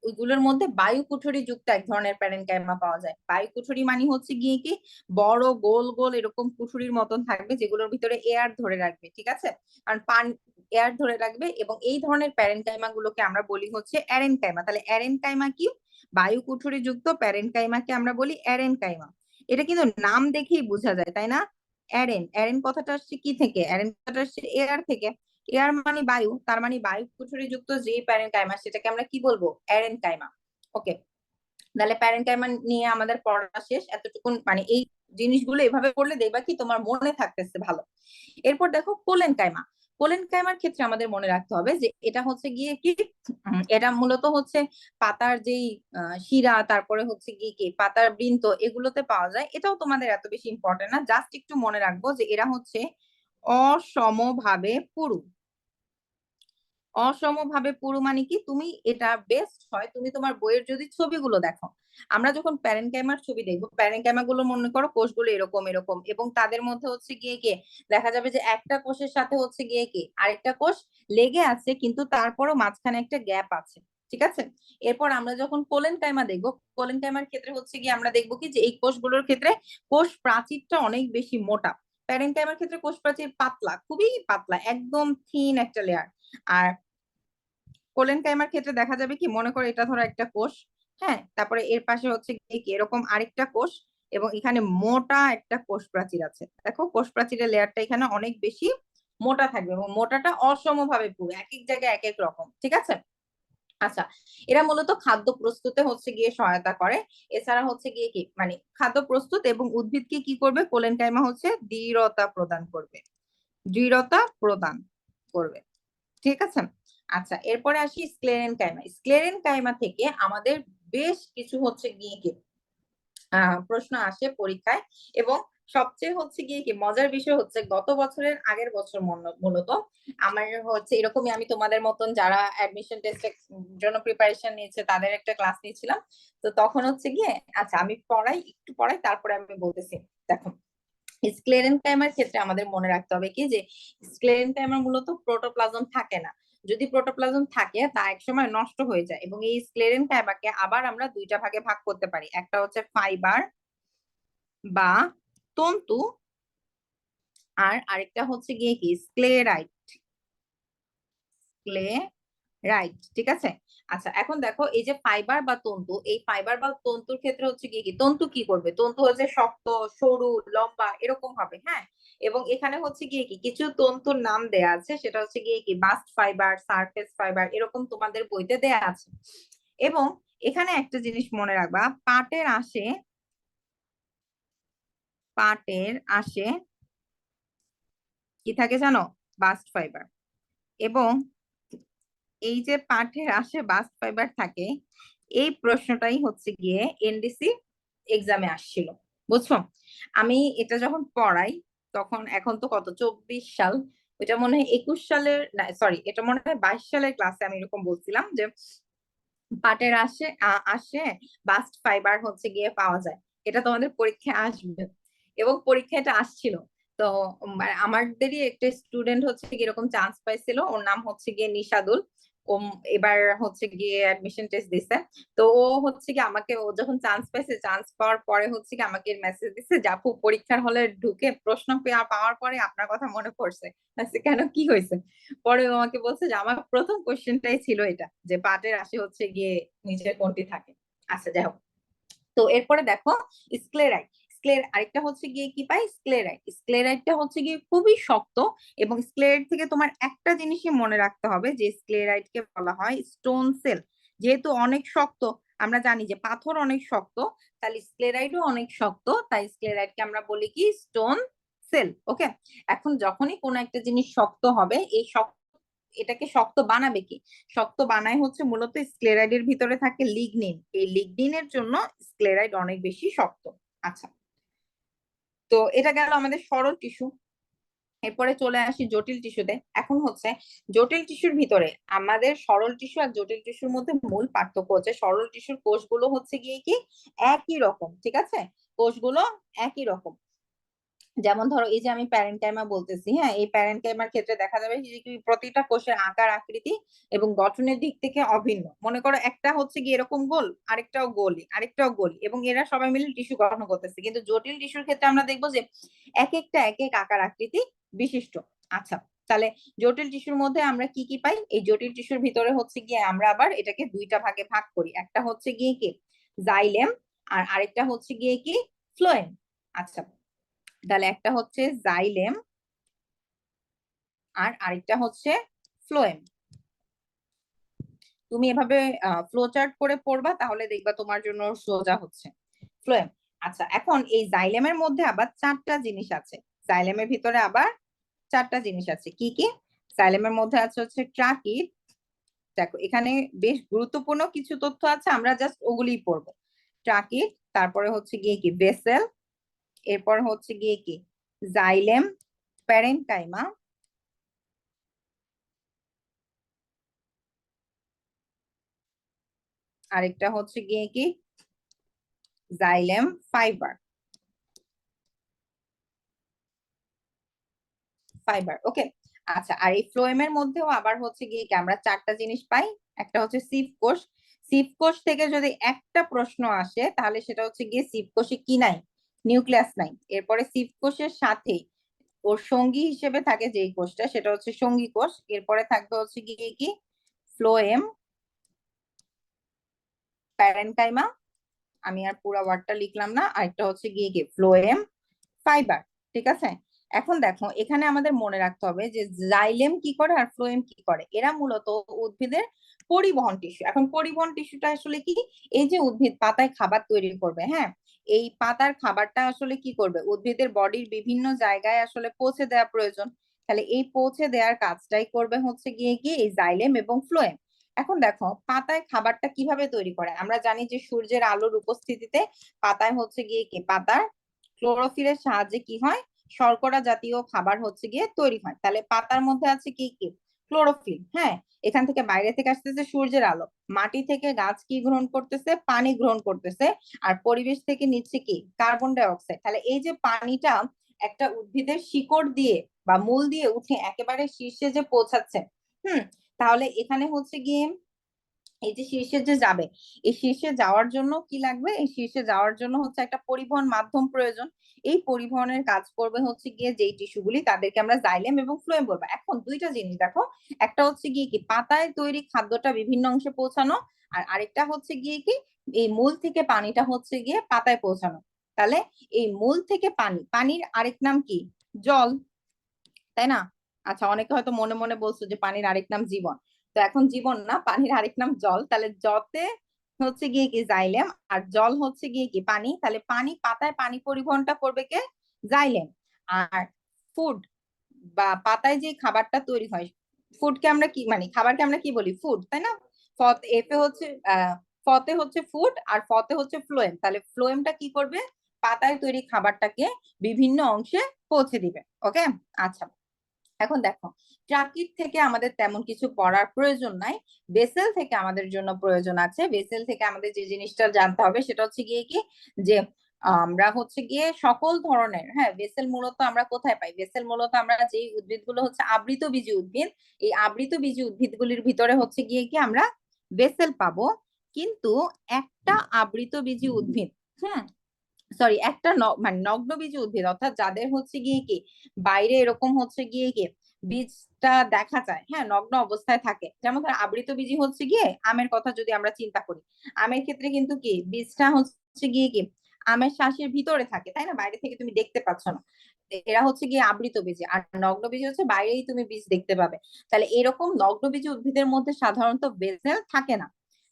C: ওইগুলোর মধ্যে বায়ু কুঠুরি যুক্ত এক ধরনের প্যারেনকাইমা পাওয়া যায়। বায়ু কুঠুরি মানে হচ্ছে গিয়ে কি বড় গোল গোল এরকম কুঠুরির মতন থাকবে, যেগুলোর ভিতরে এয়ার ধরে রাখবে, ঠিক আছে। কারণ এয়ার ধরে রাখবে, এবং এই ধরনের প্যারেনকাইমা গুলোকে আমরা বলি হচ্ছে অ্যারেনকাইমা। তাহলে অ্যারেনকাইমা কি? বায়ু কুঠুরি যুক্ত প্যারেনকাইমাকে আমরা বলি অ্যারেনকাইমা। এটা কিন্তু নাম দেখেই বোঝা যায়, তাই না? অ্যারেন, অ্যারেন কথাটা আসছে কি থেকে? অ্যারেন কথাটা আসছে এয়ার থেকে। এয়ার মানে বায়ু, তার মানে বায়ু কুঠুরি যুক্ত যে প্যারেনকাইমা সেটাকে আমরা কি বলবো? অ্যারেনকাইমা, ওকে। তাহলে প্যারেনকাইমা নিয়ে আমাদের পড়া শেষ এতটুকুন। মানে এই জিনিসগুলো এভাবে পড়লে দেখবা কি তোমার মনে থাকতেছে ভালো। এরপর দেখো কোলেনকাইমা। কোলেনকাইমার ক্ষেত্রে আমাদের মনে রাখতে হবে যে এটা হচ্ছে গিয়ে কি এটা মূলত হচ্ছে পাতার যেই শিরা, তারপরে হচ্ছে গিয়ে কি পাতার বৃন্ত, এগুলোতে পাওয়া যায়। এটাও তোমাদের এত বেশি ইম্পর্টেন্ট না, জাস্ট একটু মনে রাখবো যে এরা হচ্ছে অসমভাবে পুরু। অসমভাবে পুরু মানে কি? তুমি এটা বেস্ট হয় তুমি তোমার বইয়ের যদি ছবিগুলো দেখো। আমরা যখন প্যারেনকাইমার ছবি দেখবো, প্যারেনকাইমা গুলো মনে করো কোষগুলো এরকম এরকম, এবং তাদের মধ্যে হচ্ছে গিয়ে কি দেখা যাবে যে একটা কোষের সাথে হচ্ছে গিয়ে কি আরেকটা কোষ লেগে আছে, কিন্তু তারপরও মাঝখানে একটা গ্যাপ আছে, ঠিক আছে। এরপর আমরা যখন কোলেনকাইমা দেখবো, কোলেনকাইমার ক্ষেত্রে হচ্ছে গিয়ে আমরা দেখবো কি যে এই কোষগুলোর ক্ষেত্রে কোষ প্রাচীরটা অনেক বেশি মোটা। প্যারেনকাইমার ক্ষেত্রে কোষ প্রাচীর পাতলা, খুবই পাতলা, একদম থিন একটা লেয়ার। আর কোলেনকাইমার ক্ষেত্রে দেখা যাবে কি মনে করো এটা ধরো একটা কোষ, হ্যাঁ, তারপরে এর পাশে হচ্ছে কি এরকম আরেকটা কোষ, এবং এখানে মোটা একটা কোষ প্রাচীর আছে। দেখো কোষ প্রাচীরের লেয়ারটা এখানে অনেক বেশি মোটা থাকবে, এবং মোটাটা অসমভাবে পুরো এক এক জায়গায় এক এক রকম, ঠিক আছে। আচ্ছা, এরা মূলত খাদ্য প্রস্তুতে হচ্ছে গিয়ে সহায়তা করে। এছাড়া হচ্ছে গিয়ে কি মানে খাদ্য প্রস্তুত এবং উদ্ভিদকে কি করবে? কোলেনকাইমা হচ্ছে দৃঢ়তা প্রদান করবে, দৃঢ়তা প্রদান করবে, ঠিক আছে। আচ্ছা, এরপরে আসি স্ক্লেরেনকাইমা। স্ক্লেরেনকাইমা থেকে আমাদের বেশ কিছু হচ্ছে গিয়ে কি প্রশ্ন আসে পরীক্ষায়, এবং সবচেয়ে হচ্ছে গিয়ে কি মজার বিষয় হচ্ছে গত বছরের আগের বছর মূলত আমার হচ্ছে এরকমই, আমি তোমাদের মতন যারা অ্যাডমিশন টেস্টের জন্য প্রিপারেশন নিয়েছে তাদের একটা ক্লাস নিয়েছিলাম। তো তখন হচ্ছে গিয়ে আচ্ছা আমি একটু পড়াই তারপরে আমি বলতেছি। দেখো, স্ক্লেরেনকাইমার ক্ষেত্রে আমাদের মনে রাখতে হবে কি যে স্ক্লেরেনকাইমার মূলত প্রোটোপ্লাজম থাকে না। যদি প্রোটোপ্লাজম থাকে তা একসময় নষ্ট হয়ে যায়, এবং এই স্ক্লেরেনকাইমাকে আবার আমরা দুইটা ভাগে ভাগ করতে পারি। একটা হচ্ছে ফাইবার বা তন্তু, আর আরেকটা হচ্ছে গিয়ে কি স্ক্লেরাইট। রাইট, ঠিক আছে। আচ্ছা এখন দেখো, এই যে ফাইবার বা তন্তু, এই ফাইবার বা তন্তুর ক্ষেত্রে হচ্ছে কি কি তন্তু কি করবে, তন্তু হচ্ছে শক্ত, সরু, লম্বা এরকম হবে, হ্যাঁ। এবং এখানে হচ্ছে গিয়ে কি কিছু তন্তুর নাম দেয়া আছে, সেটা হচ্ছে গিয়ে কি বাস্ট ফাইবার, সারফেস ফাইবার, এরকম তোমাদের বইতে দেয়া আছে। এবং এখানে একটা জিনিস মনে রাখবা, পাটের আশে কি থাকে জানো, বাস্ট ফাইবার। এবং এই যে পাটের আশে বাস্ট ফাইবার থাকে, এই প্রশ্নটাই হচ্ছে গিয়ে এনডিসি এক্সামে আসছিল, বুঝছো। আমি এটা যখন পড়াই তখন, এখন তো কত 24 সাল, এটা মনে হয় 21 সালের, না সরি এটা মনে হয় 22 সালের ক্লাসে আমি এরকম বলছিলাম যে পাটের আসে বাস্ট ফাইবার হচ্ছে গিয়ে পাওয়া যায়, এটা তোমাদের পরীক্ষায় আসবে। এবং পরীক্ষায় এটা আসছিল। তো আমাদেরই একটা স্টুডেন্ট হচ্ছে গিয়ে এরকম চান্স পাইছিল, ওর নাম হচ্ছে গিয়ে নিশাদুল। ও এবার হচ্ছে গিয়ে অ্যাডমিশন টেস্ট দিছে। তো ও হচ্ছে কি আমাকে, ও যখন চান্স পাইছে, চান্স পাওয়ার পরে হচ্ছে কি আমাকে মেসেজ দিছে যে আপু পরীক্ষার হলে ঢুকে প্রশ্ন পাওয়ার পরে আপনার কথা মনে পড়ছে। কেন, কি হয়েছে? পরে ও আমাকে বলছে যে আমার প্রথম কোশ্চেনটাই ছিল এটা, যে পাটের আশে হচ্ছে গিয়ে নিচের কোনটি থাকে। আচ্ছা যাই হোক, তো এরপরে দেখো স্ক্লেরাইট। আরেকটা হচ্ছে গিয়ে কি পাই, স্ক্লেরাইটটা হচ্ছে গিয়ে খুবই শক্ত। এবং স্ক্লেরাইট থেকে তোমার একটা জিনিসই মনে রাখতে হবে, যে স্ক্লেরাইটকে বলা হয় স্টোন সেল। যেহেতু অনেক শক্ত, আমরা জানি যে পাথর অনেক শক্ত, তাহলে স্ক্লেরাইটও অনেক শক্ত, তাই স্ক্লেরাইটকে আমরা বলি কি স্টোন সেল। ওকে, এখন যখনই কোনো একটা জিনিস শক্ত হবে, এটাকে শক্ত বানাবে কি, শক্ত বানায় হচ্ছে মূলত স্ক্লেরাইডের ভিতরে থাকে লিগনিন, এই লিগনিনের জন্য স্ক্লেরাইড অনেক বেশি শক্ত। আচ্ছা, তো এটা গেল আমাদের সরল টিস্যু। এরপরে চলে আসি জটিল টিস্যুতে। এখন হচ্ছে জটিল টিস্যুর ভিতরে আমাদের সরল টিস্যু আর জটিল টিস্যুর মধ্যে মূল পার্থক্য হচ্ছে সরল টিস্যুর কোষগুলো হচ্ছে গিয়ে কি একই রকম, ঠিক আছে, কোষগুলো একই রকম। যেমন ধরো এই যে আমি প্যারেনকাইমা বলতেছি, হ্যাঁ, এই প্যারেনকাইমার ক্ষেত্রে দেখা যাবে যে কি প্রতিটা কোষের আকার আকৃতি এবং গঠনের দিক থেকে অভিন্ন। মনে করো একটা হচ্ছে কি এরকম গোল, আরেকটাও গোল, এবং এরা সবাই মিলে টিস্যু গঠন করতেছে। কিন্তু জটিল টিস্যুর ক্ষেত্রে আমরা দেখবো যে এক একটা এক এক আকার আকৃতি বিশিষ্ট। আচ্ছা, তাহলে জটিল টিস্যুর মধ্যে আমরা কি কি পাই, এই জটিল টিস্যুর ভিতরে হচ্ছে গিয়ে আমরা আবার এটাকে দুইটা ভাগে ভাগ করি, একটা হচ্ছে গিয়ে কি জাইলেম, আর আরেকটা হচ্ছে গিয়ে কি ফ্লোয়েম। আচ্ছা, তাহলে একটা হচ্ছে জাইলেম আর আরেকটা হচ্ছে ফ্লোয়েম। তুমি এভাবে ফ্লো চার্ট করে পড়বা, তাহলে দেখবা তোমার জন্য সোজা হচ্ছে ফ্লোয়েম। আচ্ছা, এখন এই জাইলেমের মধ্যে আবার চারটা জিনিস আছে, জাইলেমের ভিতরে আবার চারটা জিনিস আছে। কি কি? জাইলেমের মধ্যে আছে হচ্ছে ট্রাকিড। দেখো এখানে বেশ গুরুত্বপূর্ণ কিছু তথ্য আছে, আমরা জাস্ট ওগুলিই পড়বো। ট্রাকিড, তারপরে হচ্ছে গিয়ে কি ভেসেল, এরপর হচ্ছে গিয়ে কি জাইলেম, প্যারেনকাইমা, আরেকটা হচ্ছে গিয়ে কি জাইলেম ফাইবার। ওকে, আচ্ছা, আর এই ফ্লোয়েমের মধ্যেও আবার হচ্ছে গিয়ে কি আমরা চারটা জিনিস পাই। একটা হচ্ছে সিভ কোষ। সিভ কোষ থেকে যদি একটা প্রশ্ন আসে তাহলে সেটা হচ্ছে গিয়ে সিভ কোষে কি নাই, নিউক্লিয়াস নাই। এরপরে সিভ কোষের সাথে ওর সঙ্গী হিসেবে থাকে যেই কোষটা, সেটা হচ্ছে সঙ্গী কোষ। এরপরে থাকবে হচ্ছে গিয়ে কি ফ্লোয়েম, প্যারেনকাইমা, আমি আর পুরো ওয়ার্ডটা লিখলাম না, আরেকটা হচ্ছে গিয়ে কি ফ্লোয়েম ফাইবার। ঠিক আছে, এখন দেখো এখানে আমাদের মনে রাখতে হবে যে জাইলেম কি করে আর ফ্লোয়েম কি করে। এরা মূলত উদ্ভিদের পরিবহন টিস্যু। এখন পরিবহন টিস্যুটা আসলে কি, এই যে উদ্ভিদ পাতায় খাবার তৈরি করবে, হ্যাঁ, এই পাতার খাবারটা আসলে কি করবে, উদ্ভিদের বডির বিভিন্ন জায়গায় আসলে পৌঁছে দেওয়া প্রয়োজন। তাহলে এই পৌঁছে দেওয়ার কাজটাই করবে হচ্ছে গিয়ে কি এই জাইলেম এবং ফ্লোয়েম। এখন দেখো পাতায় খাবারটা কিভাবে তৈরি করে, আমরা জানি যে সূর্যের আলোর উপস্থিতিতে পাতায় হচ্ছে গিয়ে কি পাতার ক্লোরোফিলের সাহায্যে কি হয়, শর্করা জাতীয় খাবার হচ্ছে গিয়ে তৈরি হয়। তাহলে পাতার মধ্যে আছে কি কি, ক্লোরোফিল। হ্যাঁ, এখান থেকে বাইরে থেকে আসতেছে সূর্যের আলো, মাটি থেকে গাছ কি গ্রহণ করতেছে, পানি গ্রহণ করতেছে, আর পরিবেশ থেকে নিচ্ছে কি, কার্বন ডাই অক্সাইড। তাহলে এই যে পানিটা একটা উদ্ভিদের শিকড় দিয়ে বা মূল দিয়ে উঠে একেবারে শীর্ষে যে পৌঁছাচ্ছে, তাহলে এখানে হচ্ছে গিয়ে এই যে শীর্ষে যে যাবে, এই শীর্ষে যাওয়ার জন্য কি লাগবে, এই শীর্ষে যাওয়ার জন্য হচ্ছে একটা পরিবহন মাধ্যম প্রয়োজন। এই পরিবহনের কাজ করবে হচ্ছে গিয়ে যেই টিস্যুগুলি, তাদেরকে আমরা জাইলেম এবং ফ্লোয়েম বলবো। এখন দুইটা জিনিস দেখো, একটা হচ্ছে গিয়ে কি পাতায় তৈরি খাদ্যটা বিভিন্ন অংশে পৌঁছানো, আর আরেকটা হচ্ছে গিয়ে কি এই মূল থেকে পানিটা হচ্ছে গিয়ে পাতায় পৌঁছানো। তাহলে এই মূল থেকে পানি, পানির আরেক নাম কি, জল, তাই না? আচ্ছা, অনেকে হয়তো মনে মনে বলছো যে পানির আরেক নাম জীবন। তো এখন জীবন না, পানির আরেক নাম জল। তাহলে জতে হচ্ছে গিয়ে কি জাইলেম, আর জল হচ্ছে গিয়ে কি পানি। তাহলে পানি, পাতায় পানি পরিবহনটা করবে কে, জাইলেম। আর ফুড বা পাতায় যে খাবারটা তৈরি হয়, ফুডকে আমরা কি মানে খাবারকে আমরা কি বলি, ফুড, তাই না? এফে হচ্ছে ফতে হচ্ছে ফুড, আর ফতে হচ্ছে ফ্লোয়েম। তাহলে ফ্লোয়েমটা কি করবে, পাতায় তৈরি খাবারটাকে বিভিন্ন অংশে পৌঁছে দিবে। ওকে, আচ্ছা। এখন দেখো, ট্রাকিট থেকে আমাদের তেমন কিছু পড়ার প্রয়োজন নাই, ভেসেল থেকে আমাদের জন্য প্রয়োজন আছে। ভেসেল থেকে আমাদের যে জিনিসটা জানতে হবে সেটা হচ্ছে গিয়ে কি, যে আমরা হচ্ছে গিয়ে সকল ধরনের, হ্যাঁ, ভেসেল মূলত আমরা কোথায় পাই, ভেসেল মূলত আমরা যে উদ্ভিদগুলো হচ্ছে আবৃতবীজী উদ্ভিদ, এই আবৃতবীজী উদ্ভিদগুলির ভিতরে হচ্ছে গিয়ে কি আমরা ভেসেল পাবো। কিন্তু একটা আবৃতবীজী উদ্ভিদ, হুম সরি, একটা মানে নগ্নবীজী উদ্ভিদ, অর্থাৎ যাদের হচ্ছে গিয়ে কি বাইরে এরকম হচ্ছে গিয়ে কি বীজটা দেখা যায়, হ্যাঁ, নগ্ন অবস্থায় থাকে। যেমন ধর আবৃতবীজী হচ্ছে গিয়ে আমের কথা যদি আমরা চিন্তা করি, আমের ক্ষেত্রে কিন্তু কি বীজটা হচ্ছে গিয়ে কি আমের শ্বাসের ভিতরে থাকে, তাই না, বাইরে থেকে তুমি দেখতে পাচ্ছ না। এরা হচ্ছে গিয়ে আবৃতবীজী, আর নগ্নবীজী হচ্ছে বাইরেই তুমি বীজ দেখতে পাবে। তাহলে এরকম নগ্নবীজী উদ্ভিদের মধ্যে সাধারণত বেসেল থাকে না।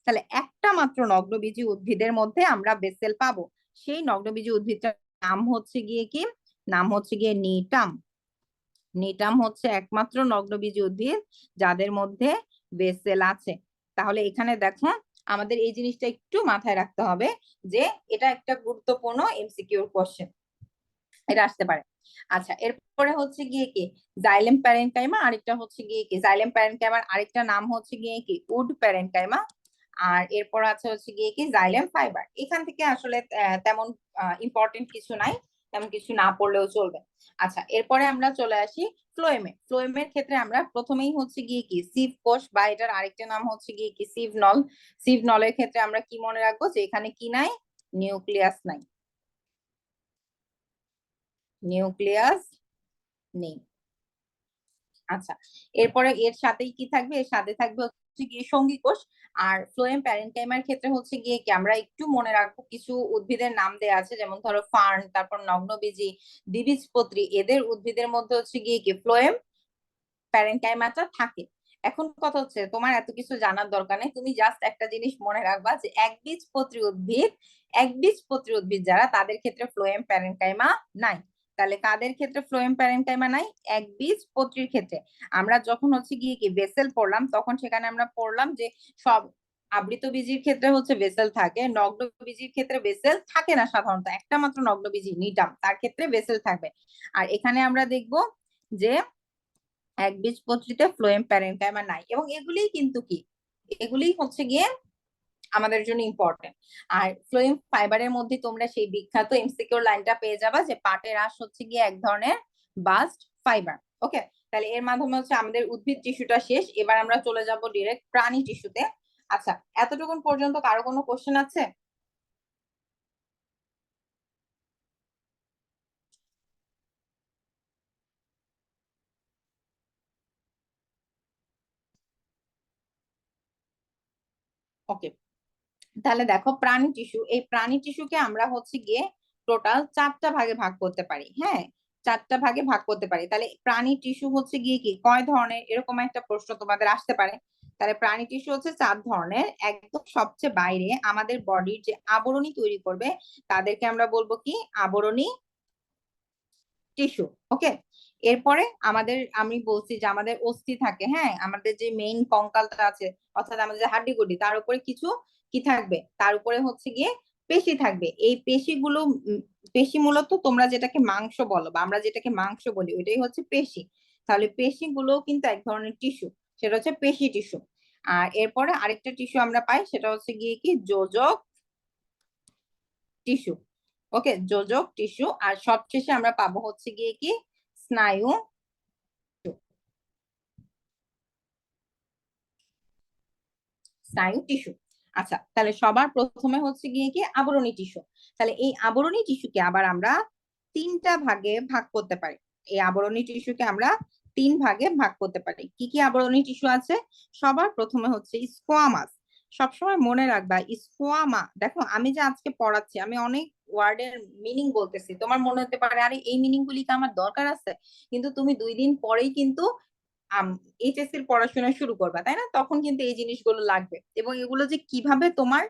C: তাহলে একটা মাত্র নগ্নবীজী উদ্ভিদের মধ্যে আমরা বেসেল পাবো, সেই নগ্নবীজী উদ্ভিদটার নাম হচ্ছে গিয়ে কি, নাম হচ্ছে গিয়ে নিটাম। নিটাম হচ্ছে একমাত্র নগ্নবীজী উদ্ভিদ যাদের মধ্যে বেসেল আছে। তাহলে এখানে দেখো, আমাদের এই জিনিসটা একটু মাথায় রাখতে হবে যে এটা একটা গুরুত্বপূর্ণ এমসিকিউ কোশ্চেন, এটা আসতে পারে। আচ্ছা, এরপরে হচ্ছে গিয়ে কি জাইলেম প্যারেনকাইমা, আরেকটা হচ্ছে গিয়ে কি জাইলেম প্যারেনকাইমার আরেকটা নাম হচ্ছে গিয়ে কি উড প্যারেনকাইমা। আর এরপর আছে হচ্ছে গিয়ে কি জাইলেম ফাইবার। এখান থেকে আসলে তেমন ইম্পর্টেন্ট কিছু নাই, তেমন কিছু না পড়লেও চলবে। আচ্ছা, এরপরে আমরা চলে আসি ফ্লোয়েমে। ফ্লোয়েমের ক্ষেত্রে আমরা প্রথমেই হচ্ছে গিয়ে কি সিভ কোষ, বা এটার আরেকটা নাম হচ্ছে গিয়ে কি সিভ নল। সিভ নলের ক্ষেত্রে আমরা কি মনে রাখবো, যে এখানে কি নাই, নিউক্লিয়াস নাই, নিউক্লিয়াস নেই। আচ্ছা, এরপরে এর সাথেই কি থাকবে, এর সাথে থাকবে হচ্ছে গিয়ে সঙ্গী কোষ। আর ফ্লোয়েম প্যারেনকাইমার ক্ষেত্রে হচ্ছে গিয়ে কি আমরা একটু মনে রাখবো, কিছু উদ্ভিদের নাম দেয়া আছে, যেমন ধরো ফার্ন, তারপর নগ্নবীজী, দ্বিবীজপত্রী, এদের উদ্ভিদের মধ্যে হচ্ছে গিয়ে কি ফ্লোয়েম প্যারেনকাইমাটা থাকে। এখন কথা হচ্ছে তোমার এত কিছু জানার দরকার নেই, তুমি জাস্ট একটা জিনিস মনে রাখবা যে একবীজপত্রী উদ্ভিদ, একবীজপত্রী উদ্ভিদ যারা, তাদের ক্ষেত্রে ফ্লোয়েম প্যারেনকাইমা নাই। তাহলে কাদের ক্ষেত্রে ফ্লোয়েম প্যারেনকাইমা নাই, একবীজপত্রীর ক্ষেত্রে। আমরা যখন হচ্ছে গিয়ে কি ভেসেল পড়লাম, তখন সেখানে আমরা পড়লাম যে সব আবৃতবীজীর ক্ষেত্রে হচ্ছে ভেসেল থাকে, নগ্নবীজীর ক্ষেত্রে ভেসেল থাকে না সাধারণত, একটা মাত্র নগ্নবীজী নিটাম, তার ক্ষেত্রে ভেসেল থাকবে। আর এখানে আমরা দেখবো যে একবীজপত্রীতে ফ্লোয়েম প্যারেনকাইমা নাই, এবং এগুলিই কিন্তু কি, এগুলি হচ্ছে গিয়ে আমাদের জন্য ইম্পর্টেন্ট। আর ফ্লোয়েম ফাইবারের মধ্যে তোমরা সেই বিখ্যাত এমসিকিউ লাইনটা পেয়ে যাবা যে পাটের আঁশ হচ্ছে গিয়ে এক ধরনের বাস্ট ফাইবার। ওকে, তাহলে এর মাধ্যমে হচ্ছে আমাদের উদ্ভিদ টিস্যুটা শেষ। এবার আমরা চলে যাব ডিরেক্ট প্রাণী টিস্যুতে। আচ্ছা, এতটুকুন পর্যন্ত কারো কোনো কোশ্চেন আছে? ওকে, তাহলে দেখো প্রাণী টিস্যু, এই প্রাণী টিস্যুকে আমরা হচ্ছে গিয়ে টোটাল 4টা ভাগে ভাগ করতে পারি। হ্যাঁ, 4টা ভাগে ভাগ করতে পারি। তাহলে প্রাণী টিস্যু হচ্ছে গিয়ে কি কয় ধরনের, এরকম একটা প্রশ্ন তোমাদের আসতে পারে। তাহলে প্রাণী টিস্যু হচ্ছে 4 ধরনের। একদম সবচেয়ে বাইরে আমাদের বডির যে আবরণী তৈরি করবে, তাদেরকে আমরা বলবো কি আবরণী টিস্যু। ওকে, এরপরে আমাদের, আমি বলছি যে আমাদের অস্থি থাকে, হ্যাঁ, আমাদের যে মেইন কঙ্কালটা আছে, অর্থাৎ আমাদের যে হাড্ডি গুড্ডি, তার উপরে কিছু কি থাকবে, তার উপরে হচ্ছে গিয়ে পেশি থাকবে। এই পেশিগুলো পেশি মূলত তোমরা যেটাকে মাংস বলো বা আমরা যেটাকে মাংস বলি ওইটাই হচ্ছে পেশি। তাহলে পেশিগুলো কিন্তু এক ধরনের টিস্যু, সেটা হচ্ছে পেশি টিস্যু। আর এরপরে আরেকটা টিস্যু আমরা পাই, সেটা হচ্ছে গিয়ে কি যোজক টিস্যু। ওকে, যোজক টিস্যু। আর সবশেষে আমরা পাবো হচ্ছে গিয়ে কি স্নায়ু স্নায়ু টিস্যু। আচ্ছা, তাহলে সবার প্রথমে হচ্ছে গিয়ে কি আবরণী টিস্যু। তাহলে এই আবরণী টিস্যুকে আবার আমরা তিনটা ভাগে ভাগ করতে পারি। এই আবরণী টিস্যুকে আমরা তিন ভাগে ভাগ করতে পারি। কি কি আবরণী টিস্যু আছে? সবার প্রথমে হচ্ছে স্কোয়ামাস। সবসময় মনে রাখবা স্কোয়ামা। দেখো আমি যে আজকে পড়াচ্ছি আমি অনেক ওয়ার্ডের মিনিং বলতেছি, তোমার মনে হতে পারে আরে এই মিনিং গুলি কি আমার দরকার আছে, কিন্তু তুমি 2 দিন পরেই কিন্তু এইচএসসি এর পড়াশোনা শুরু করবা, তাই না? তখন কিন্তু এই জিনিসগুলো লাগবে, এবং এগুলো যে কিভাবে তোমার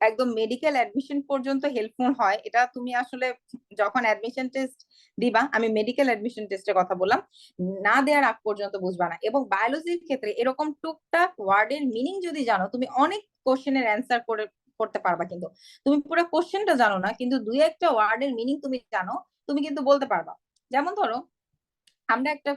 C: একদম মেডিকেল অ্যাডমিশন পর্যন্ত হেল্পফুল হয় এটা তুমি আসলে যখন অ্যাডমিশন টেস্ট দিবা, আমি মেডিকেল অ্যাডমিশন টেস্টের কথা বললাম, না দেওয়ার আগ পর্যন্ত বুঝবা না। এবং বায়োলজির ক্ষেত্রে এরকম টুকটাক ওয়ার্ডের মিনিং যদি জানো তুমি অনেক কোশ্চেনের অ্যান্সার করতে পারবা। কিন্তু তুমি পুরো কোশ্চেনটা জানো না, কিন্তু 2-1টা ওয়ার্ডের মিনিং তুমি জানো, তুমি কিন্তু বলতে পারবা। যেমন ধরো আমরা একটা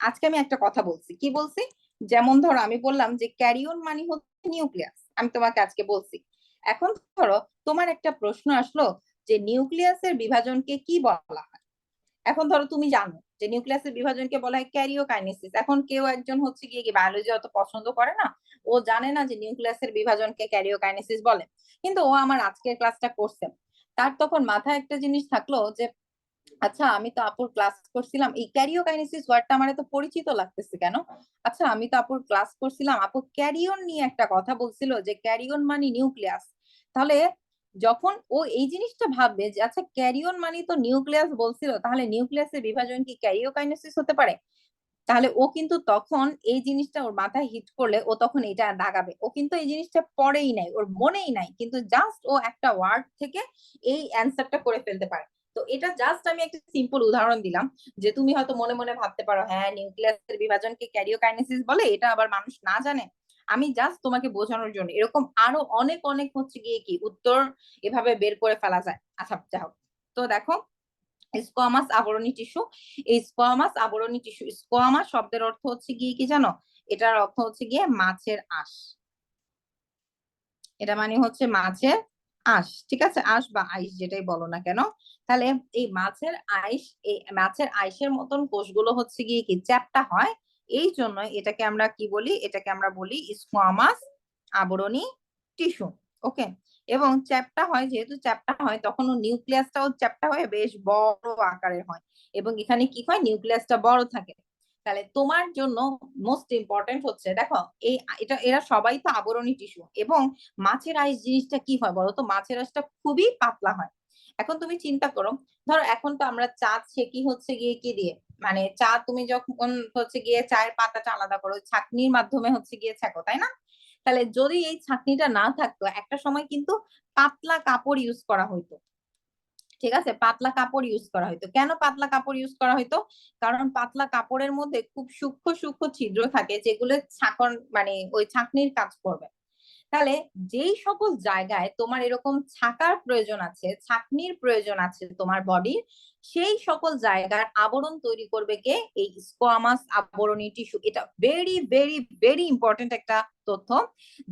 C: আজকে আমি একটা কথা বলছি, কি বলছি? যেমন ধরো আমি বললাম যে ক্যারিয়ন মানে হচ্ছে নিউক্লিয়াস, আমি তোমাকে আজকে বলছি। এখন ধরো তোমার একটা প্রশ্ন আসলো যে নিউক্লিয়াসের বিভাজনকে কি বলা হয়। এখন ধরো তুমি জানো যে নিউক্লিয়াসের বিভাজনকে বলা হয় ক্যারিওকাইনেসিস। এখন কেউ একজন হচ্ছে গিয়ে কি বায়োলজি অত পছন্দ করে না, ও জানে না যে নিউক্লিয়াসের বিভাজনকে ক্যারিওকাইনেসিস বলে, কিন্তু ও আমার আজকের ক্লাসটা করছে। তার তখন মাথায় একটা জিনিস থাকলো যে আচ্ছা আমি তো আপুর ক্লাস করছিলাম, এই ক্যারিওকাইনেসিস ওয়ার্ডটা আমার এত পরিচিত লাগতেছে কেন? আচ্ছা আমি তো আপুর ক্লাস করছিলাম, আপু ক্যারিয়ন নিয়ে একটা কথা বলছিল যে ক্যারিয়ন মানে নিউক্লিয়াস। তাহলে যখন ও এই জিনিসটা ভাববে যে আচ্ছা ক্যারিয়ন মানে তো নিউক্লিয়াস বলছিল, তাহলে নিউক্লিয়াসের বিভাজন কি ক্যারিওকাইনেসিস হতে পারে? তাহলে ও কিন্তু তখন এই জিনিসটা ওর মাথায় হিট করলে ও তখন এটা দাগাবে। ও কিন্তু এই জিনিসটা পড়েই নাই, ওর মনেই নাই, কিন্তু জাস্ট ও একটা ওয়ার্ড থেকে এই অ্যান্সারটা করে ফেলতে পারে। তো এটা জাস্ট আমি একটা সিম্পল উদাহরণ দিলাম যে তুমি হয়তো মনে মনে ভাবতে পারো হ্যাঁ নিউক্লিয়াসের বিভাজনকে ক্যারিওকাইনেসিস বলে, এটা আবার মানুষ না জানে। আমি জাস্ট তোমাকে বোঝানোর জন্য, এরকম আরো অনেক অনেক হচ্ছে গিয়ে কি উত্তর এভাবে বের করে ফেলা যায়। আচ্ছা যাই হোক, তো দেখো স্কোয়ামাস আবরণী টিস্যু। এই স্কোয়ামাস আবরণী টিস্যু, স্কোয়ামাস শব্দের অর্থ হচ্ছে গিয়ে কি জানো? এটার অর্থ হচ্ছে গিয়ে মাছের আঁশ। এটা মানে হচ্ছে মাছের আঁশ, ঠিক আছে? আঁশ বা আইস যেটাই বলো না কেন। তাহলে এই মাছের আইস, এই মাছের আইসের মতন কোষগুলো হচ্ছে গিয়ে কি চ্যাপ্টা হয়, এই জন্য এটাকে আমরা কি বলি? এটাকে আমরা বলি স্কোয়ামাস আবরণী টিস্যু। ওকে, এবং চ্যাপ্টা হয়, যেহেতু চ্যাপ্টা হয় তখন নিউক্লিয়াসটাও চ্যাপ্টা হয়ে বেশ বড় আকারের হয়, এবং এখানে কি হয় নিউক্লিয়াসটা বড় থাকে। তাহলে তোমার জন্য মোস্ট ইম্পর্টেন্ট হচ্ছে দেখো এই এরা সবাই তো আবরণী টিস্যু। এবং মাছের আইস জিনিসটা কি হয় বলতো? মাছের আইসটা খুবই পাতলা হয়। এখন তুমি চিন্তা করো, ধরো এখন তো আমরা চা ছেঁকি হচ্ছে গিয়ে কি দিয়ে, মানে চা তুমি যখন হচ্ছে গিয়ে চায়ের পাতাটা আলাদা করো ছাঁকনির মাধ্যমে হচ্ছে গিয়ে ছাঁকো, তাই না? তাহলে যদি এই ছাঁকনিটা না থাকতো একটা সময় কিন্তু পাতলা কাপড় ইউজ করা হইতো। ঠিক আছে, পাতলা কাপড় ইউজ করা হইতো। কেন পাতলা কাপড় ইউজ করা হইতো? কারণ পাতলা কাপড়ের মধ্যে খুব সূক্ষ্ম সূক্ষ্ম ছিদ্র থাকে যেগুলো ছাঁকন মানে ওই ছাঁকনির কাজ করবে। তাহলে যেই সকল জায়গায় তোমার এরকম ছাকার প্রয়োজন আছে, ছাকনির প্রয়োজন আছে তোমার বডির, সেই সকল জায়গার আবরণ তৈরি করবে কে? এই স্কোয়ামাস আবরণী টিস্যু। এটা ভেরি ভেরি ভেরি ইম্পর্টেন্ট একটা তথ্য,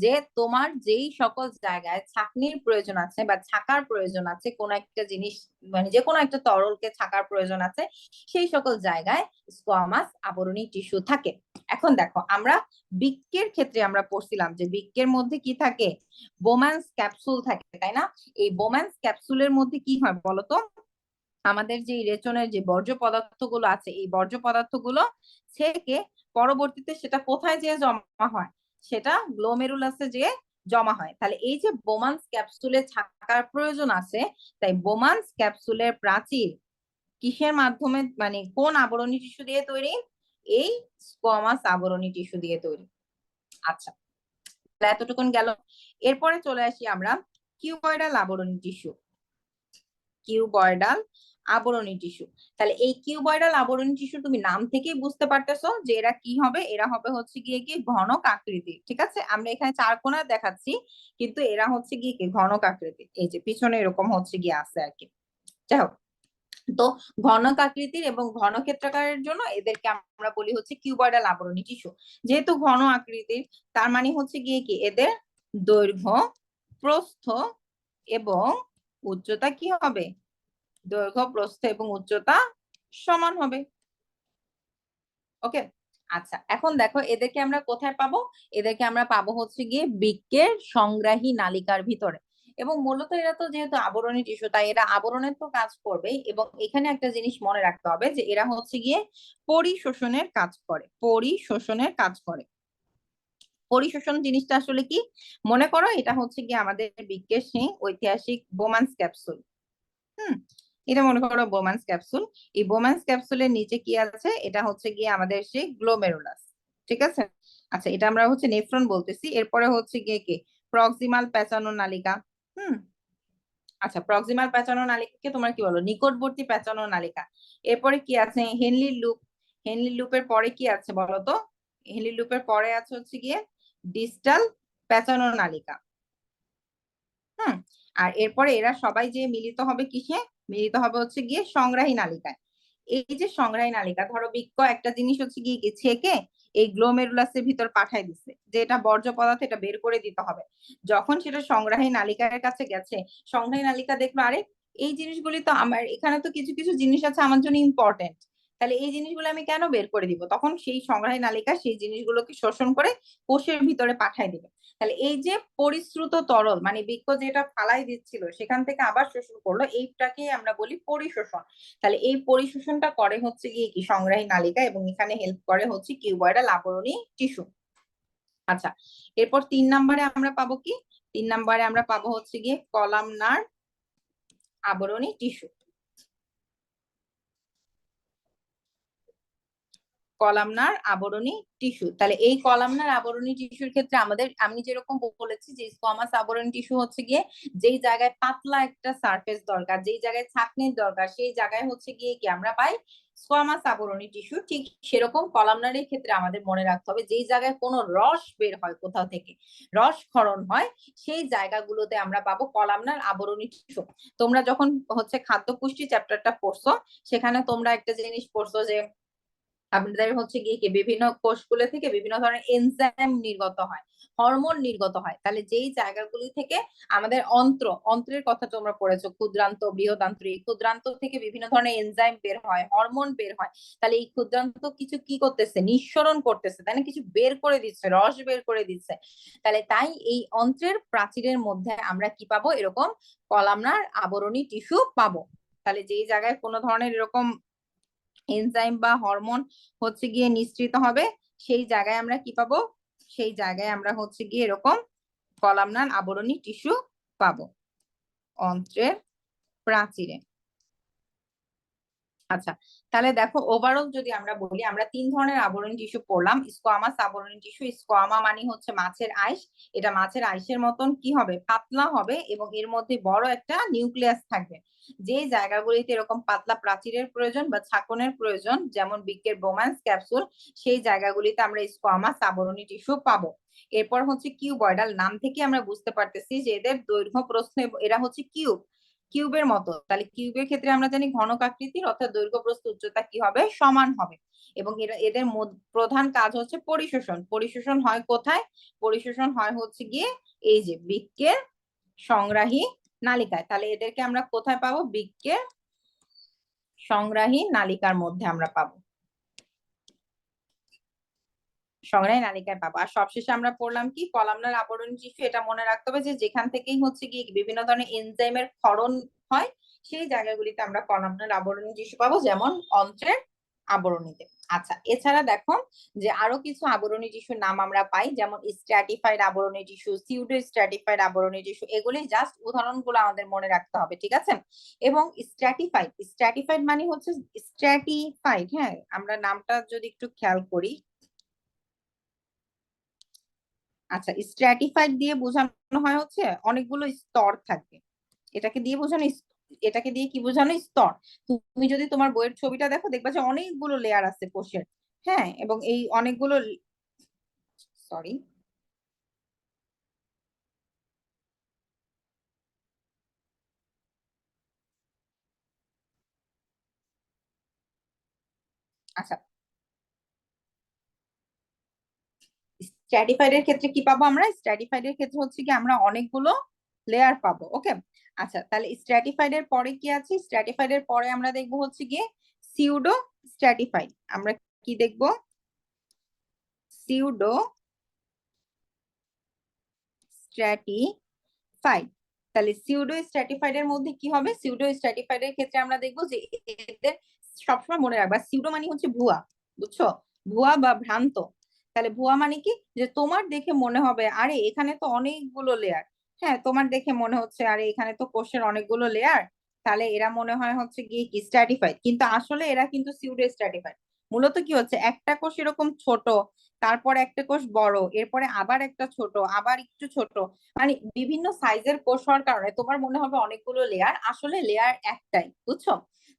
C: যে তোমার যেই সকল জায়গায় ছাকনির প্রয়োজন আছে বা ছাকার প্রয়োজন আছে, কোন একটা জিনিস মানে যে কোনো একটা তরলকে ছাকার প্রয়োজন আছে, সেই সকল জায়গায় স্কোয়ামাস আবরণী টিস্যু থাকে। এখন দেখো আমরা বৃক্কের ক্ষেত্রে আমরা পড়ছিলাম যে বৃক্কের মধ্যে কি থাকে? বোম্যান্স ক্যাপসুল থাকে, তাই না? এই বোম্যান্স ক্যাপসুলের মধ্যে কি হয় বলতো? আমাদের যে রেচনের যে বর্জ্য পদার্থগুলো আছে, এই বর্জ্য পদার্থগুলো থেকে পরবর্তীতে সেটা কোথায় যেয়ে জমা হয়? সেটা গ্লোমেরুলাসে যেয়ে জমা হয়। তাহলে এই যে বোমান্স ক্যাপসুলে থাকার প্রয়োজন আছে, তাই বোমান্স ক্যাপসুলের প্রাচীর কিসের মাধ্যমে মানে কোন আবরণী টিস্যু দিয়ে তৈরি? এই স্কোয়ামাস আবরণী টিস্যু দিয়ে তৈরি। আচ্ছা, এতটুকুন গেল। এরপরে চলে আসি আমরা কিউবয়েডাল আবরণী টিস্যু। কিউবয়েডাল আবরণী টিস্যু। তাহলে এই কিউবয়েডাল আবরণী টিস্যু তুমি নাম থেকেই বুঝতে পারতেছো যে এরা কি হবে, এরা হবে হচ্ছে গিয়ে কি ঘনক আকৃতির। ঠিক আছে, আমরা এখানে চার কোণা দেখাচ্ছি কিন্তু এরা হচ্ছে গিয়ে কি ঘনক আকৃতির। এই যে পিছনে এরকম হচ্ছে গিয়ে আছে আর কি। যাই হোক, তো ঘনক আকৃতির এবং ঘনক্ষেত্রাকারের জন্য এদেরকে আমরা বলি হচ্ছে কিউবয়েডাল আবরণী টিস্যু। যেহেতু ঘন আকৃতির তার মানে হচ্ছে গিয়ে কি এদের দৈর্ঘ্য, প্রস্থ এবং উচ্চতা কি হবে, দৈর্ঘ্য, প্রস্থ এবং উচ্চতা সমান হবে। ওকে, আচ্ছা এখন দেখো এদেরকে আমরা কোথায় পাবো, এদেরকে আমরা পাবো হচ্ছে গিয়ে বৃক্কের সংগ্রাহী নালিকার ভিতরে। এবং মূলত এরা তো যেহেতু আবরণী টিস্যু তাই এরা আবরণের তো কাজ করবেই, এবং এখানে একটা জিনিস মনে রাখতে হবে যে এরা হচ্ছে গিয়ে পরিশোষণের কাজ করে, পরিশোষণের কাজ করে। পরিশোষণ জিনিসটা আসলে কি, মনে করো এটা হচ্ছে গিয়ে আমাদের বৃক্কের সেই ঐতিহাসিক বোমান্স ক্যাপসুল। এটা মনে করো বোমান্স ক্যাপসুল। এই বোমান্স ক্যাপসুলের নিচে কি আছে, এটা হচ্ছে গিয়ে আমাদের সেই গ্লোমেরুলাস। ঠিক আছে, আচ্ছা এটা আমরা হচ্ছে নেফ্রন বলতেছি। এরপরে হচ্ছে গিয়ে কি প্রক্সিমাল প্যাঁচানো নালিকা। হুম, আচ্ছা প্রক্সিমাল প্যাঁচানো নালিকাকে তোমরা কি বলো, নিকটবর্তী প্যাঁচানো নালিকা। এরপরে কি আছে, হেনলি লুপ। হেনলি লুপের পরে কি আছে বলতো, হেনলি লুপের পরে আছে হচ্ছে গিয়ে ডিস্টাল প্যাঁচানো নালিকা। হুম, আর এরপরে এরা সবাই যে মিলিত হবে কিসে, মিলিত হবে হচ্ছে গিয়ে সংগ্রাহী নালিকায়। এই যে সংগ্রাহী নালিকা, ধরো বৃক্ক একটা জিনিস হচ্ছে গিয়ে কি ছেকে এই গ্লোমেরুলাসের ভিতর পাঠায় দিচ্ছে যে এটা বর্জ্য পদার্থ, এটা বের করে দিতে হবে। যখন সেটা সংগ্রাহী নালিকার কাছে গেছে, সংগ্রাহী নালিকা দেখলো আরে এই জিনিসগুলি তো আমার, এখানে তো কিছু কিছু জিনিস আছে আমার জন্য ইম্পর্টেন্ট, তাহলে এই জিনিসগুলো আমি কেন বের করে দিব, তখন সেই সংগ্রাহী নালিকা সেই জিনিসগুলোকে শোষণ করে কোষের ভিতরে পাঠায় দিবে। তাহলে এই যে পরিশ্রুত তরল মানে বৃক্ক যেটা ফালাই দিচ্ছিল সেখান থেকে আবার শোষণ করলো, এইটাকে আমরা বলি পরিশোষণ। তাহলে এই পরিশোষণটা করে হচ্ছে গিয়ে কি সংগ্রাহী নালিকা, এবং এখানে হেল্প করে হচ্ছে কিউবয়েডাল আবরণী টিস্যু। আচ্ছা, এরপর 3 নম্বরে আমরা পাবো কি, 3 নম্বরে আমরা পাবো হচ্ছে গিয়ে কলামনার আবরণী টিস্যু। কলামনার আবরণী টিস্যু। তাহলে এই কলামনার আবরণী টিস্যুর ক্ষেত্রে আমাদের, আমি যেরকম বলেছি যে স্কোয়ামাস আবরণী টিস্যু হচ্ছে গিয়ে যেই জায়গায় পাতলা একটা সারফেস দরকার, যেই জায়গায় ছাঁকনির দরকার, সেই জায়গায় হচ্ছে গিয়ে কি আমরা পাই স্কোয়ামাস আবরণী টিস্যু। ঠিক সেরকম কলামনারের ক্ষেত্রে আমাদের মনে রাখতে হবে যেই জায়গায় কোনো রস বের হয়, কোথাও থেকে রস ক্ষরণ হয়, সেই জায়গাগুলোতে আমরা পাবো কলামনার আবরণী টিস্যু। তোমরা যখন হচ্ছে খাদ্য পুষ্টি চ্যাপ্টারটা পড়ছো সেখানে তোমরা একটা জিনিস পড়ছো যে আমাদের হচ্ছে গিয়ে কি বিভিন্ন কোষগুলো থেকে বিভিন্ন ধরনের এনজাইম নির্গত হয়, হরমোন নির্গত হয়। তাহলে যেই জায়গাগুলি থেকে আমাদের অন্ত্রের কথা তোমরা পড়েছো, ক্ষুদ্রান্ত, বৃহদান্ত্র, এই ক্ষুদ্রান্ত থেকে বিভিন্ন ধরনের এনজাইম বের হয়, হরমোন বের হয়। তাহলে এই ক্ষুদ্রান্ত কিছু কি করতেছে, নিঃসরণ করতেছে, তাই না, কিছু বের করে দিচ্ছে, রস বের করে দিচ্ছে। তাহলে তাই এই অন্ত্রের প্রাচীরের মধ্যে আমরা কি পাবো, এরকম কলামনার আবরণী টিস্যু পাবো। তাহলে যেই জায়গায় কোনো ধরনের এরকম এনজাইম বা হরমোন হচ্ছে গিয়ে নিঃসৃত হবে, সেই জায়গায় আমরা কি পাবো, সেই জায়গায় আমরা হচ্ছে গিয়ে এরকম কলামনার আবরণী টিস্যু পাবো অন্ত্রের প্রাচীরে। আচ্ছা, তাহলে দেখো ওভারঅল যদি আমরা বলি, আমরা 3 ধরনের আবরণী টিস্যু পড়লাম। স্কোয়ামাস আবরণী টিস্যু, স্কোয়ামা মানে হচ্ছে মাছের আইস। এটা মাছের আইসের মতন কি হবে, পাতলা হবে, এবং এর মধ্যে বড় একটা নিউক্লিয়াস থাকবে। যে জায়গাগুলিতে এরকম পাতলা প্রাচীরের প্রয়োজন বা ছাকনের প্রয়োজন, যেমন বৃক্কের বোমান্স ক্যাপসুল, সেই জায়গাগুলিতে আমরা স্কোয়ামাস আবরণী টিস্যু পাবো। এরপর হচ্ছে কিউবয়েডাল, নাম থেকে আমরা বুঝতে পারতেছি যে এদের দৈর্ঘ্য, প্রস্থ, এরা হচ্ছে কিউবের মতো। তাহলে কিউবের ক্ষেত্রে আমরা জানি ঘনক আকৃতির, অর্থাৎ দৈর্ঘ্য, প্রস্থ, উচ্চতা কি হবে, সমান হবে। এবং এদের প্রধান কাজ হচ্ছে পরিশোষণ। পরিশোষণ হয় কোথায়, পরিশোষণ হয় হচ্ছে গিয়ে এই যে বৃক্কের সংগ্রাহী নালিকায়। তাহলে এদেরকে আমরা কোথায় পাবো, বৃক্কের সংগ্রাহী নালিকার মধ্যে আমরা পাবো, সংগ্রাহী নালিকায় পাবো। আর সবশেষে আমরা পড়লাম কি কলামনার আবরণী টিস্যু। এটা মনে রাখতে হবে যে যেখান থেকেই হচ্ছে গিয়ে বিভিন্ন ধরনের এনজাইমের ক্ষরণ হয়, সেই জায়গাগুলিতে আমরা কলামনার আবরণী টিস্যু পাবো, যেমন অন্ত্রের আবরণীতে। আচ্ছা, এছাড়া দেখো যে আরো কিছু আবরণী টিস্যুর নাম আমরা পাই, যেমন স্ট্র্যাটিফাইড আবরণী টিস্যু, সিউডো স্ট্র্যাটিফাইড আবরণী টিস্যু। এগুলি জাস্ট উদাহরণগুলো আমাদের মনে রাখতে হবে, ঠিক আছে। এবং স্ট্র্যাটিফাইড, স্ট্র্যাটিফাইড মানে হচ্ছে স্ট্র্যাটিফাইড, হ্যাঁ আমরা নামটা যদি একটু খেয়াল করি, আচ্ছা স্ট্র্যাটিফাইড দিয়ে বোঝানো হয় হচ্ছে অনেকগুলো স্তর থাকবে, এটাকে দিয়ে বোঝানো এটাকে দিয়ে কি বোঝানো, স্তর। তুমি যদি তোমার বইয়ের ছবিটা দেখো দেখবা যে অনেকগুলো লেয়ার আছে কোষের। হ্যাঁ, এবং এই অনেকগুলো, সরি, আচ্ছা, স্ট্র্যাটিফাইড এর ক্ষেত্রে কি পাবো আমরা? স্ট্র্যাটিফাইড এর ক্ষেত্রে হচ্ছে কি আমরা অনেকগুলো লেয়ার পাবো। ওকে, আচ্ছা, তাহলে স্ট্র্যাটিফাইড এর পরে কি আছে? স্ট্র্যাটিফাইড এর পরে আমরা দেখবো হচ্ছে গিয়ে সিউডো স্ট্র্যাটিফাইড। আমরা কি দেখবো? Pseudo stratified. তাহলে সিউডো স্ট্র্যাটিফাইড এর মধ্যে কি হবে? সিউডো স্ট্র্যাটিফাইড এর ক্ষেত্রে আমরা দেখবো যে এদের সবসময় মনে রাখবা, সিউডো মানে হচ্ছে ভুয়া, বুঝছো? ভুয়া বা ভ্রান্ত। তাহলে ভুয়া মানে কি, যে তোমার দেখে মনে হবে আরে এখানে তো অনেকগুলো লেয়ার। হ্যাঁ, তোমার দেখে মনে হচ্ছে আরে এখানে তো কোষের অনেকগুলো লেয়ার, তাহলে এরা মনে হয় হচ্ছে গিয়ে কি স্ট্র্যাটিফাইড, কিন্তু আসলে এরা কিন্তু সিউডো স্ট্র্যাটিফাইড। মূলত কি হচ্ছে, একটা কোষ এরকম ছোট, তারপর একটা কোষ বড়, এরপরে আবার একটা ছোট, আবার একটু ছোট, মানে বিভিন্ন সাইজের কোষ হওয়ার কারণে তোমার মনে হবে অনেকগুলো লেয়ার, আসলে লেয়ার একটাই, বুঝছো?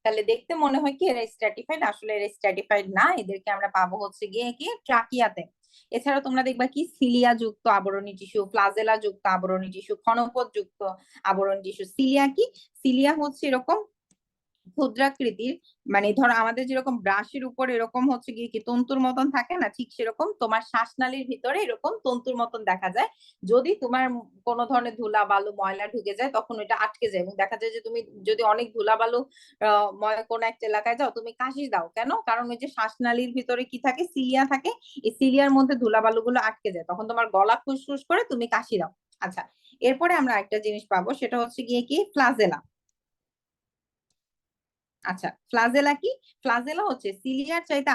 C: তাহলে দেখতে মনে হয় কি এরা স্ট্র্যাটিফাইড, আসলে এরা স্ট্র্যাটিফাইড না, এদেরকে আমরা পাবো হচ্ছে গিয়ে কি ট্রাকিয়াতে। এছাড়াও তোমরা দেখবা কি সিলিয়া যুক্ত আবরণী টিস্যু, ফ্লাজেলা যুক্ত আবরণী টিস্যু, ক্ষণপথ যুক্ত আবরণী টিস্যু। সিলিয়া কি? সিলিয়া হচ্ছে এরকম ক্ষুদ্রাকৃতির, মানে ধরো আমাদের যেরকম ব্রাশের উপর এরকম হচ্ছে গিয়ে কি তন্তুর মতন থাকে না, ঠিক সেরকম তোমার শ্বাসনালীর ভিতরে এরকম তন্তুর মতন দেখা যায়। যদি তোমার কোনো ধরনের ধুলা বালু ময়লা ঢুকে যায় তখন ওইটা আটকে যায়, এবং দেখা যায় যে তুমি যদি অনেক ধুলা বালু কোনো একটা এলাকায় যাও, তুমি কাশি দাও কেন? কারণ ওই যে শ্বাসনালীর ভিতরে কি থাকে, সিলিয়া থাকে, এই সিলিয়ার মধ্যে ধুলা বালু গুলো আটকে যায়, তখন তোমার গলা খুসখুস করে তুমি কাশি দাও। আচ্ছা, এরপরে আমরা একটা জিনিস পাবো, সেটা হচ্ছে গিয়ে কি ফ্লাজেলা। আচ্ছা, ফ্লাজেলা কি? ফ্লাজেলা হচ্ছে সিলিয়ার চাইতে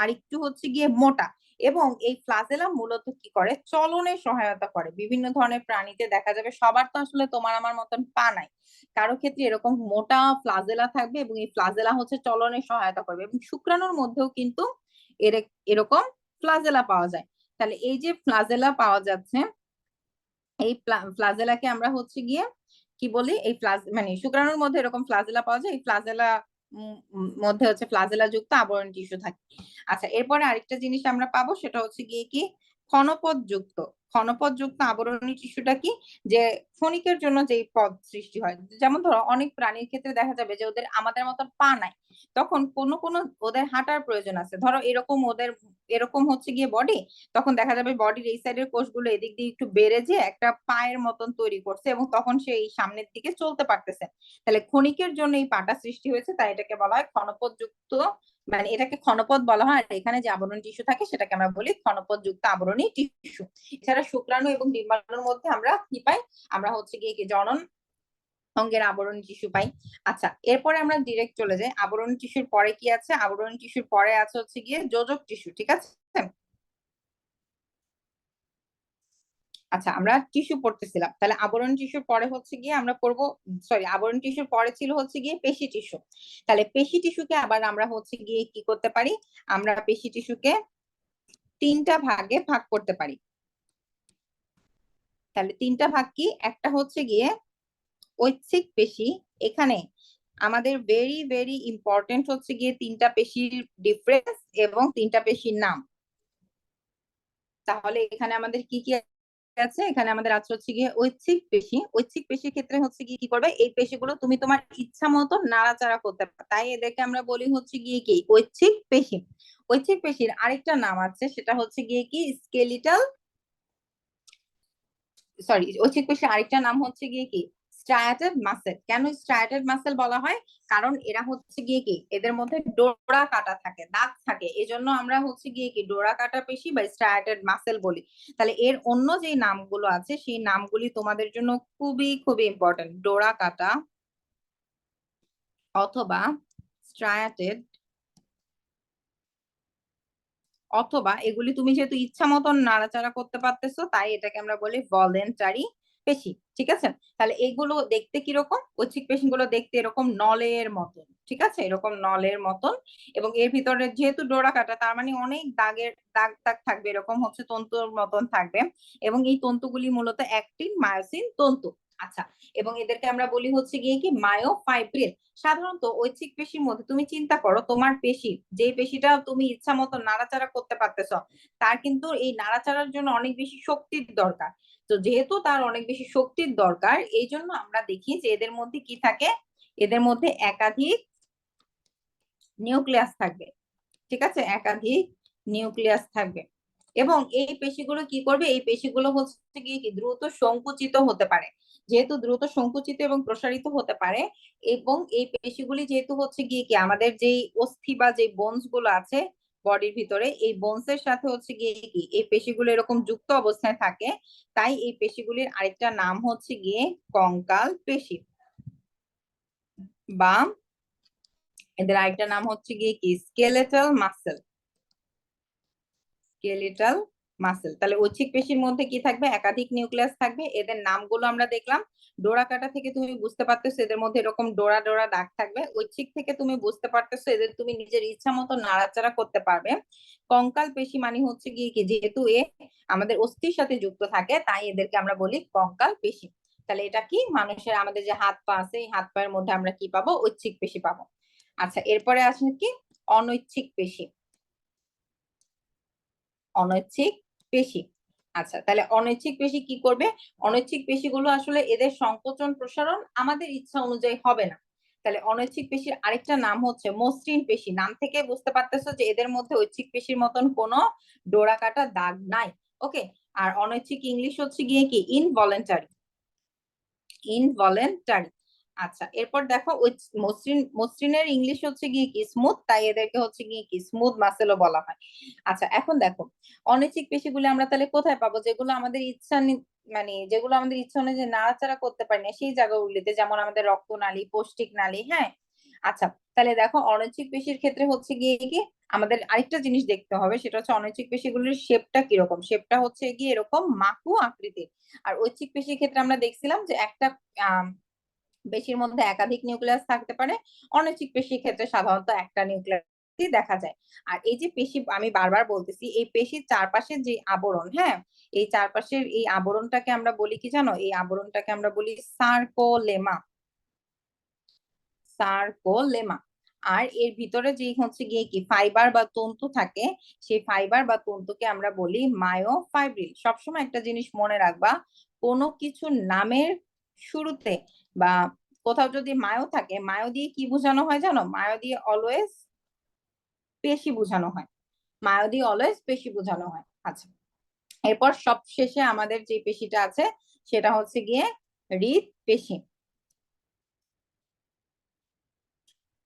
C: আরেকটু হচ্ছে গিয়ে মোটা, এবং এই ফ্লাজেলা মূলত কি করে, চলনে সহায়তা করে। বিভিন্ন ধরনের প্রাণীতে দেখা যাবে, সবার তো আসলে তোমার আমার মতন পা নাই, কারো ক্ষেত্রে এরকম মোটা ফ্লাজেলা থাকবে, এবং এই ফ্লাজেলা হচ্ছে চলনে সহায়তা করবে, এবং শুক্রাণুর মধ্যেও কিন্তু এরকম ফ্লাজেলা পাওয়া যায়। তাহলে এই যে ফ্লাজেলা পাওয়া যাচ্ছে, এই ফ্লাজেলাকে আমরা হচ্ছে গিয়ে কি বলি, এই মানে শুক্রাণুর মধ্যে এরকম ফ্লাজেলা পাওয়া যায়, এই ফ্লাজেলা মধ্যে হচ্ছে ফ্লাজেলা যুক্ত আবরণ টিস্যু থাকে। আচ্ছা, এরপরে আরেকটা জিনিস আমরা পাবো, সেটা হচ্ছে গিয়ে কি ক্ষণপথ যুক্ত। ক্ষণপথ যুক্ত আবরণী টিস্যুটা কি, যে ক্ষণিকের জন্য যে পদ সৃষ্টি হয়, যেমন ধরো অনেক প্রাণীর ক্ষেত্রে দেখা যাবে যে ওদের আমাদের মতন পা নাই, তখন কোনো ওদের হাঁটার প্রয়োজন আছে, ধরো এরকম ওদের এরকম হচ্ছে গিয়ে বডি, তখন দেখা যাবে বডির এই সাইডের কোষগুলো এদিক দিয়ে একটু বেড়ে যে একটা পায়ের মতন তৈরি করছে, এবং তখন সে এই সামনের দিকে চলতে পারতেছে। তাহলে ক্ষণিকের জন্য এই পাটা সৃষ্টি হয়েছে, তাই এটাকে বলা হয় ক্ষণপথ যুক্ত, মানে এটাকে ক্ষণপথ বলা হয়। আর এখানে যে আবরণী টিস্যু থাকে সেটাকে আমরা বলি ক্ষণপথ যুক্ত আবরণী টিস্যু। এছাড়া শুক্রাণু এবং ডিম্বাণুর মধ্যে আমরা কি পাই? আমরা হচ্ছে গিয়ে কি জনন অঙ্গের আবরণী টিস্যু পাই। আচ্ছা, এরপরে আমরা ডিরেক্ট চলে যাই আবরণী টিস্যুর পরে কি আছে। আবরণী টিস্যুর পরে আছে হচ্ছে গিয়ে যোজক টিস্যু, ঠিক আছে? আচ্ছা, আমরা টিস্যু পড়তেছিলাম, তাহলে আবরণ টিস্যুর পরে হচ্ছে গিয়ে আমরা পড়বো, সরি, আবরণ টিস্যুর পরে ছিল হচ্ছে গিয়ে পেশি টিস্যু। তাহলে পেশি টিস্যুকে আবার আমরা হচ্ছে গিয়ে কি করতে পারি, আমরা পেশি টিস্যুকে তিনটা ভাগে ভাগ করতে পারি। তাহলে তিনটা ভাগ কি, একটা হচ্ছে গিয়ে ঐচ্ছিক পেশি। এখানে আমাদের ভেরি ভেরি ইম্পর্টেন্ট হচ্ছে গিয়ে তিনটা পেশির ডিফারেন্স এবং তিনটা পেশির নাম। তাহলে এখানে আমাদের কি কি আছে? এখানে আমাদের আছে হচ্ছে গিয়ে ঐচ্ছিক পেশি। ঐচ্ছিক পেশির ক্ষেত্রে হচ্ছে গিয়ে কি করবে, এই পেশিগুলো তুমি তোমার ইচ্ছা মতো নাড়াচাড়া করতে পারো, তাই এদেরকে আমরা বলি হচ্ছে গিয়ে কি ঐচ্ছিক পেশি। ঐচ্ছিক পেশির আরেকটা নাম আছে, সেটা হচ্ছে গিয়ে কি স্কেলিটাল, সরি, ঐচ্ছিক পেশির আরেকটা নাম হচ্ছে গিয়ে কি স্ট্রায়াটেড মাসেল। কেন স্ট্রায়াটেড মাসেল বলা হয়? কারণ এরা হচ্ছে গিয়ে কি এদের মধ্যে ডোরা কাটা থাকে, দাগ থাকে, এজন্য আমরা হচ্ছে গিয়ে কি ডোরা কাটা পেশি বা স্ট্রায়াটেড মাসেল বলি। তাহলে এর অন্য যে নামগুলো আছে সেই নামগুলি তোমাদের জন্য খুবই খুবই ইম্পর্টেন্ট, ডোরা কাটা অথবা স্ট্রায়াটেড, অথবা এগুলি তুমি যেহেতু ইচ্ছা মতন নাড়াচাড়া করতে পারতেছো তাই এটাকে আমরা বলি ভলেন্টারি পেশি, ঠিক আছে? তাহলে এগুলো দেখতে কিরকম, ঐচ্ছিক পেশিগুলো দেখতে এরকম নলের মতন, ঠিক আছে, এরকম নলের মতন, এবং এর ভিতরে যেহেতু ডোরা কাটা তার মানে অনেক দাগ দাগ থাকবে, এরকম হচ্ছে তন্তুর মতন থাকবে, এবং এই তন্তুগুলি মূলত অ্যাক্টিন মায়োসিন তন্তু। আচ্ছা, এবং এদেরকে আমরা বলি হচ্ছে গিয়ে কি মায়োফাইব্রিল। সাধারণত ঐচ্ছিক পেশির মধ্যে তুমি চিন্তা করো, তোমার পেশি, যে পেশিটা তুমি ইচ্ছা মতো নাড়াচাড়া করতে পারতেছো, তার কিন্তু এই নাড়াচাড়ার জন্য অনেক বেশি শক্তির দরকার। তো যেহেতু তার অনেক বেশি শক্তির দরকার, এই জন্য আমরা দেখি যে এদের মধ্যে কি থাকে, এদের মধ্যে একাধিক নিউক্লিয়াস থাকবে। ঠিক আছে, একাধিক নিউক্লিয়াস থাকবে। এবং এই পেশিগুলো কি করবে, এই পেশিগুলো হচ্ছে গিয়ে কি দ্রুত সংকুচিত হতে পারে। যেহেতু দ্রুত সংকুচিত এবং প্রসারিত হতে পারে, এবং এই পেশিগুলি যেহেতু হচ্ছে গিয়ে কি আমাদের যেই অস্থি বা যে বোনস গুলো আছে বডির ভিতরে, এই বোনস এর সাথে হচ্ছে গিয়ে কি এই পেশিগুলো এরকম যুক্ত অবস্থায় থাকে, তাই এই পেশিগুলির আরেকটা নাম হচ্ছে গিয়ে কঙ্কাল পেশি, বা এদের আরেকটা নাম হচ্ছে গিয়ে কি স্কেলেটাল মাসেল। Skeletal muscle. তাহলে ঐচ্ছিক পেশির মধ্যে কি থাকবে, একাধিক নিউক্লিয়াস থাকবে। এদের নামগুলো আমরা দেখলাম। ডোরা কাটা থেকে তুমি বুঝতে পারতেছো এদের মধ্যে এরকম ডোরা ডোরা দাগ থাকবে। ঐচ্ছিক থেকে তুমি বুঝতে পারতেছো এদের তুমি নিজের ইচ্ছা মতো নাড়াচাড়া করতে পারবে। কঙ্কাল পেশি মানে হচ্ছে গিয়ে কি, যেহেতু এ আমাদের অস্থির সাথে যুক্ত থাকে, তাই এদেরকে আমরা বলি কঙ্কাল পেশি। তাহলে এটা কি, মানুষের আমাদের যে হাত পা আছে, এই হাত পায়ের মধ্যে আমরা কি পাবো, ঐচ্ছিক পেশি পাবো। আচ্ছা, এরপরে আসে কি অনৈচ্ছিক পেশি। অনৈচ্ছিক পেশি। আচ্ছা, তাহলে অনৈচ্ছিক পেশি কি করবে, অনৈচ্ছিক পেশিগুলো আসলে এদের সংকোচন প্রসারণ আমাদের ইচ্ছা অনুযায়ী হবে না। তাহলে অনৈচ্ছিক পেশির আরেকটা নাম হচ্ছে মসৃণ পেশি। নাম থেকে বুঝতে পারতেছো যে এদের মধ্যে ঐচ্ছিক পেশির মতন কোনো ডোরা কাটা দাগ নাই। ওকে, আর অনৈচ্ছিক ইংলিশ হচ্ছে গিয়ে কি ইনভলেন্টারি। ইনভলেন্টারি। আচ্ছা, এরপর দেখো ওই মসৃণের ইংলিশ হচ্ছে গিয়ে কি স্মুথ, তাই এদেরকে হচ্ছে গিয়ে কি স্মুথ মাসেলও বলা হয়। আচ্ছা, এখন দেখো অনৈচ্ছিক পেশিগুলো আমরা তাহলে কোথায় পাবো, যেগুলো আমাদের ইচ্ছা মানে যেগুলো আমাদের ইচ্ছা অনুযায়ী নাড়াচাড়া করতে পারি না সেই জায়গাগুলিতে, যেমন আমাদের রক্তনালী, পৌষ্টিক নালী। হ্যাঁ, আচ্ছা, তাহলে দেখো অনৈচ্ছিক পেশির ক্ষেত্রে হচ্ছে গিয়ে কি আমাদের আরেকটা জিনিস দেখতে হবে, সেটা হচ্ছে অনৈচ্ছিক পেশিগুলির শেপটা কিরকম। শেপটা হচ্ছে গিয়ে এরকম মাকু আকৃতির। আর ঐচ্ছিক পেশির ক্ষেত্রে আমরা দেখছিলাম যে একটা আহ পেশির মধ্যে একাধিক নিউক্লিয়াস থাকতে পারে। অনৈচ্ছিক পেশির ক্ষেত্রে সাধারণত একটা নিউক্লিয়াস দেখা যায়। আর এই যে পেশি, আমি বারবার বলতেছি, এই পেশির চারপাশের যে আবরণ, হ্যাঁ, এই চারপাশের এই আবরণটাকে আমরা বলি কি জানো, এই আবরণটাকে আমরা বলি সার্কোলেমা। সার্কোলেমা। আর এর ভিতরে যে হচ্ছে গিয়ে কি ফাইবার বা তন্তু থাকে, সেই ফাইবার বা তন্তুকে আমরা বলি মায়োফাইব্রিল। সবসময় একটা জিনিস মনে রাখবা, কোনো কিছু নামের শুরুতে বা কোথাও যদি মায়ো থাকে, মায়ো দিয়ে কি বোঝানো হয় জানো, মায়ো দিয়ে অলওয়েজ পেশি বোঝানো হয়। মায়ো দিয়ে অলওয়েজ পেশি বোঝানো হয়। আচ্ছা, এরপর সব শেষে আমাদের যে পেশিটা আছে সেটা হচ্ছে গিয়ে হৃদ পেশি।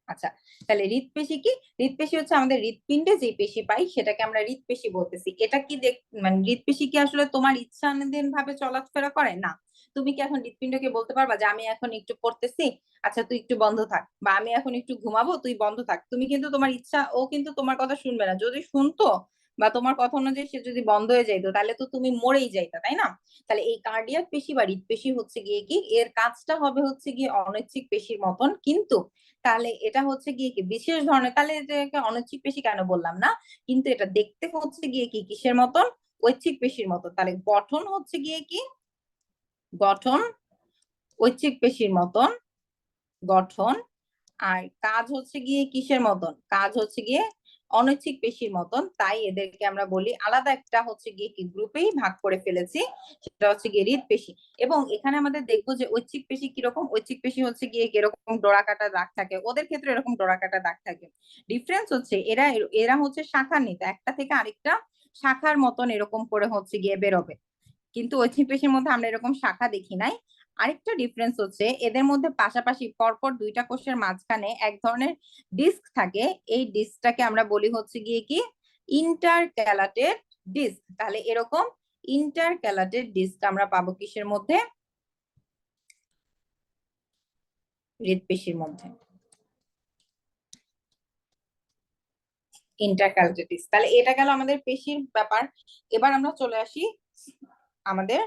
C: আচ্ছা, তাহলে হৃদপেশি কি, হৃদপেশি হচ্ছে আমাদের হৃদপিণ্ডে যে পেশি পাই সেটাকে আমরা হৃদপেশি বলতেছি। এটা কি মানে হৃদপেশি কি আসলে তোমার ইচ্ছাধীন ভাবে চলাফেরা করে না। তুমি কি এখন হৃদপিণ্ডকে বলতে পারবা যে আমি এখন একটু পড়তেছি, আচ্ছা তুই একটু বন্ধ থাক, বা আমি এখন একটু ঘুমাবো, তুই বন্ধ থাক। তুমি কিন্তু তোমার ইচ্ছা, ও কিন্তু তোমার কথা শুনবে না। যদি শুনতো বা তোমার কথা অনুযায়ী সে যদি বন্ধ হয়ে যাইতো, তাহলে তো তুমি মরেই যাইতা, তাই না। তাহলে এই কার্ডিয়াক পেশি বা হৃদপেশি হচ্ছে গিয়ে কি, এর কাজটা হবে হচ্ছে গিয়ে অনৈচ্ছিক পেশির মতন, কিন্তু তাহলে এটা হচ্ছে গিয়ে কি বিশেষ ধরনের। তাহলে এটাকে অনৈচ্ছিক পেশি কেন বললাম না, কিন্তু এটা দেখতে হচ্ছে গিয়ে কি কিসের মতন, ঐচ্ছিক পেশির মতন। তাহলে গঠন হচ্ছে গিয়ে কি, গঠন ঐচ্ছিক পেশির মতন গঠন। আর কাজ হচ্ছে গিয়ে কিসের মতন, কাজ হচ্ছে গিয়ে অনৈচ্ছিক পেশির মতন। তাই এদেরকে আমরা বলি আলাদা একটা হচ্ছে গিয়ে কি গ্রুপেই ভাগ করে ফেলেছি, সেটা হচ্ছে গিয়ে হৃদ পেশি। এবং এখানে আমাদের দেখবো যে ঐচ্ছিক পেশি কিরকম, ঐচ্ছিক পেশি হচ্ছে গিয়ে এরকম ডোরা কাটা দাগ থাকে, ওদের ক্ষেত্রে এরকম ডোরা কাটা দাগ থাকে। ডিফারেন্স হচ্ছে এরা এরা হচ্ছে শাখান্বিত, একটা থেকে আরেকটা শাখার মতন এরকম করে হচ্ছে গিয়ে বেরোবে, কিন্তু ঐচ্ছিক পেশির মধ্যে আমরা এরকম শাখা দেখি নাই। আরেকটা ডিফারেন্স হচ্ছে এদের মধ্যে পাশাপাশি পরপর দুইটা কোষের মাঝখানে এক ধরনের ডিস্ক থাকে, এই ডিস্কটাকে আমরা বলি হচ্ছে গিয়ে কি ইন্টারক্যালাটেড ডিস্ক। তাহলে এরকম ইন্টারক্যালাটেড ডিস্ক আমরা পাবো কিসের মধ্যে, হৃদপেশির মধ্যে। Intercalated disk. তাহলে এটা গেল আমাদের পেশির ব্যাপার। এবার আমরা চলে আসি আমাদের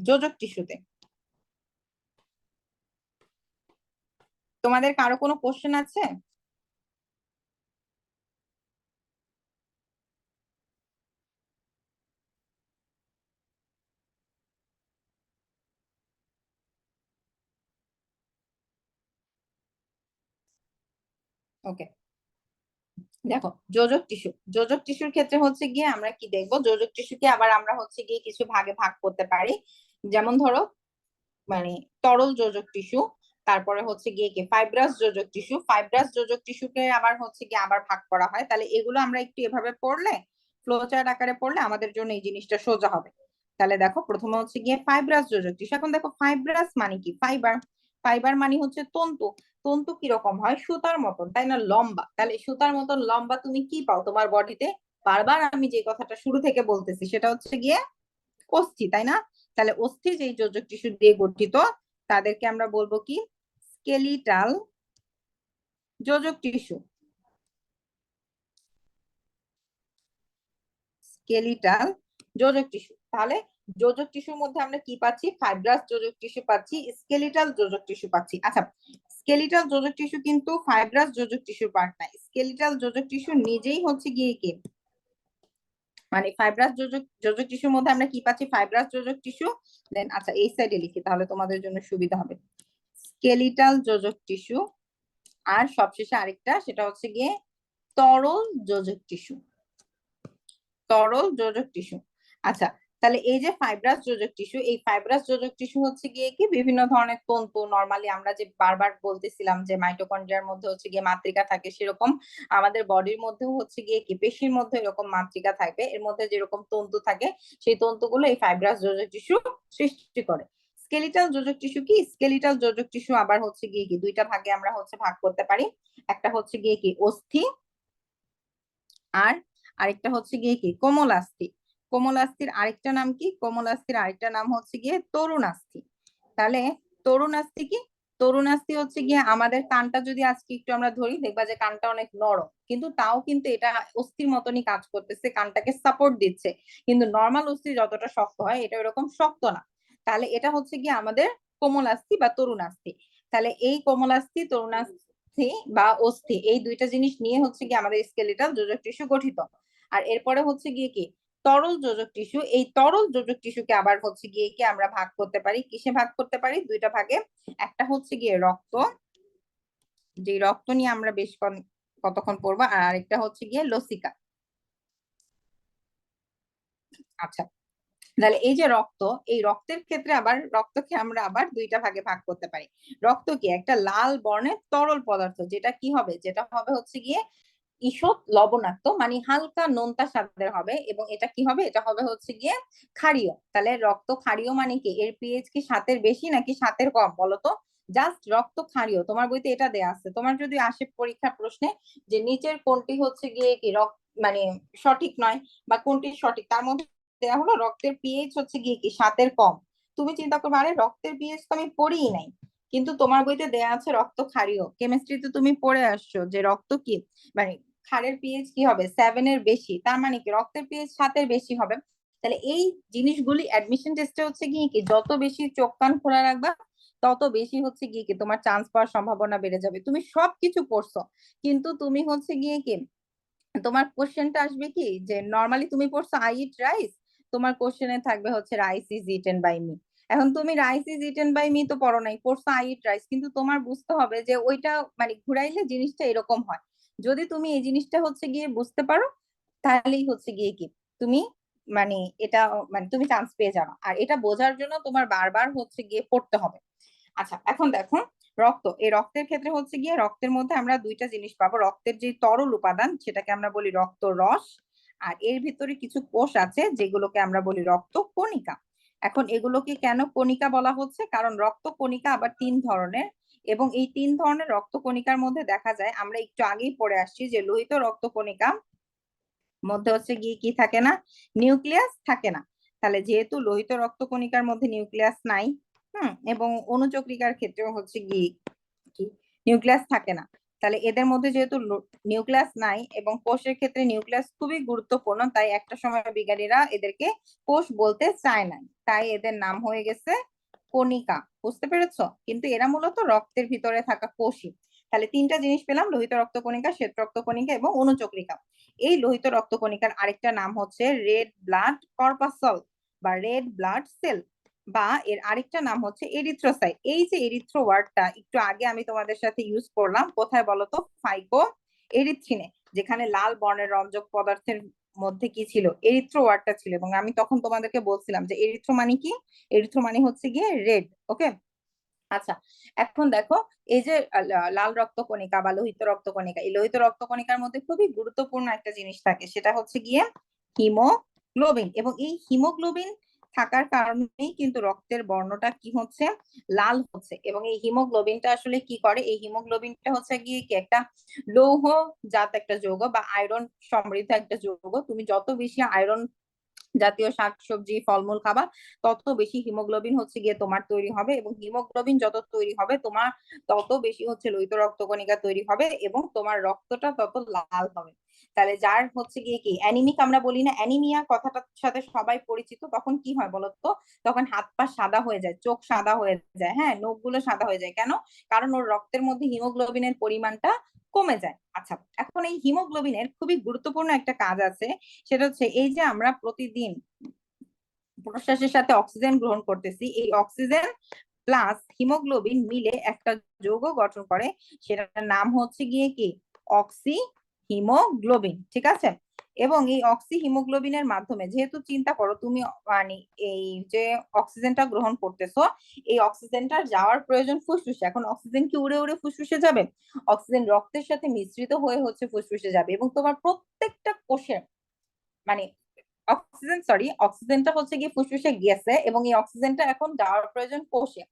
C: যোজক টিস্যুতে। তোমাদের কারো কোনো কোশ্চেন আছে? ওকে, দেখো যোজক টিস্যুর ক্ষেত্রে হচ্ছে গিয়ে আমরা কি দেখবো, যোজক টিস্যুকে আবার আমরা হচ্ছে গিয়ে কিছু ভাগে ভাগ করতে পারি। যেমন ধরো মানে তরল যোজক টিস্যু, তারপরে হচ্ছে গিয়ে কি ফাইব্রাস যোজক টিস্যু, ফাইব্রাস যোজক টিস্যুকে আবার হচ্ছে গিয়ে আবার ভাগ করা হয়। তাহলে এগুলো আমরা একটু এভাবে পড়লে, ফ্লোচার্ট আকারে পড়লে আমাদের জন্য এই জিনিসটা সোজা হবে। তাহলে দেখো প্রথমে হচ্ছে গিয়ে ফাইব্রাস যোজক টিস্যু। এখন দেখো ফাইব্রাস মানে কি, ফাইবার, ফাইবার মানে হচ্ছে তন্তু। তন্তু কিরকম হয়, সুতার মতন, তাই না, লম্বা। তাহলে সুতার মতন লম্বা তুমি কি পাও তোমার বডিতে, বারবার আমি যে কথাটা শুরু থেকে বলতেছি সেটা হচ্ছে গিয়ে অস্থি, তাই না। তাহলে অস্থি যে যোজক টিস্যু দিয়ে গঠিত তাদেরকে আমরা বলবো কি, স্কেলিটাল যোজক টিস্যু। স্কেলিটাল যোজক টিস্যু। তাহলে যোজক টিস্যুর মধ্যে আমরা কি পাচ্ছি, ফাইব্রাস যোজক টিস্যু পাচ্ছি, স্কেলিটাল যোজক টিস্যু পাচ্ছি। আচ্ছা, স্কেলিটাল যোজক টিস্যু কিন্তু ফাইব্রাস যোজক টিস্যুর পার্ট না। স্কেলিটাল যোজক টিস্যু নিজেই হচ্ছে গিয়ে কি, মানে ফাইব্রাস যোজক টিস্যুর মধ্যে আমরা কি পাচ্ছি, ফাইব্রাস যোজক টিস্যু। দেন আচ্ছা এই সাইডে লিখি তাহলে তোমাদের জন্য সুবিধা হবে, স্কেলিটাল যোজক টিস্যু। আর সবশেষে আরেকটা, সেটা হচ্ছে গিয়ে তরল যোজক টিস্যু, তরল যোজক টিস্যু। আচ্ছা, তাহলে এই যে ফাইব্রাস যোজক টিস্যু, এই ফাইব্রাস যোজক টিস্যু হচ্ছে গিয়ে কি বিভিন্ন ধরনের তন্তু, নরমালি আমরা যে বারবার বলতেছিলাম যে মাইটোকন্ড্রিয়ার মধ্যে হচ্ছে গিয়ে মাতৃকা থাকে, সেরকম আমাদের বডির মধ্যেও হচ্ছে গিয়ে কি পেশির মধ্যে এরকম মাতৃকা থাকবে, এর মধ্যে যেরকম তন্তু থাকে সেই তন্তুগুলো এই ফাইব্রাস যোজক টিস্যু সৃষ্টি করে। স্কেলিটাল যোজক টিস্যু কি, স্কেলিটাল যোজক টিস্যু আবার হচ্ছে গিয়ে কি দুইটা ভাগে আমরা হচ্ছে ভাগ করতে পারি। একটা হচ্ছে গিয়ে কি অস্থি, আর আরেকটা হচ্ছে গিয়ে কি কোমলাস্থি। কোমলাস্থির আরেকটা নাম কি, কোমলাস্থির আরেকটা নাম হচ্ছে গিয়ে তরুণাস্থি। তাহলে তরুণাস্থি কি, তরুণাস্থি হচ্ছে গিয়ে আমাদের কানটা যদি আজকে একটু আমরা ধরি, দেখবা যে কানটা অনেক নরম, কিন্তু তাও কিন্তু এটা অস্থির মতনই কাজ করতেছে, কানটাকে সাপোর্ট দিচ্ছে। কিন্তু নর্মাল অস্থি যতটা শক্ত হয় এটা এরকম শক্ত না। তাহলে এটা হচ্ছে গিয়ে আমাদের কোমলাস্থি বা তরুণাস্থি। তাহলে এই কোমলাস্থি, তরুণাস্থি বা অস্থি, এই দুইটা জিনিস নিয়ে হচ্ছে গিয়ে আমাদের স্কেলিটাল যোজক টিস্যু গঠিত। আর এরপরে হচ্ছে গিয়ে কি তরল যোজক টিস্যু, এই তরল যোজক টিস্যুকে আবার হচ্ছে গিয়ে কি আমরা ভাগ করতে পারি, কিসে ভাগ করতে পারি, দুইটা ভাগে। একটা হচ্ছে গিয়ে রক্ত, যে রক্ত নিয়ে আমরা বেশ কতক্ষণ পড়বো, আর আরেকটা হচ্ছে গিয়ে লসিকা। আচ্ছা, তাহলে এই যে রক্ত, এই রক্তের ক্ষেত্রে আবার রক্তকে আমরা আবার দুইটা ভাগে ভাগ করতে পারি। রক্ত কি একটা লাল বর্ণের তরল পদার্থ, যেটা কি হবে, যেটা হবে হচ্ছে গিয়ে ঈষৎ লবণাক্ত, মানে হালকা নোনতা স্বাদের হবে, এবং এটা কি হবে, এটা হবে হচ্ছে গিয়ে ক্ষারীয়। তাহলে রক্ত ক্ষারীয় মানে কি, এর পিএইচ কি 7-এর বেশি নাকি 7-এর কম বলো তো। জাস্ট রক্ত ক্ষারীয়, তোমার বইতে এটা দেয়া আছে। তোমার যদি আসে পরীক্ষা প্রশ্নে যে নিচের কোনটি হচ্ছে গিয়ে কি রক্ত মানে সঠিক নয় বা কোনটি সঠিক, তার মধ্যে দেয়া হলো রক্তের পিএইচ হচ্ছে গিয়ে কি 7-এর কম, তুমি চিন্তা করবে আরে রক্তের পিএইচ তো আমি পড়িই নাই, কিন্তু তোমার বইতে দেয়া আছে রক্ত ক্ষারীয়। কেমিস্ট্রিতে তুমি পড়ে আসছো যে রক্ত কি মানে ক্ষারের পিএইচ কি হবে 7-এর বেশি, তার মানে কি রক্তের পিএইচ 7-এর বেশি হবে। তাহলে এই জিনিসগুলি অ্যাডমিশন টেস্টে হচ্ছে গিয়ে কি যত বেশি চোখ কান খোলা রাখবা তত বেশি হচ্ছে গিয়ে কি তোমার চান্স পাওয়ার সম্ভাবনা বেড়ে যাবে। তুমি সবকিছু পড়ছো, কিন্তু তুমি হচ্ছে গিয়ে কি তোমার কোশ্চেনটা আসবে কি যে নর্মালি তুমি পড়ছো আই ইট রাইস, তোমার কোশ্চেনে থাকবে হচ্ছে rice is eaten by me. এখন তুমি rice is eaten by me তো পড়ো নাই, পড়ছো আই ইট রাইস, কিন্তু তোমার বুঝতে হবে যে ওইটা মানে ঘুরাইলে জিনিসটা এরকম হয়। যদি তুমি এই জিনিসটা হচ্ছে গিয়ে বুঝতে পারো তাহলেই হচ্ছে গিয়ে কি তুমি মানে এটা মানে তুমি চান্স পেয়ে যাবে। আর এটা বোঝার জন্য তোমার বারবার হচ্ছে গিয়ে পড়তে হবে। আচ্ছা, এখন দেখো রক্ত, এই রক্তের ক্ষেত্রে হচ্ছে গিয়ে রক্তের মধ্যে আমরা দুইটা জিনিস পাবো। রক্তের যে তরল উপাদান সেটাকে আমরা বলি রক্ত রস, আর এর ভিতরে কিছু কোষ আছে যেগুলোকে আমরা বলি রক্ত কণিকা। এখন এগুলোকে কেন কণিকা বলা হচ্ছে, কারণ রক্ত কণিকা আবার 3 ধরনের, এবং এই 3 ধরনের রক্ত কণিকার মধ্যে দেখা যায়, আমরা একটু আগেই পড়ে আসছি যে লোহিত রক্ত কণিকা মধ্যে হচ্ছে গিয়ে কি থাকে না, নিউক্লিয়াস থাকে না। তাহলে যেহেতু লোহিত রক্ত কণিকার মধ্যে নিউক্লিয়াস নাই, এবং অনুচক্রিকার ক্ষেত্রেও হচ্ছে গিয়ে কি নিউক্লিয়াস থাকে না, তাহলে এদের মধ্যে যেহেতু নিউক্লিয়াস নাই এবং কোষের ক্ষেত্রে নিউক্লিয়াস খুবই গুরুত্বপূর্ণ, তাই একটা সময় বিজ্ঞানীরা এদেরকে কোষ বলতে চায় না, তাই এদের নাম হয়ে গেছে কণিকা। বুঝতে পেরেছো, কিন্তু এরা মূলত রক্তের ভিতরে থাকা কোষই। তাহলে 3টা জিনিস পেলাম, লোহিত রক্ত কণিকা, শ্বেত রক্ত কণিকা এবং অনুচক্রিকা। এই লোহিত রক্ত কণিকার আরেকটা নাম হচ্ছে রেড ব্লাড কর্পাসল বা রেড ব্লাড সেল। বা এর আরেকটা নাম হচ্ছে এরিথ্রোসাইট। এই যে এরিথ্রো ওয়ার্ডটা একটু আগে আমি তোমাদের সাথে ইউজ করলাম, কোথায় বলতো? ফাইকো এরিথ্রিনে, যেখানে লাল বর্ণের রঞ্জক পদার্থের মধ্যে কি ছিল? এরিথ্রো ওয়ার্ডটা ছিল। এবং আমি তখন তোমাদেরকে বলছিলাম যে এরিথ্রো মানে কি? এরিথ্রো মানে হচ্ছে গিয়ে রেড। ওকে, আচ্ছা, এখন দেখো এই যে লাল রক্তকণিকা বা লোহিত রক্তকণিকা, এই লোহিত রক্তকণিকার মধ্যে খুবই গুরুত্বপূর্ণ একটা জিনিস থাকে, সেটা হচ্ছে গিয়ে হিমোগ্লোবিন। এবং এই হিমোগ্লোবিন থাকার কারণেই কিন্তু রক্তের বর্ণটা কি হচ্ছে? লাল হচ্ছে। এবং এই হিমোগ্লোবিনটা আসলে কি করে? এই হিমোগ্লোবিনটা হচ্ছে গিয়ে কি একটা লৌহ জাত একটা যৌগ বা আয়রন সমৃদ্ধ একটা যৌগ। তুমি যত বেশি আয়রন জাতীয় শাকসবজি ফলমূল খাবা, তত বেশি হিমোগ্লোবিন হচ্ছে গিয়ে তোমার তৈরি হবে। এবং হিমোগ্লোবিন যত তৈরি হবে তোমার, তত বেশি হচ্ছে লোহিত রক্তকণিকা তৈরি হবে এবং তোমার রক্তটা তত লাল হবে। তাহলে যার হচ্ছে গিয়ে কি অ্যানিমিক আমরা বলি না, অ্যানিমিয়া কথাটার সাথে সবাই পরিচিত, তখন কি হয় বলতো? তখন হাত পা সাদা হয়ে যায়, চোখ সাদা হয়ে যায়, হ্যাঁ, নখগুলো সাদা হয়ে যায়। কেন? কারণ ওর রক্তের মধ্যে হিমোগ্লোবিনের পরিমাণটা কমে যায়। আচ্ছা, এখন এই হিমোগ্লোবিনের খুবই গুরুত্বপূর্ণ একটা কাজ আছে, সেটা হচ্ছে এই যে আমরা প্রতিদিন প্রশ্বাসের সাথে অক্সিজেন গ্রহণ করতেছি, এই অক্সিজেন প্লাস হিমোগ্লোবিন মিলে একটা যৌগ গঠন করে, সেটার নাম হচ্ছে গিয়ে কি? Oxy haemoglobin. ঠিক আছে? এবং এই অক্সি হিমোগ্লোবিনের মাধ্যমে, যেহেতু চিন্তা করো তুমি মানে এই যে অক্সিজেনটা গ্রহণ করতেছো, এই অক্সিজেনটা যাওয়ার প্রয়োজন ফুসফুসে। এখন অক্সিজেন কি উড়ে উড়ে ফুসফুসে যাবে? অক্সিজেন রক্তের সাথে মিশ্রিত হয়ে হচ্ছে ফুসফুসে যাবে। এবং তোমার প্রত্যেকটা কোষে মানে অক্সিজেনটা হচ্ছে গিয়ে ফুসফুসে গেছে এবং এই অক্সিজেনটা এখন যাওয়ার প্রয়োজন কোষে।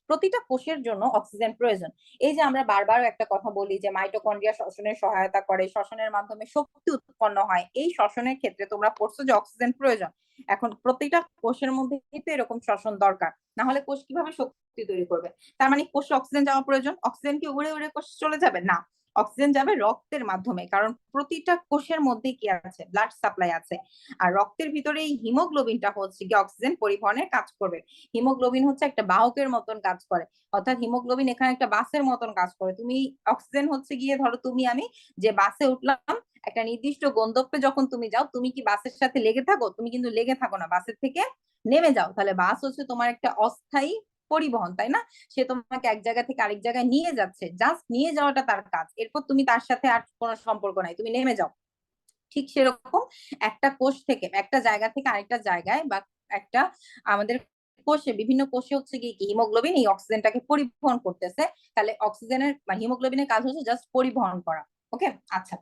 C: প্রতিটা কোষের জন্য অক্সিজেন প্রয়োজন। এই যে আমরা বারবার একটা কথা বলি যে মাইটোকন্ড্রিয়া শ্বসনের সহায়তা করে, শ্বসনের মাধ্যমে শক্তি উৎপন্ন হয়, এই শ্বসনের ক্ষেত্রে তোমরা পড়ছো যে অক্সিজেন প্রয়োজন। এখন প্রতিটা কোষের মধ্যে কিন্তু এরকম শ্বসন দরকার, না হলে কোষ কিভাবে শক্তি তৈরি করবে? তার মানে কোষে অক্সিজেন যাওয়া প্রয়োজন। অক্সিজেন কি উড়ে উড়ে কোষ চলে যাবে? না, অক্সিজেন যাবে রক্তের মাধ্যমে, কারণ প্রতিটা কোষের মধ্যে কি আছে? ব্লাড সাপ্লাই আছে। আর রক্তের ভিতরে এই হিমোগ্লোবিনটা হচ্ছে কি অক্সিজেন পরিবহনের কাজ করবে। হিমোগ্লোবিন হচ্ছে একটা বাহকের মতন কাজ করে, অর্থাৎ হিমোগ্লোবিন এখানে একটা বাসের মতন কাজ করে। তুমি অক্সিজেন হচ্ছে গিয়ে ধরো তুমি আমি যে বাসে উঠলাম, একটা নির্দিষ্ট গন্তব্যে যখন তুমি যাও, তুমি কি বাসের সাথে লেগে থাকো? তুমি কিন্তু লেগে থাকো না, বাসের থেকে নেমে যাও। তাহলে বাস হচ্ছে তোমার একটা অস্থায়ী পরিবহন, তাই না? সে তোমাকে এক জায়গা থেকে আরেক জায়গায় নিয়ে যাচ্ছে, জাস্ট নিয়ে যাওয়াটা তার কাজ, এরপর তুমি তার সাথে আর কোনো সম্পর্ক নাই, তুমি নেমে যাও। ঠিক সেরকম একটা কোষ থেকে একটা জায়গা থেকে আরেকটা জায়গায় বা একটা আমাদের কোষে, বিভিন্ন কোষে হচ্ছে কি হিমোগ্লোবিন এই অক্সিজেনটাকে পরিবহন করতেছে। তাহলে অক্সিজেনের মানে হিমোগ্লোবিনের কাজ হচ্ছে জাস্ট পরিবহন করা। ওকে, আচ্ছা।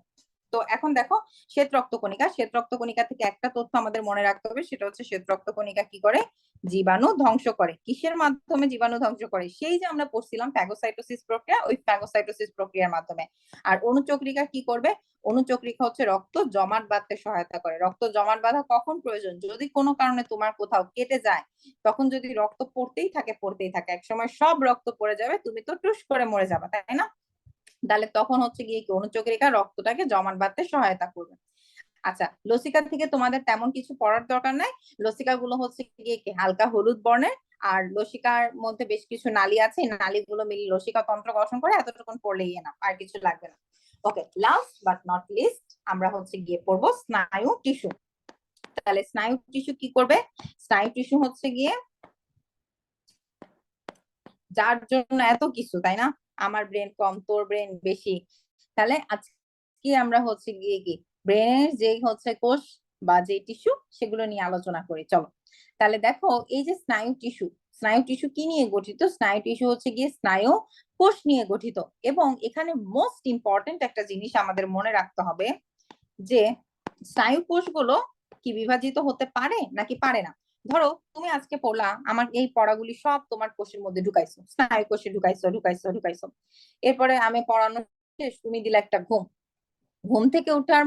C: তো এখন দেখো শ্বেত রক্তকণিকা, শ্বেত রক্তকণিকা থেকে একটা তথ্য আমাদের মনে রাখতে হবে, সেটা হচ্ছে শ্বেত রক্তকণিকা কি করে? জীবাণু ধ্বংস করে। কিসের মাধ্যমে জীবাণু ধ্বংস করে? সেই যে আমরা পড়ছিলাম ফ্যাগোসাইটোসিস প্রক্রিয়া, ওই ফ্যাগোসাইটোসিস প্রক্রিয়ার মাধ্যমে। আর অণুচক্রিকা কি করবে? অণুচক্রিকা হচ্ছে রক্ত জমাট বাঁধতে সহায়তা করে। রক্ত জমাট বাঁধা কখন প্রয়োজন? যদি কোনো কারণে তোমার কোথাও কেটে যায়, তখন যদি রক্ত পড়তেই থাকে পড়তেই থাকে, একসময় সব রক্ত পড়ে যাবে, তুমি তো টুস করে মরে যাবে, তাই না? তাহলে তখন হচ্ছে গিয়ে কি অণুচক্রিকা রক্তটাকে জমাট বাঁধতে সহায়তা করবে। আচ্ছা, লসিকা থেকে তোমাদের তেমন কিছু পড়ার দরকার নাই। লসিকা গুলো হচ্ছে গিয়ে কি হালকা হলুদ বর্ণের, আর লসিকার মধ্যে বেশ কিছু নালী আছে, এই নালীগুলো মিলে লসিকা তন্ত্র গঠন করে, এতটুকুন পড়লেই না, আর কিছু লাগবে না। ওকে, লাস্ট বাট নট লিস্ট আমরা হচ্ছে গিয়ে পড়বো স্নায়ু টিস্যু। তাহলে স্নায়ু টিস্যু কি করবে? স্নায়ু টিস্যু হচ্ছে গিয়ে যার জন্য এত কিছু, তাই না? আমার ব্রেন কম, তোর ব্রেন বেশি। তাহলে আজকে আমরা হচ্ছে গিয়ে কি ব্রেনের যে হচ্ছে কোষ বা যে টিস্যু, সেগুলো নিয়ে আলোচনা করি, চলো। তাহলে দেখো এই যে স্নায়ু টিস্যু, স্নায়ু টিস্যু কি নিয়ে গঠিত? স্নায়ু টিস্যু হচ্ছে গিয়ে স্নায়ু কোষ নিয়ে গঠিত। এবং এখানে মোস্ট ইম্পর্টেন্ট একটা জিনিস আমাদের মনে রাখতে হবে যে স্নায়ু কোষগুলো কি বিভাজিত হতে পারে নাকি পারে না? ধরো তুমি আজকে পড়লা, আমার এই পড়াগুলি সব তোমার কোষের মধ্যে ঢুকাইছো, স্নায়ু কোষে ঢুকাইছো ঢুকাইছো ঢুকাইছো। এরপরে আমি পড়ানো শেষ, তুমি দিলে একটা ঘুম। ঘুম থেকে উঠার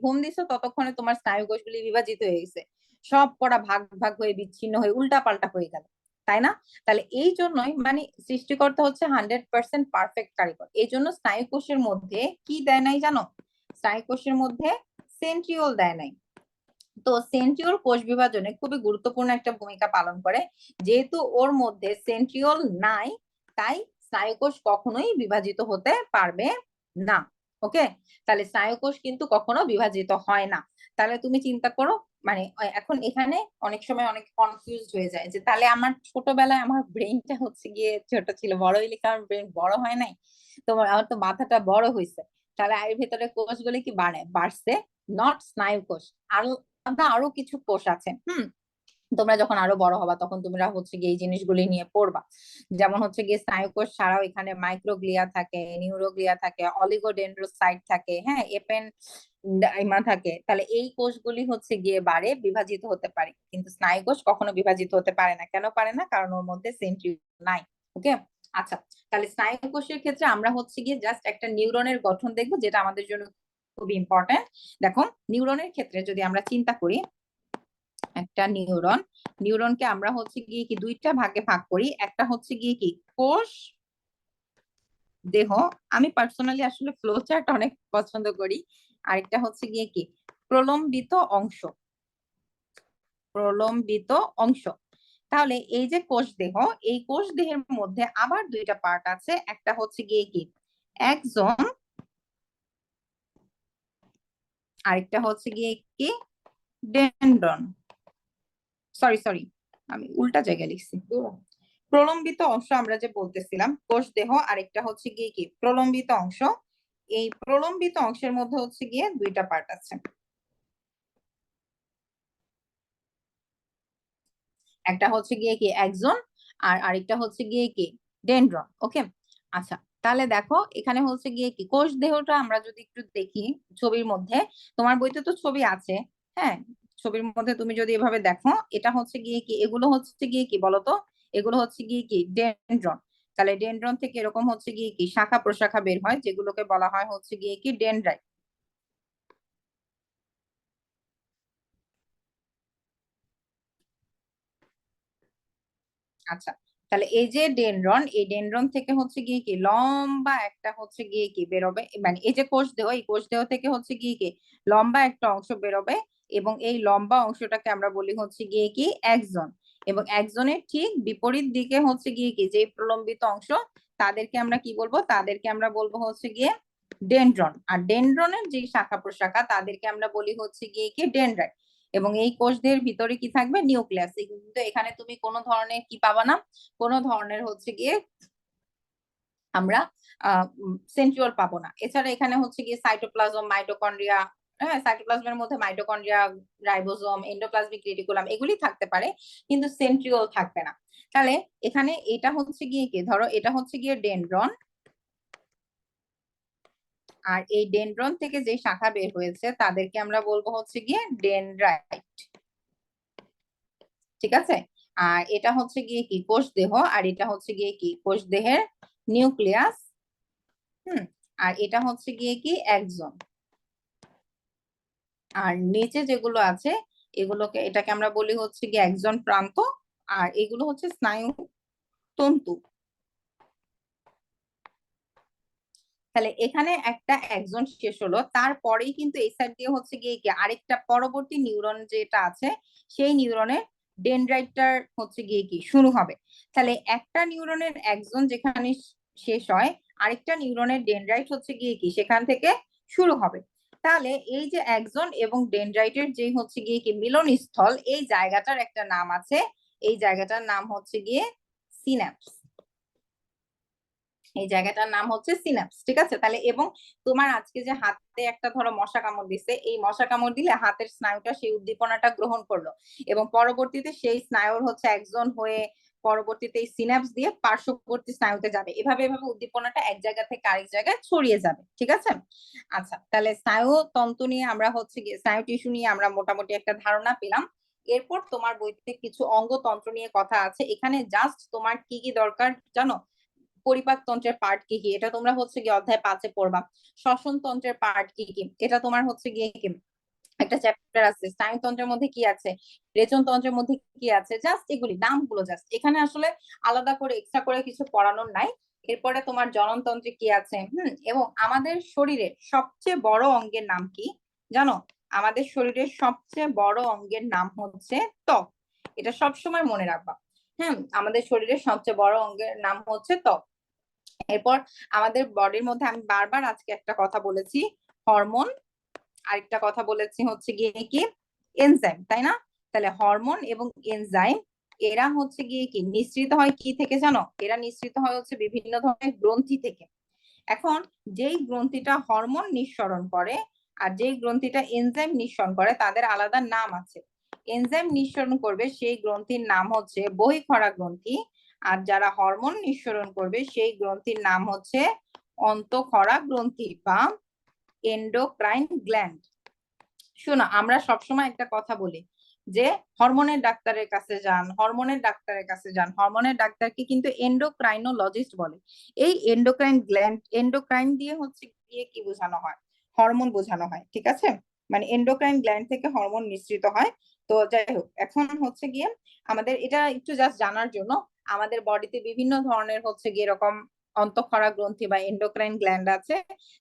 C: ঘুম দিছো, ততক্ষণে তোমার স্নায়ু কোষগুলি বিভাজিত হয়ে গেছে, সব পড়া ভাগ ভাগ হয়ে বিচ্ছিন্ন হয়ে উল্টা পাল্টা হয়ে গেল, তাই না? তাহলে এই জন্যই মানে সৃষ্টিকর্তা হচ্ছে 100% পারফেক্ট কারিগর। এই জন্য স্নায়ু কোষের মধ্যে কি দেয় নাই জানো? স্নায়ু কোষের মধ্যে সেন্ট্রিওল দেয় নাই। তো সেন্ট্রিওল কোষ বিভাজনে খুবই গুরুত্বপূর্ণ একটা ভূমিকা পালন করে। যেহেতু ওর মধ্যে সেন্ট্রিওল নাই, তাই স্নায়ুকোষ কখনোই বিভাজিত হতে পারবে না। ওকে, তাহলে স্নায়ুকোষ কিন্তু কখনো বিভাজিত হয় না। তাহলে তুমি চিন্তা করো মানে এখন এখানে অনেক সময় অনেক কনফিউজড হয়ে যায় যে তাহলে আমার ছোটবেলায় আমার ব্রেনটা হচ্ছে গিয়ে ছোট ছিল, বড় হইলে কি আমার ব্রেন বড় হয় নাই? তোমার আমার তো মাথাটা বড় হয়েছে, তাহলে এর ভেতরে কোষগুলো কি বাড়ছে? নট স্নায়ু কোষ, আরো আরো কিছু কোষ আছে। তোমরা যখন আরো বড় হবা তখন তোমরা হচ্ছে গিয়ে এই জিনিসগুলি নিয়ে পড়বা। যেমন হচ্ছে গিয়ে স্নায়ুকোষ ছাড়াও এখানে মাইক্রোগ্লিয়া থাকে, নিউরোগ্লিয়া থাকে, অলিগোডেন্ড্রোসাইট থাকে, হ্যাঁ, এপেনডাইমা থাকে। তাহলে এই কোষগুলি হচ্ছে গিয়ে বাড়ে, বিভাজিত হতে পারে, কিন্তু স্নায়ুকোষ কখনো বিভাজিত হতে পারে না। কেন পারে না? কারণ ওর মধ্যে সেন্ট্রিওল নাই। ওকে, আচ্ছা, তাহলে স্নায়ুকোষের ক্ষেত্রে আমরা হচ্ছে গিয়ে জাস্ট একটা নিউরনের গঠন দেখবো, যেটা আমাদের জন্য খুবই ইম্পর্টেন্ট। দেখো, নিউরনের ক্ষেত্রে যদি আমরা চিন্তা করি, একটা নিউরনকে আমরা হচ্ছে গিয়ে কি দুইটা ভাগে ভাগ করি। একটা হচ্ছে গিয়ে কি কোষ দেহ, আমি পার্সোনালি আসলে ফ্লো চার্ট অনেক পছন্দ করি। আরেকটা হচ্ছে গিয়ে কি প্রলম্বিত অংশ, প্রলম্বিত অংশ। তাহলে এই যে কোষ দেহ, এই কোষ দেহের মধ্যে আবার দুইটা পার্ট আছে। একটা হচ্ছে গিয়ে কি এক্সন, আরেকটা হচ্ছে গিয়ে কি ডেনড্রন। সরি, আমি উল্টা জায়গায় লিখছি। প্রলম্বিত অংশ আমরা যে বলতেছিলাম, কোষ দেহ, আরেকটা হচ্ছে গিয়ে কি প্রলম্বিত অংশ। এই প্রলম্বিত অংশের মধ্যে হচ্ছে গিয়ে দুইটা পার্ট আছে, একটা হচ্ছে গিয়ে কি এক্সন, আর আরেকটা হচ্ছে গিয়ে কি ডেনড্রন। ওকে, আচ্ছা, তাহলে দেখো এখানে হচ্ছে গিয়ে কি কোষ দেহটা আমরা যদি একটু দেখি ছবির মধ্যে, তোমার বইতে তো ছবি আছে, হ্যাঁ, ছবির মধ্যে তুমি যদি এভাবে দেখো, এটা হচ্ছে গিয়ে কি, এগুলো হচ্ছে গিয়ে কি বলতো, এগুলো হচ্ছে গিয়ে কি ডেনড্রন। তাহলে ডেনড্রন থেকে এরকম হচ্ছে গিয়ে কি শাখা প্রশাখা বের হয়, যেগুলোকে বলা হয় হচ্ছে গিয়ে কি ডেনড্রাইট। আচ্ছা, তাহলে এই যে ডেনড্রন, এই ডেনড্রন থেকে হচ্ছে গিয়ে কি লম্বা একটা হচ্ছে গিয়ে কি বেরোবে, মানে এই যে কোষ দেহ, এই কোষ দেহ থেকে হচ্ছে গিয়ে কি লম্বা একটা অংশ বেরোবে, এবং এই লম্বা অংশটাকে আমরা বলি হচ্ছে গিয়ে কি এক্সন। এবং এক্সনের ঠিক বিপরীত দিকে হচ্ছে গিয়ে কি যে প্রলম্বিত অংশ, তাদেরকে আমরা কি বলবো? তাদেরকে আমরা বলবো হচ্ছে গিয়ে ডেনড্রন। আর ডেনড্রনের যে শাখা প্রশাখা, তাদেরকে আমরা বলি হচ্ছে গিয়ে কি ডেনড্রাইট। এবং এই কোষদের ভিতরে কি থাকবে? নিউক্লিয়াস। কিন্তু এখানে তুমি কোনো ধরনের কি পাবা না, কোনো ধরনের হচ্ছে গিয়ে আমরা সেন্ট্রিওল পাবো না। এছাড়া এখানে হচ্ছে গিয়ে সাইটোপ্লাজম, মাইটোকন্ড্রিয়া, হ্যাঁ, সাইটোপ্লাজমের মধ্যে মাইটোকন্ড্রিয়া, রাইবোজোম, এন্ডোপ্লাজমিক রেটিকুলাম এগুলি থাকতে পারে, কিন্তু সেন্ট্রিওল থাকবে না। তাহলে এখানে এটা হচ্ছে গিয়ে কি, ধরো এটা হচ্ছে গিয়ে ডেনড্রন, আর এই ডেনড্রন থেকে যে শাখা বের হয়েছে তাদেরকে আমরা বলবো হচ্ছে গিয়ে ডেনড্রাইট। ঠিক আছে, আর এটা হচ্ছে গিয়ে কি কোষ দেহ, আর এটা হচ্ছে গিয়ে কি কোষ দেহের নিউক্লিয়াস। আর এটা হচ্ছে গিয়ে কি এক্সন। আর নিচে যেগুলো আছে এগুলোকে, এটাকে আমরা বলি হচ্ছে গিয়ে এক্সন প্রান্ত, আর এগুলো হচ্ছে স্নায়ু তন্তু। তাহলে এখানে একটা এক্সন শেষ হলো, তারপরেই কিন্তু এই সাইড দিয়ে হচ্ছে গিয়ে কি আরেকটা পরবর্তী নিউরন যেটা আছে, সেই নিউরনের ডেনড্রাইটটার হচ্ছে গিয়ে কি শুরু হবে। তাহলে একটা নিউরনের এক্সন যেখানে শেষ হয়, আরেকটা নিউরনের ডেনড্রাইট হচ্ছে গিয়ে কি সেখান থেকে শুরু হবে। তাহলে এই যে এক্সন এবং ডেনড্রাইটের যে হচ্ছে গিয়ে কি মিলনস্থল, এই জায়গাটার একটা নাম আছে, এই জায়গাটার নাম হচ্ছে গিয়ে সিন্যাপস। এই জায়গাটার নাম হচ্ছে সিনাপস। ঠিক আছে, তাহলে এবং তোমার আজকে যে হাতে একটা ধরো মশা কামড় দিছে, এই মশা কামড় দিলে হাতের স্নায়ুটা সেই উদ্দীপনাটা গ্রহণ করলো, এবং পরবর্তীতে সেই স্নায়ুর হচ্ছে এক্সন হয়ে পরবর্তীতে এই সিনাপস দিয়ে পার্শ্ববর্তী স্নায়ুতে যাবে, এভাবে এভাবে উদ্দীপনাটা এক জায়গা থেকে আরেক জায়গায় ছড়িয়ে যাবে। ঠিক আছে, আচ্ছা, তাহলে স্নায়ু তন্তু নিয়ে আমরা হচ্ছে গিয়ে স্নায়ু টিস্যু নিয়ে আমরা মোটামুটি একটা ধারণা পেলাম। এরপর তোমার বইতে কিছু অঙ্গতন্ত্র নিয়ে কথা আছে। এখানে জাস্ট তোমার কি কি দরকার জানো? পরিপাক তন্ত্রের পার্ট কি কি, এটা তোমরা হচ্ছে গিয়ে অধ্যায় 5-এ পড়বা। শ্বসন তন্ত্রের পার্ট কি কি, এটা তোমার হচ্ছে গিয়ে কি একটা চ্যাপ্টার আছে। স্নায়ুতন্ত্রের মধ্যে কি আছে, রেচন তন্ত্রের মধ্যে কি আছে, জাস্ট এগুলি নামগুলো জাস্ট, এখানে আসলে আলাদা করে এক্সট্রা করে কিছু পড়ানোর নাই। এরপরে তোমার জননতন্ত্রে কি আছে, এবং আমাদের শরীরের সবচেয়ে বড় অঙ্গের নাম কি জানো? আমাদের শরীরের সবচেয়ে বড় অঙ্গের নাম হচ্ছে ত্বক। এটা সবসময় মনে রাখবা। আমাদের শরীরের সবচেয়ে বড় অঙ্গের নাম হচ্ছে ত্বক। এরপর আমাদের বডির মধ্যে আমি বারবার আজকে একটা কথা বলেছি হরমোন, আরেকটা কথা বলেছি হচ্ছে গিয়ে কি এনজাইম, তাই না? তাহলে হরমোন এবং এনজাইম এরা হচ্ছে গিয়ে কি নিঃসৃত হয় কি থেকে জানো? এরা নিঃসৃত হয় হচ্ছে বিভিন্ন ধরনের গ্রন্থি থেকে। এখন যেই গ্রন্থিটা হরমোন নিঃসরণ করে আর যেই গ্রন্থিটা এনজাইম নিঃসরণ করে তাদের আলাদা নাম আছে। এনজাইম নিঃসরণ করবে সেই গ্রন্থির নাম হচ্ছে বহিঃক্ষরা গ্রন্থি, আর যারা হরমোন নিঃসরণ করবে সেই গ্রন্থির নাম হচ্ছে অন্তঃক্ষরা গ্রন্থি বা এন্ডোক্রাইন গ্ল্যান্ড। শোনো, আমরা সবসময় একটা কথা বলি যে হরমোনের ডাক্তারের কাছে যান, হরমোনের ডাক্তারের কাছে যান। হরমোনের ডাক্তারকে কিন্তু এন্ডোক্রাইনোলজিস্ট বলে। এই এন্ডোক্রাইন গ্ল্যান্ড, এন্ডোক্রাইন দিয়ে হচ্ছে গিয়ে কি বোঝানো হয়? হরমোন বোঝানো হয়, ঠিক আছে? মানে এন্ডোক্রাইন গ্ল্যান্ড থেকে হরমোন নিঃসৃত হয়। তো যাই হোক, এখন হচ্ছে গিয়ে আমাদের এটা একটু জাস্ট জানার জন্য, আমাদের বডিতে বিভিন্ন ধরনের হচ্ছে গিয়ে এরকম অন্তঃক্ষরা গ্রন্থি বা এন্ডোক্রাইন গ্ল্যান্ড আছে।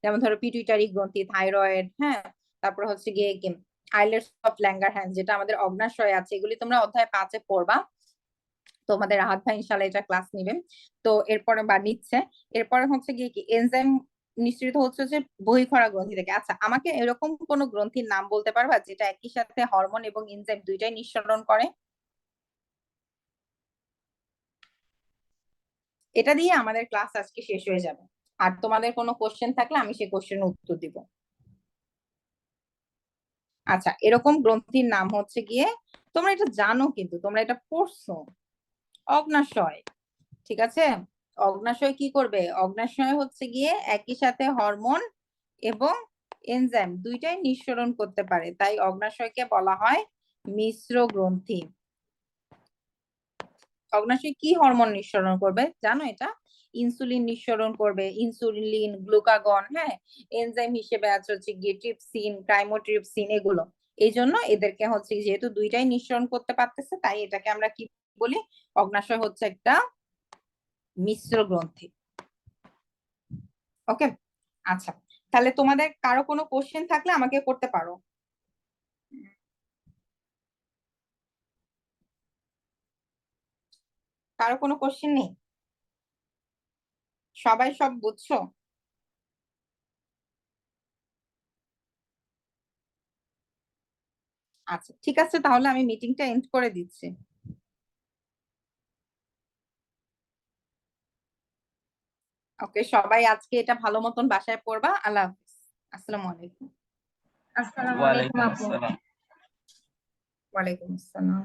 C: যেমন ধরো পিটুইটারি গ্রন্থি, থাইরয়েড, হ্যাঁ, তারপর হচ্ছে গিয়ে কি আইলেটস অফ ল্যাঙ্গারহ্যান্স, যেটা আমাদের অগ্নাশয়ে আছে। এগুলি তোমরা অধ্যায় 5-এ পড়বা, তোমাদের রাহাত ভাই ইনশাল্লাহ এটা ক্লাস নিবেন। তো এরপরে বা নিচ্ছে, এরপরে হচ্ছে গিয়ে কি এনজাইম নিঃসৃত হচ্ছে যে বহিঃক্ষরা গ্রন্থি থেকে। আচ্ছা, আমাকে এরকম কোন গ্রন্থির নাম বলতে পারবা যেটা একই সাথে হরমোন এবং এনজাইম দুইটাই নিঃসরণ করে? এটা দিয়ে আমাদের ক্লাস আজকে শেষ হয়ে যাবে। আর তোমাদের কোনো কোশ্চেন থাকলে আমি সেই কোশ্চেনের উত্তর দিব। আচ্ছা, এরকম গ্রন্থির নাম হচ্ছে গিয়ে, তোমরা এটা জানো কিন্তু তোমরা এটা পড়ছো, অগ্নাশয়, ঠিক আছে? অগ্নাশয় কি করবে? অগ্নাশয় হচ্ছে গিয়ে একই সাথে হরমোন এবং এনজাইম দুইটাই নিঃসরণ করতে পারে, তাই অগ্নাশয়কে বলা হয় মিশ্র গ্রন্থি। অগ্নাশয় কি হরমোন নিঃসরণ করবে জানো এটা? ইনসুলিন নিঃসরণ করবে, ইনসুলিন, গ্লুকাগন, হ্যাঁ। এনজাইম হিসেবে আছে হচ্ছে গিয়ে ট্রিপসিন, ট্রাইমোট্রিপসিন, এগুলো। এই জন্য এদেরকে হচ্ছে যেহেতু দুইটাই নিঃসরণ করতে পারতেছে, তাই এটাকে আমরা কি বলি? অগ্নাশয় হচ্ছে একটা মিশ্র গ্রন্থি। ওকে, আচ্ছা, তাহলে তোমাদের কারো কোনো কোশ্চেন থাকলে আমাকে করতে পারো। কারো কোনো কোশ্চেন নেই? সবাই সব বুঝছো? আচ্ছা, ঠিক আছে, তাহলে আমি মিটিংটা এন্ড করে দিচ্ছি। ওকে, সবাই আজকে এটা ভালো মতন বাসায় পড়বা। আল্লাহ হাফিজ, আসসালামু আলাইকুম।
D: আসসালামু আলাইকুম
E: ওয়ালাইকুম
D: আপু।
E: আসসালাম।
C: ওয়ালাইকুম আসসালাম।